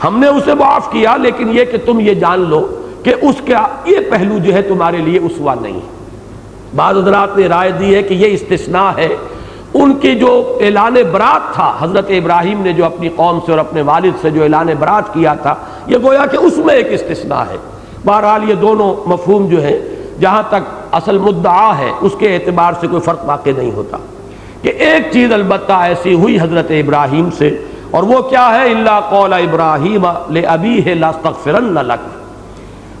ہم نے اسے معاف کیا، لیکن یہ کہ تم یہ جان لو کہ اس کا یہ پہلو جو ہے تمہارے لیے اسوہ نہیں ہے۔ بعض حضرات نے رائے دی ہے کہ یہ استثناء ہے ان کی جو اعلان برات تھا، حضرت ابراہیم نے جو اپنی قوم سے اور اپنے والد سے جو اعلان برات کیا تھا، یہ گویا کہ اس میں ایک استثناء ہے۔ بہرحال یہ دونوں مفہوم جو ہے جہاں تک اصل مدعا ہے اس کے اعتبار سے کوئی فرق واقع نہیں ہوتا، کہ ایک چیز البتہ ایسی ہوئی حضرت ابراہیم سے، اور وہ کیا ہے؟ الا قول ابراہیم لابیہ لاستغفرن لک۔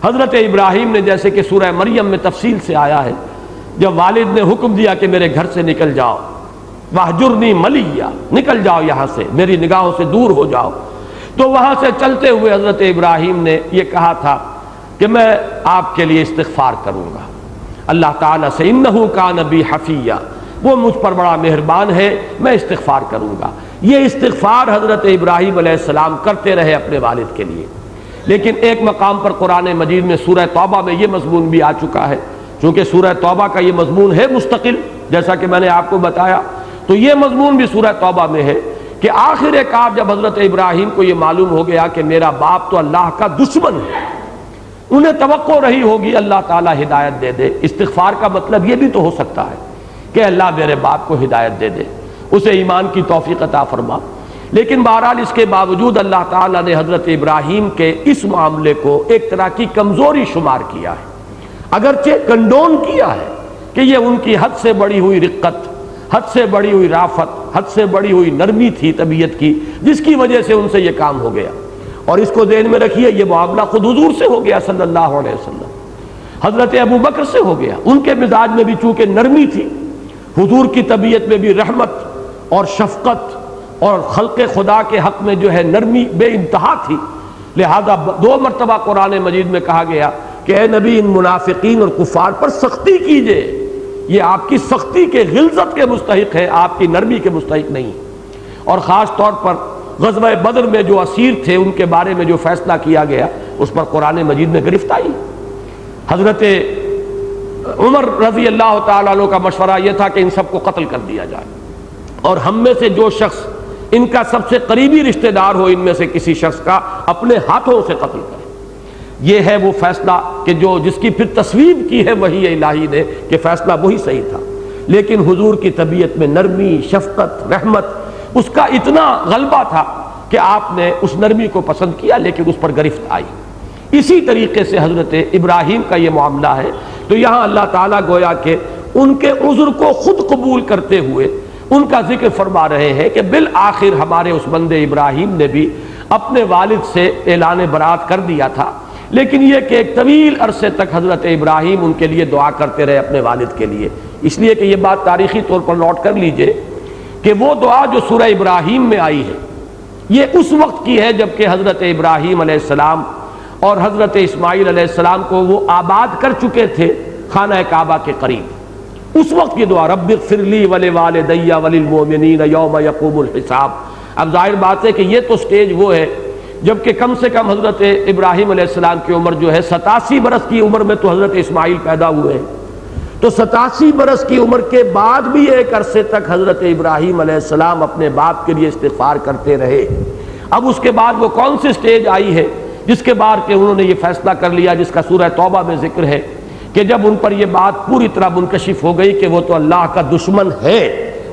حضرت ابراہیم نے، جیسے کہ سورہ مریم میں تفصیل سے آیا ہے، جب والد نے حکم دیا کہ میرے گھر سے نکل جاؤ، واہجرنی ملیہ، نکل جاؤ یہاں سے، میری نگاہوں سے دور ہو جاؤ، تو وہاں سے چلتے ہوئے حضرت ابراہیم نے یہ کہا تھا کہ میں آپ کے لیے استغفار کروں گا اللہ تعالیٰ سے، انہ کان بی حفیہ، وہ مجھ پر بڑا مہربان ہے، میں استغفار کروں گا۔ یہ استغفار حضرت ابراہیم علیہ السلام کرتے رہے اپنے والد کے لیے، لیکن ایک مقام پر قرآن مجید میں سورہ توبہ میں یہ مضمون بھی آ چکا ہے، چونکہ سورہ توبہ کا یہ مضمون ہے مستقل، جیسا کہ میں نے آپ کو بتایا، تو یہ مضمون بھی سورہ توبہ میں ہے کہ آخر کار جب حضرت ابراہیم کو یہ معلوم ہو گیا کہ میرا باپ تو اللہ کا دشمن ہے، انہیں توقع رہی ہوگی اللہ تعالیٰ ہدایت دے دے۔ استغفار کا مطلب یہ بھی تو ہو سکتا ہے کہ اللہ میرے باپ کو ہدایت دے دے، اسے ایمان کی توفیق عطا فرما، لیکن بہرحال اس کے باوجود اللہ تعالیٰ نے حضرت ابراہیم کے اس معاملے کو ایک طرح کی کمزوری شمار کیا ہے، اگرچہ کنڈون کیا ہے کہ یہ ان کی حد سے بڑی ہوئی رقت، حد سے بڑی ہوئی رافت، حد سے بڑی ہوئی نرمی تھی طبیعت کی، جس کی وجہ سے ان سے یہ کام ہو گیا۔ اور اس کو ذہن میں رکھیے، یہ معاملہ خود حضور سے ہو گیا صلی اللہ علیہ وسلم، حضرت ابو بکر سے ہو گیا، ان کے مزاج میں بھی چونکہ نرمی تھی، حضور کی طبیعت میں بھی رحمت اور شفقت اور خلق خدا کے حق میں جو ہے نرمی بے انتہا تھی، لہذا 2 مرتبہ قرآن مجید میں کہا گیا کہ اے نبی ان منافقین اور کفار پر سختی کیجئے، یہ آپ کی سختی کے غلظت کے مستحق ہے، آپ کی نرمی کے مستحق نہیں۔ اور خاص طور پر غزوہ بدر میں جو اسیر تھے ان کے بارے میں جو فیصلہ کیا گیا، اس پر قرآن مجید میں گرفت آئی۔ حضرت عمر رضی اللہ تعالیٰ عنہ کا مشورہ یہ تھا کہ ان سب کو قتل کر دیا جائے، اور ہم میں سے جو شخص ان کا سب سے قریبی رشتہ دار ہو، ان میں سے کسی شخص کا اپنے ہاتھوں سے قتل کرے۔ یہ ہے وہ فیصلہ کہ جس کی پھر تصویب کی ہے وحی الہی نے کہ فیصلہ وہی صحیح تھا، لیکن حضور کی طبیعت میں نرمی، شفقت، رحمت، اس کا اتنا غلبہ تھا کہ آپ نے اس نرمی کو پسند کیا، لیکن اس پر گرفت آئی۔ اسی طریقے سے حضرت ابراہیم کا یہ معاملہ ہے، تو یہاں اللہ تعالیٰ گویا کہ ان کے عذر کو خود قبول کرتے ہوئے ان کا ذکر فرما رہے ہیں کہ بالآخر ہمارے اس بندے ابراہیم نے بھی اپنے والد سے اعلان برات کر دیا تھا، لیکن یہ کہ ایک طویل عرصے تک حضرت ابراہیم ان کے لیے دعا کرتے رہے اپنے والد کے لیے، اس لیے کہ یہ بات تاریخی طور پر نوٹ کر لیجئے کہ وہ دعا جو سورہ ابراہیم میں آئی ہے یہ اس وقت کی ہے جبکہ حضرت ابراہیم علیہ السلام اور حضرت اسماعیل علیہ السلام کو وہ آباد کر چکے تھے خانہ کعبہ کے قریب، اس وقت یہ دعا رب اغفر لی ولوالدی وللمؤمنین یوم یقوم الحساب۔ اب ظاہر بات ہے کہ یہ تو سٹیج وہ ہے جبکہ کم سے کم حضرت ابراہیم علیہ السلام کی عمر جو ہے 87 برس کی عمر میں تو حضرت اسماعیل پیدا ہوئے ہیں، تو 87 برس کی عمر کے بعد بھی ایک عرصے تک حضرت ابراہیم علیہ السلام اپنے باپ کے لیے استغفار کرتے رہے۔ اب اس کے بعد وہ کون سی سٹیج آئی ہے جس کے بعد کہ انہوں نے یہ فیصلہ کر لیا جس کا سورہ توبہ میں ذکر ہے کہ جب ان پر یہ بات پوری طرح منکشف ہو گئی کہ وہ تو اللہ کا دشمن ہے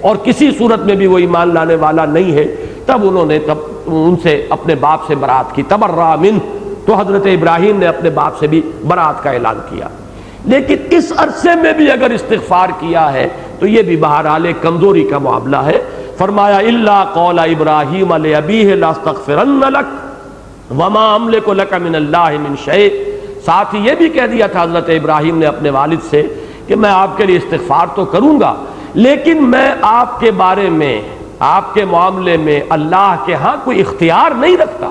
اور کسی صورت میں بھی وہ ایمان لانے والا نہیں ہے، تب انہوں نے ان سے اپنے باپ سے برات کی، تبرأ منہ، تو حضرت ابراہیم نے اپنے باپ سے بھی برات کا اعلان کیا۔ لیکن اس عرصے میں بھی اگر استغفار کیا ہے تو یہ بھی بہرحال ایک کمزوری کا معاملہ ہے۔ فرمایا الا قول ابراہیم لابیہ لاستغفرن لک وما املک لک من اللہ من شیء، ساتھ ہی یہ بھی کہہ دیا تھا حضرت ابراہیم نے اپنے والد سے کہ میں آپ کے لیے استغفار تو کروں گا لیکن میں آپ کے بارے میں، آپ کے معاملے میں اللہ کے ہاں کوئی اختیار نہیں رکھتا،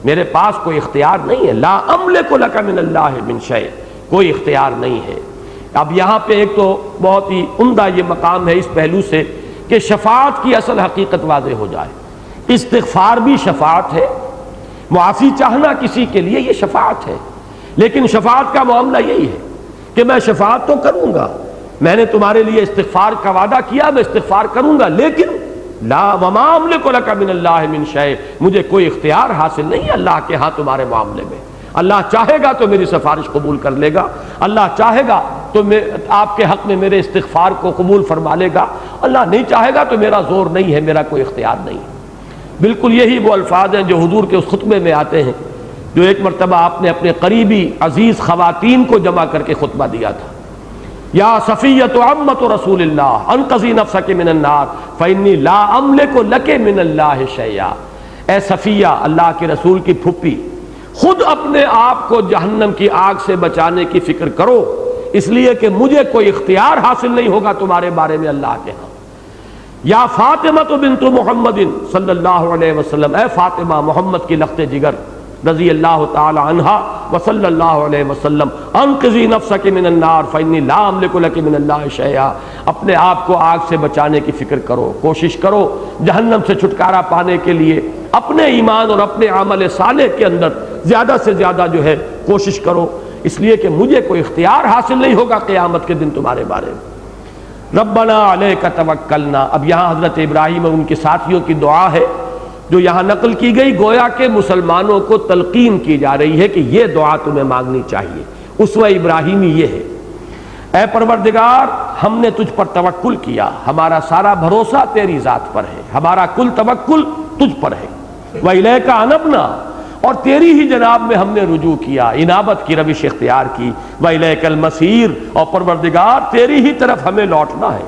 میرے پاس کوئی اختیار نہیں ہے، لا املک لک من اللہ من شیء، کوئی اختیار نہیں ہے۔ اب یہاں پہ ایک تو بہت ہی عمدہ یہ مقام ہے اس پہلو سے کہ شفاعت کی اصل حقیقت واضح ہو جائے۔ استغفار بھی شفاعت ہے، معافی چاہنا کسی کے لیے یہ شفاعت ہے، لیکن شفاعت کا معاملہ یہی ہے کہ میں شفاعت تو کروں گا، میں نے تمہارے لیے استغفار کا وعدہ کیا، میں استغفار کروں گا، لیکن لا وما املک لک من اللہ من شیء، مجھے کوئی اختیار حاصل نہیں ہے اللہ کے ہاں تمہارے معاملے میں۔ اللہ چاہے گا تو میری سفارش قبول کر لے گا، اللہ چاہے گا تو آپ کے حق میں میرے استغفار کو قبول فرما لے گا، اللہ نہیں چاہے گا تو میرا زور نہیں ہے، میرا کوئی اختیار نہیں ہے۔ بالکل یہی وہ الفاظ ہیں جو حضور کے اس خطبے میں آتے ہیں جو ایک مرتبہ آپ نے اپنے قریبی عزیز خواتین کو جمع کر کے خطبہ دیا تھا۔ یا صفیۃ عمۃ رسول اللہ انقذی نفسک من النار فانی لا املک لک من اللہ شیئا، اے صفیہ اللہ کے رسول کی پھپھی، خود اپنے آپ کو جہنم کی آگ سے بچانے کی فکر کرو، اس لیے کہ مجھے کوئی اختیار حاصل نہیں ہوگا تمہارے بارے میں اللہ کے ہاں۔ یا فاطمہ بنت محمد صلی اللہ علیہ وسلم، اے فاطمہ محمد کی لخت جگر رضی اللہ تعالی عنہا وصلی اللہ علیہ وسلم، انقذی نفسک من النار فانی لا املک لک من اللہ شیئا، اپنے آپ کو آگ سے بچانے کی فکر کرو، کوشش کرو جہنم سے چھٹکارا پانے کے لیے اپنے ایمان اور اپنے عمل صالح کے اندر زیادہ سے زیادہ جو ہے کوشش کرو، اس لیے کہ مجھے کوئی اختیار حاصل نہیں ہوگا قیامت کے دن تمہارے بارے میں۔ ربنا علیک توکلنا، اب یہاں حضرت ابراہیم اور ان کے ساتھیوں کی دعا ہے جو یہاں نقل کی گئی، گویا کہ مسلمانوں کو تلقین کی جا رہی ہے کہ یہ دعا تمہیں مانگنی چاہیے۔ اسوہ ابراہیمی یہ ہے، اے پروردگار ہم نے تجھ پر توکل کیا، ہمارا سارا بھروسہ تیری ذات پر ہے، ہمارا کل توکل تجھ پر ہے، وَإِلَيْكَ أَنَبْنَا، اور تیری ہی جناب میں ہم نے رجوع کیا، انابت کی روش اختیار کی، وَإِلَيْكَ الْمَصِيرُ، اور پروردگار تیری ہی طرف ہمیں لوٹنا ہے،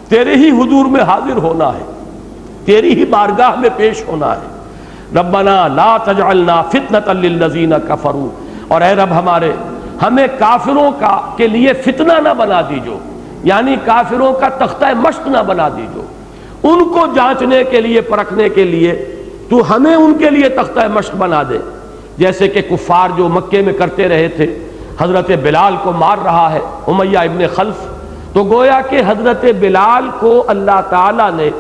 تیرے ہی حضور میں حاضر ہونا ہے، تیری ہی بارگاہ میں پیش ہونا ہے۔ ربنا لا تجعلنا فتنة للذین کفروا، اور اے رب ہمارے ہمیں کافروں کے لیے فتنہ نہ بنا دیجو، یعنی کافروں کا تختہ مشق نہ بنا دیجو، ان کو جانچنے کے لیے پرکھنے کے لیے تو ہمیں ان کے لیے تختہ مشق بنا دے، جیسے کہ کفار جو مکے میں کرتے رہے تھے، حضرت بلال کو مار رہا ہے امیہ ابن خلف، تو گویا کہ حضرت بلال کو اللہ تعالیٰ نے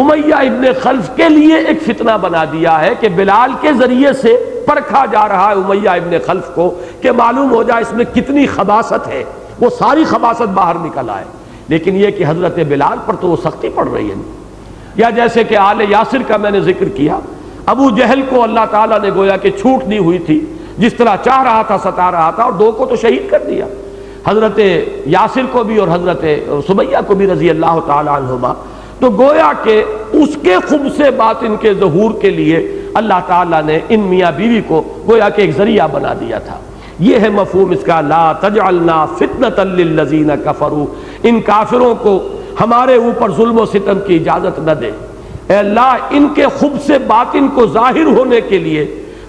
امیہ ابن خلف کے لیے ایک فتنہ بنا دیا ہے کہ بلال کے ذریعے سے پرکھا جا رہا ہے امیہ ابن خلف کو کہ معلوم ہو جائے اس میں کتنی خباثت ہے، وہ ساری خباثت باہر نکل آئے، لیکن یہ کہ حضرت بلال پر تو وہ سختی پڑ رہی ہے۔ یا جیسے کہ آل یاسر کا میں نے ذکر کیا، ابو جہل کو اللہ تعالیٰ نے گویا کہ چھوٹ دی ہوئی تھی، جس طرح چاہ رہا تھا ستا رہا تھا، اور دو کو تو شہید کر دیا، حضرت یاسر کو بھی اور حضرت سمیہ کو بھی رضی اللہ تعالیٰ عنہما۔ تو گویا کہ اس کے خبث باطن کے ظہور کے لیے اللہ تعالیٰ نے ان میاں بیوی کو گویا کہ ایک ذریعہ بنا دیا تھا۔ یہ ہے مفہوم اس کا، لا تجعلنا فتنة للذین کفروا، ان کافروں کو ہمارے اوپر ظلم و ستم کی اجازت نہ دے، اے اللہ ان کے خبث باطن کو ظاہر ہونے کے لیے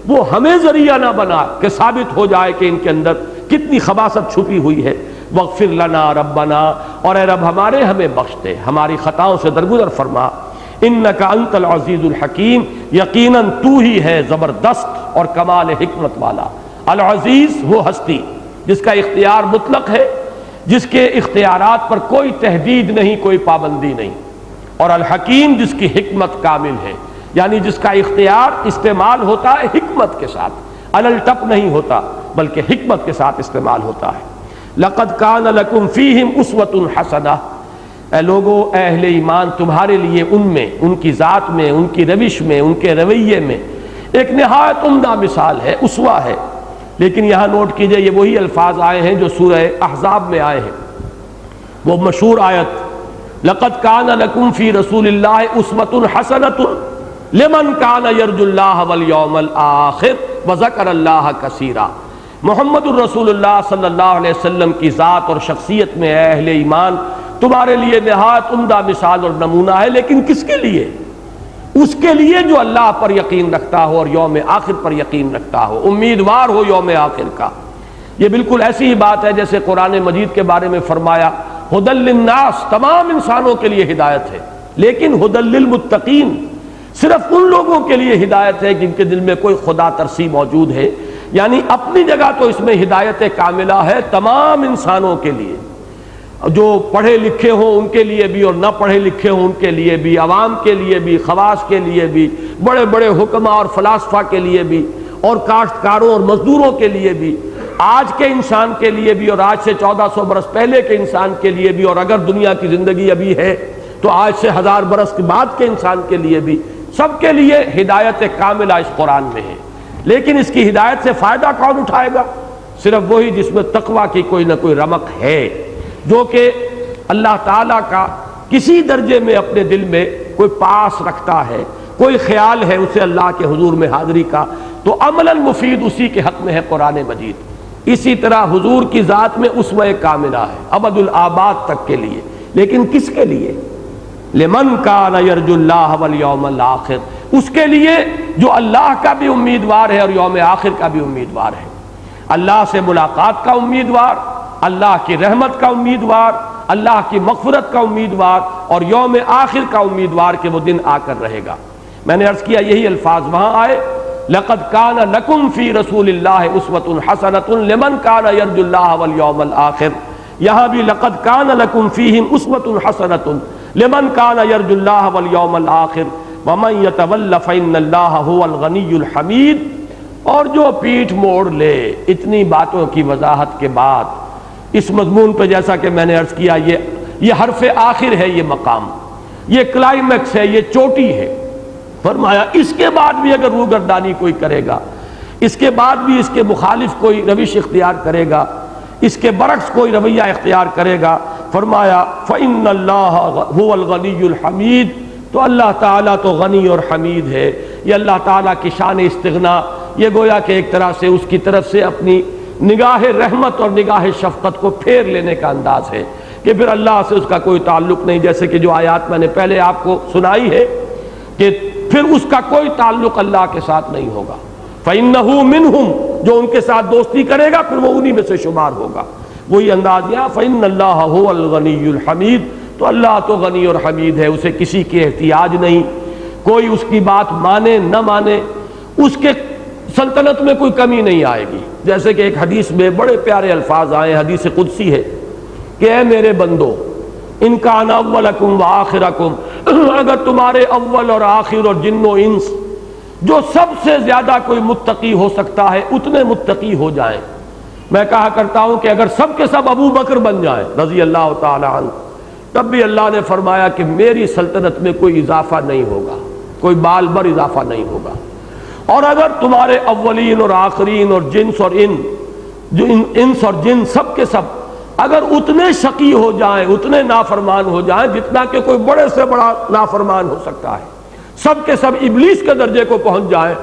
وہ ہمیں ذریعہ نہ بنا کہ ثابت ہو جائے کہ ان کے اندر کتنی خباثت چھپی ہوئی ہے۔ واغفر لنا ربنا، اور اے رب ہمارے ہمیں بخش دے، ہماری خطاؤں سے درگزر فرما، انک انت العزیز الحکیم، یقیناً تو ہی ہے زبردست اور کمال حکمت والا۔ العزیز وہ ہستی جس کا اختیار مطلق ہے، جس کے اختیارات پر کوئی تحدید نہیں، کوئی پابندی نہیں، اور الحکیم جس کی حکمت کامل ہے، یعنی جس کا اختیار استعمال ہوتا ہے حکمت کے ساتھ، الٹپ نہیں ہوتا بلکہ حکمت کے ساتھ استعمال ہوتا ہے۔ لقد کان لکم فیہم اسوۃ حسنہ، اے لوگو، اے اہل ایمان، تمہارے لیے ان میں، ان کی ذات میں، ان کی روش میں، ان کے رویے میں ایک نہایت عمدہ مثال ہے، اسوہ ہے۔ لیکن یہاں نوٹ کیجئے یہ وہی الفاظ آئے ہیں جو سورہ احزاب میں آئے ہیں، وہ مشہور آیت لقد کان لکم فی رسول اللہ اسوۃ حسنۃ لمن کان یرجو اللہ والیوم الآخر وذکر اللہ کثیرا۔ محمد الرسول اللہ صلی اللہ علیہ وسلم کی ذات اور شخصیت میں اے اہل ایمان تمہارے لیے نہایت عمدہ مثال اور نمونہ ہے، لیکن کس کے لیے؟ اس کے لیے جو اللہ پر یقین رکھتا ہو اور یوم آخر پر یقین رکھتا ہو، امیدوار ہو یوم آخر کا۔ یہ بالکل ایسی ہی بات ہے جیسے قرآن مجید کے بارے میں فرمایا ھدی للناس، تمام انسانوں کے لیے ہدایت ہے، لیکن ھدی للمتقین، صرف ان لوگوں کے لیے ہدایت ہے جن کے دل میں کوئی خدا ترسی موجود ہے۔ یعنی اپنی جگہ تو اس میں ہدایت کاملہ ہے تمام انسانوں کے لیے، جو پڑھے لکھے ہوں ان کے لیے بھی اور نہ پڑھے لکھے ہوں ان کے لیے بھی، عوام کے لیے بھی، خواص کے لیے بھی، بڑے بڑے حکماء اور فلاسفہ کے لیے بھی، اور کاشتکاروں اور مزدوروں کے لیے بھی، آج کے انسان کے لیے بھی اور آج سے 1400 برس پہلے کے انسان کے لیے بھی، اور اگر دنیا کی زندگی ابھی ہے تو آج سے 1000 برس کے بعد کے انسان کے لیے بھی، سب کے لیے ہدایت کاملہ اس قرآن میں ہے۔ لیکن اس کی ہدایت سے فائدہ کون اٹھائے گا؟ صرف وہی جس میں تقویٰ کی کوئی نہ کوئی رمق ہے، جو کہ اللہ تعالیٰ کا کسی درجے میں اپنے دل میں کوئی پاس رکھتا ہے، کوئی خیال ہے اسے اللہ کے حضور میں حاضری کا، تو عملاً مفید اسی کے حق میں ہے قرآن مجید۔ اسی طرح حضور کی ذات میں اسوہ کاملہ ہے ابد الآباد تک کے لیے، لیکن کس کے لیے؟ لمن کان یرجو اللہ والیوم الآخر، اس کے لیے جو اللہ کا بھی امیدوار ہے اور یوم آخر کا بھی امیدوار ہے، اللہ سے ملاقات کا امیدوار، اللہ کی رحمت کا امیدوار، اللہ کی مغفرت کا امیدوار، اور یوم آخر کا امیدوار کہ وہ دن آ کر رہے گا۔ میں نے عرض کیا یہی الفاظ وہاں آئے لقد کان لکم فی رسول اللہ اسوۃ حسنۃ لمن کان یرجو اللہ والیوم الآخر، یہاں بھی لقد کان لکم فیہم اسوۃ حسنۃ لمن کان یرجو اللہ والیوم الآخر ومن یتول فإن اللہ ھو الغنی الحمید۔ اور جو پیٹھ موڑ لے، اتنی باتوں کی وضاحت کے بعد اس مضمون پہ، جیسا کہ میں نے عرض کیا یہ حرف آخر ہے، یہ مقام، یہ کلائمیکس ہے، یہ چوٹی ہے۔ فرمایا اس کے بعد بھی اگر روگردانی کوئی کرے گا، اس کے بعد بھی اس کے مخالف کوئی روش اختیار کرے گا، اس کے برعکس کوئی رویہ اختیار کرے گا، فرمایا فإن اللہ ھو الغنی الحمید، تو اللہ تعالیٰ تو غنی اور حمید ہے۔ یہ اللہ تعالیٰ کی شان استغنا، یہ گویا کہ ایک طرح سے اس کی طرف سے اپنی نگاہ رحمت اور نگاہ شفقت کو پھیر لینے کا انداز ہے کہ پھر اللہ سے اس کا کوئی تعلق نہیں، جیسے کہ جو آیات میں نے پہلے آپ کو سنائی ہے کہ پھر اس کا کوئی تعلق اللہ کے ساتھ نہیں ہوگا۔ فَإِنَّهُ مِنْهُمْ، جو ان کے ساتھ دوستی کرے گا پھر وہ انہی میں سے شمار ہوگا۔ وہی انداز یہاں فَإِنَّ اللَّهَ هُوَ الْغَنِيُّ الْحَمِيدُ، تو اللہ تو غنی اور حمید ہے، اسے کسی کی احتیاج نہیں، کوئی اس کی بات مانے نہ مانے، اس کے سلطنت میں کوئی کمی نہیں آئے گی۔ جیسے کہ ایک حدیث میں بڑے پیارے الفاظ آئے، حدیث قدسی ہے کہ اے میرے بندو، ان کان اولکم وآخرکم، اگر تمہارے اول اور آخر اور جن و انس جو سب سے زیادہ کوئی متقی ہو سکتا ہے اتنے متقی ہو جائیں۔ میں کہا کرتا ہوں کہ اگر سب کے سب ابو بکر بن جائیں رضی اللہ تعالی عنہ، تب بھی اللہ نے فرمایا کہ میری سلطنت میں کوئی اضافہ نہیں ہوگا، کوئی بال بر اضافہ نہیں ہوگا۔ اور اگر تمہارے اولین اور آخرین اور جنس اور انس اور جن سب کے سب اگر اتنے شقی ہو جائیں، اتنے نافرمان ہو جائیں جتنا کہ کوئی بڑے سے بڑا نافرمان ہو سکتا ہے، سب کے سب ابلیس کے درجے کو پہنچ جائیں،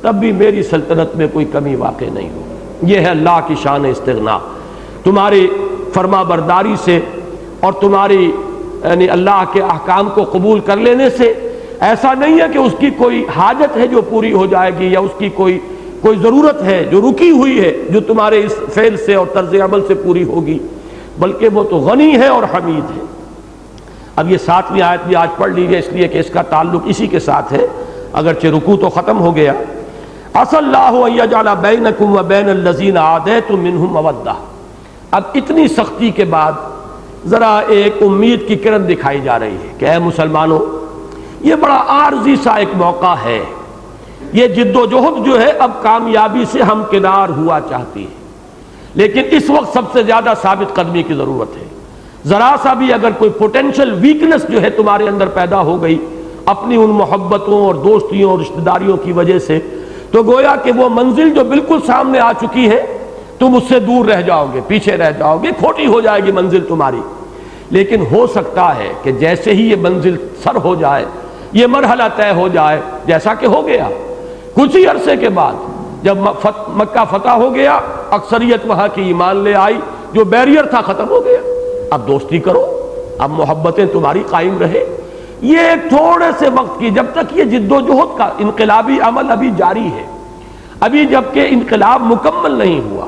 تب بھی میری سلطنت میں کوئی کمی واقع نہیں ہوگی۔ یہ ہے اللہ کی شان استغنا، تمہاری فرما برداری سے اور تمہاری یعنی اللہ کے احکام کو قبول کر لینے سے ایسا نہیں ہے کہ اس کی کوئی حاجت ہے جو پوری ہو جائے گی، یا اس کی کوئی ضرورت ہے جو رکی ہوئی ہے جو تمہارے اس فعل سے اور طرز عمل سے پوری ہوگی، بلکہ وہ تو غنی ہے اور حمید ہے۔ اب یہ 7ویں آیت بھی آج پڑھ لیجیے، اس لیے کہ اس کا تعلق اسی کے ساتھ ہے، اگرچہ رکوع تو ختم ہو گیا۔ عسى اللہ ان یجعل بینکم وبین الذین عادیتم منہم مودہ۔ اب اتنی سختی کے بعد ذرا ایک امید کی کرن دکھائی جا رہی ہے کہ اے مسلمانوں، یہ بڑا عارضی سا ایک موقع ہے، یہ جد و جہد جو ہے اب کامیابی سے ہمکنار ہوا چاہتی ہے، لیکن اس وقت سب سے زیادہ ثابت قدمی کی ضرورت ہے۔ ذرا سا بھی اگر کوئی پوٹینشل ویکنس جو ہے تمہارے اندر پیدا ہو گئی اپنی ان محبتوں اور دوستیوں اور رشتہ داریوں کی وجہ سے، تو گویا کہ وہ منزل جو بالکل سامنے آ چکی ہے تم اس سے دور رہ جاؤ گے، پیچھے رہ جاؤ گے، کھوٹی ہو جائے گی منزل تمہاری۔ لیکن ہو سکتا ہے کہ جیسے ہی یہ منزل سر ہو جائے، یہ مرحلہ طے ہو جائے، جیسا کہ ہو گیا کچھ ہی عرصے کے بعد جب مکہ فتح ہو گیا، اکثریت وہاں کی ایمان لے آئی، جو بیریئر تھا ختم ہو گیا، اب دوستی کرو، اب محبتیں تمہاری قائم رہے۔ یہ ایک تھوڑے سے وقت کی، جب تک یہ جد و جہد کا انقلابی عمل ابھی جاری ہے، ابھی جبکہ انقلاب مکمل نہیں ہوا،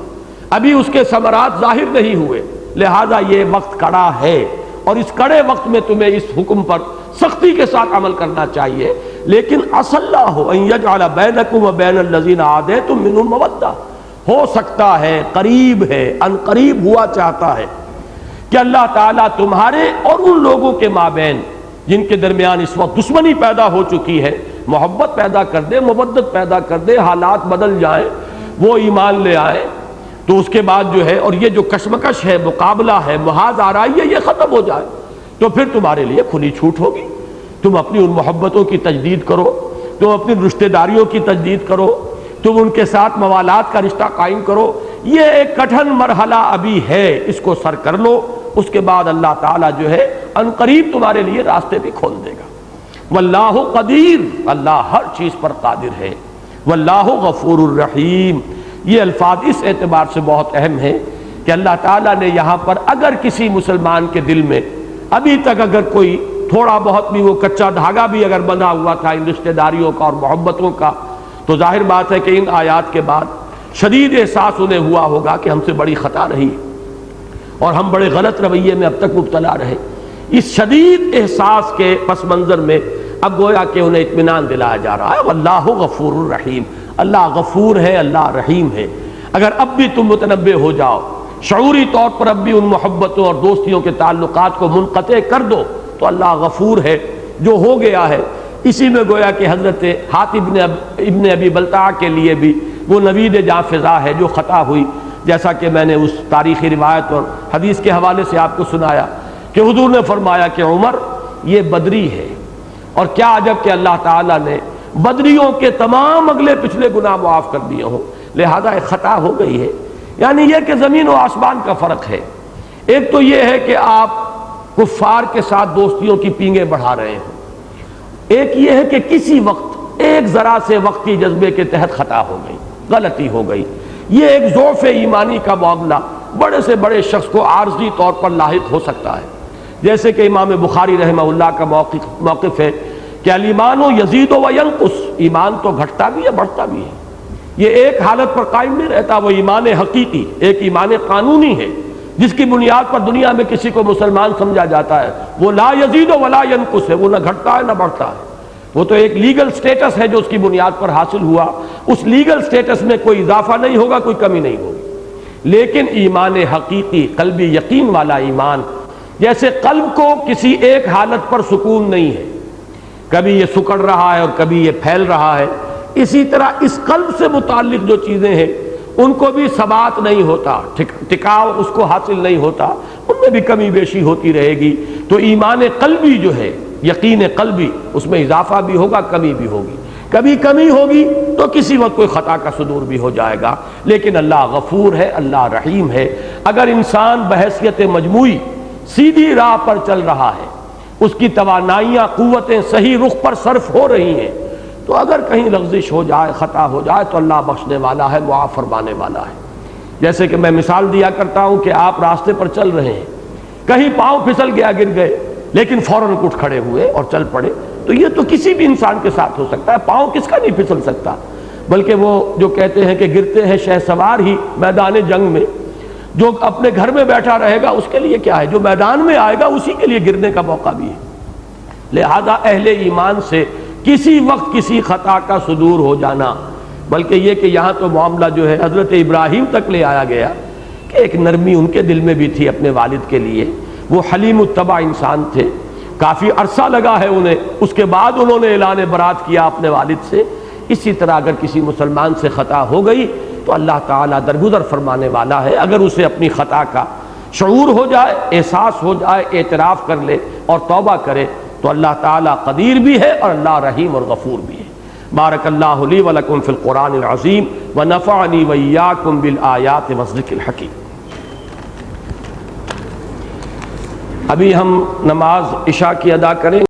ابھی اس کے ثمرات ظاہر نہیں ہوئے، لہذا یہ وقت کڑا ہے، اور اس کڑے وقت میں تمہیں اس حکم پر سختی کے ساتھ عمل کرنا چاہیے۔ لیکن عسى اللہ ان یجعل بینکم وبین الذین عادیتم منہم مودہ، ہو سکتا ہے، قریب ہے، ان قریب ہوا چاہتا ہے کہ اللہ تعالیٰ تمہارے اور ان لوگوں کے مابین جن کے درمیان اس وقت دشمنی پیدا ہو چکی ہے، محبت پیدا کر دے، مودت پیدا کر دے، حالات بدل جائیں، وہ ایمان لے آئیں، تو اس کے بعد جو ہے، اور یہ جو کشمکش ہے، مقابلہ ہے، محاذ آرائی ہے، یہ ختم ہو جائے، تو پھر تمہارے لیے کھلی چھوٹ ہوگی۔ تم اپنی ان محبتوں کی تجدید کرو، تم اپنی رشتہ داریوں کی تجدید کرو، تم ان کے ساتھ موالات کا رشتہ قائم کرو۔ یہ ایک کٹھن مرحلہ ابھی ہے، اس کو سر کر لو، اس کے بعد اللہ تعالیٰ جو ہے ان قریب تمہارے لیے راستے بھی کھول دے گا۔ واللہ قدیر، اللہ ہر چیز پر قادر ہے۔ واللہ غفور الرحیم، یہ الفاظ اس اعتبار سے بہت اہم ہیں کہ اللہ تعالیٰ نے یہاں پر اگر کسی مسلمان کے دل میں ابھی تک اگر کوئی تھوڑا بہت بھی وہ کچا دھاگا بھی اگر بندھا ہوا تھا ان رشتہ داریوں کا اور محبتوں کا، تو ظاہر بات ہے کہ ان آیات کے بعد شدید احساس انہیں ہوا ہوگا کہ ہم سے بڑی خطا رہی اور ہم بڑے غلط رویے میں اب تک مبتلا رہے۔ اس شدید احساس کے پس منظر میں اب گویا کہ انہیں اطمینان دلایا جا رہا ہے، واللہ غفور الرحیم، اللہ غفور ہے، اللہ رحیم ہے۔ اگر اب بھی تم متنبہ ہو جاؤ، شعوری طور پر اب بھی ان محبتوں اور دوستیوں کے تعلقات کو منقطع کر دو، تو اللہ غفور ہے، جو ہو گیا ہے۔ اسی میں گویا کہ حضرت حاتب ابن ابی بلتع کے لیے بھی وہ نوید جاں فضا ہے جو خطا ہوئی، جیسا کہ میں نے اس تاریخی روایت اور حدیث کے حوالے سے آپ کو سنایا کہ حضور نے فرمایا کہ عمر یہ بدری ہے، اور کیا عجب کہ اللہ تعالیٰ نے بدریوں کے تمام اگلے پچھلے گناہ معاف کر دیے ہوں، لہذا ایک خطا ہو گئی ہے۔ یعنی یہ کہ زمین و آسمان کا فرق ہے۔ ایک تو یہ ہے کہ آپ کفار کے ساتھ دوستیوں کی پینگیں بڑھا رہے ہیں، ایک یہ ہے کہ کسی وقت ایک ذرا سے وقتی جذبے کے تحت خطا ہو گئی، غلطی ہو گئی۔ یہ ایک ضعف ایمانی کا معاملہ بڑے سے بڑے شخص کو عارضی طور پر لاحق ہو سکتا ہے، جیسے کہ امام بخاری رحمہ اللہ کا موقف ہے کہ الایمان یزید و ینقص، ایمان تو گھٹتا بھی ہے بڑھتا بھی ہے، یہ ایک حالت پر قائم نہیں رہتا۔ وہ ایمان حقیقی ایک ایمان قانونی ہے جس کی بنیاد پر دنیا میں کسی کو مسلمان سمجھا جاتا ہے، وہ لا یزید ولا ینقص ہے، وہ نہ گھٹتا ہے نہ بڑھتا ہے، وہ تو ایک لیگل سٹیٹس ہے جو اس کی بنیاد پر حاصل ہوا، اس لیگل سٹیٹس میں کوئی اضافہ نہیں ہوگا، کوئی کمی نہیں ہوگی۔ لیکن ایمان حقیقی، قلبی یقین والا ایمان، جیسے قلب کو کسی ایک حالت پر سکون نہیں ہے، کبھی یہ سکڑ رہا ہے اور کبھی یہ پھیل رہا ہے، اسی طرح اس قلب سے متعلق جو چیزیں ہیں ان کو بھی ثبات نہیں ہوتا، ٹکاؤ اس کو حاصل نہیں ہوتا، ان میں بھی کمی بیشی ہوتی رہے گی۔ تو ایمان قلبی جو ہے، یقین قلبی، اس میں اضافہ بھی ہوگا، کمی بھی ہوگی، کبھی کمی ہوگی تو کسی وقت کوئی خطا کا صدور بھی ہو جائے گا۔ لیکن اللہ غفور ہے، اللہ رحیم ہے۔ اگر انسان بحیثیت مجموعی سیدھی راہ پر چل رہا ہے، اس کی توانائیاں، قوتیں صحیح رخ پر صرف ہو رہی ہیں، تو اگر کہیں لغزش ہو جائے، خطا ہو جائے، تو اللہ بخشنے والا ہے، معاف فرمانے والا ہے۔ جیسے کہ میں مثال دیا کرتا ہوں کہ آپ راستے پر چل رہے ہیں، کہیں پاؤں پھسل گیا، گر گئے، لیکن فوراً اٹھ کھڑے ہوئے اور چل پڑے، تو یہ تو کسی بھی انسان کے ساتھ ہو سکتا ہے، پاؤں کس کا نہیں پھسل سکتا۔ بلکہ وہ جو کہتے ہیں کہ گرتے ہیں شہسوار ہی میدان جنگ میں، جو اپنے گھر میں بیٹھا رہے گا اس کے لیے کیا ہے، جو میدان میں آئے گا اسی کے لیے گرنے کا موقع بھی ہے۔ لہذا اہل ایمان سے کسی وقت کسی خطا کا صدور ہو جانا بلکہ یہ کہ یہاں تو معاملہ جو ہے حضرت ابراہیم تک لے آیا گیا کہ ایک نرمی ان کے دل میں بھی تھی اپنے والد کے لیے. وہ حلیم الطبع انسان تھے, کافی عرصہ لگا ہے انہیں, اس کے بعد انہوں نے اعلان برات کیا اپنے والد سے. اسی طرح اگر کسی مسلمان سے خطا ہو گئی تو اللہ تعالیٰ درگزر فرمانے والا ہے. اگر اسے اپنی خطا کا شعور ہو جائے, احساس ہو جائے, اعتراف کر لے اور توبہ کرے تو اللہ تعالیٰ قدیر بھی ہے اور اللہ رحیم اور غفور بھی ہے. بارک اللہ لی ولکم فی القرآن العظیم ونفعنی وإیاکم بالآیات والذکر الحکیم. ابھی ہم نماز عشاء کی ادا کریں.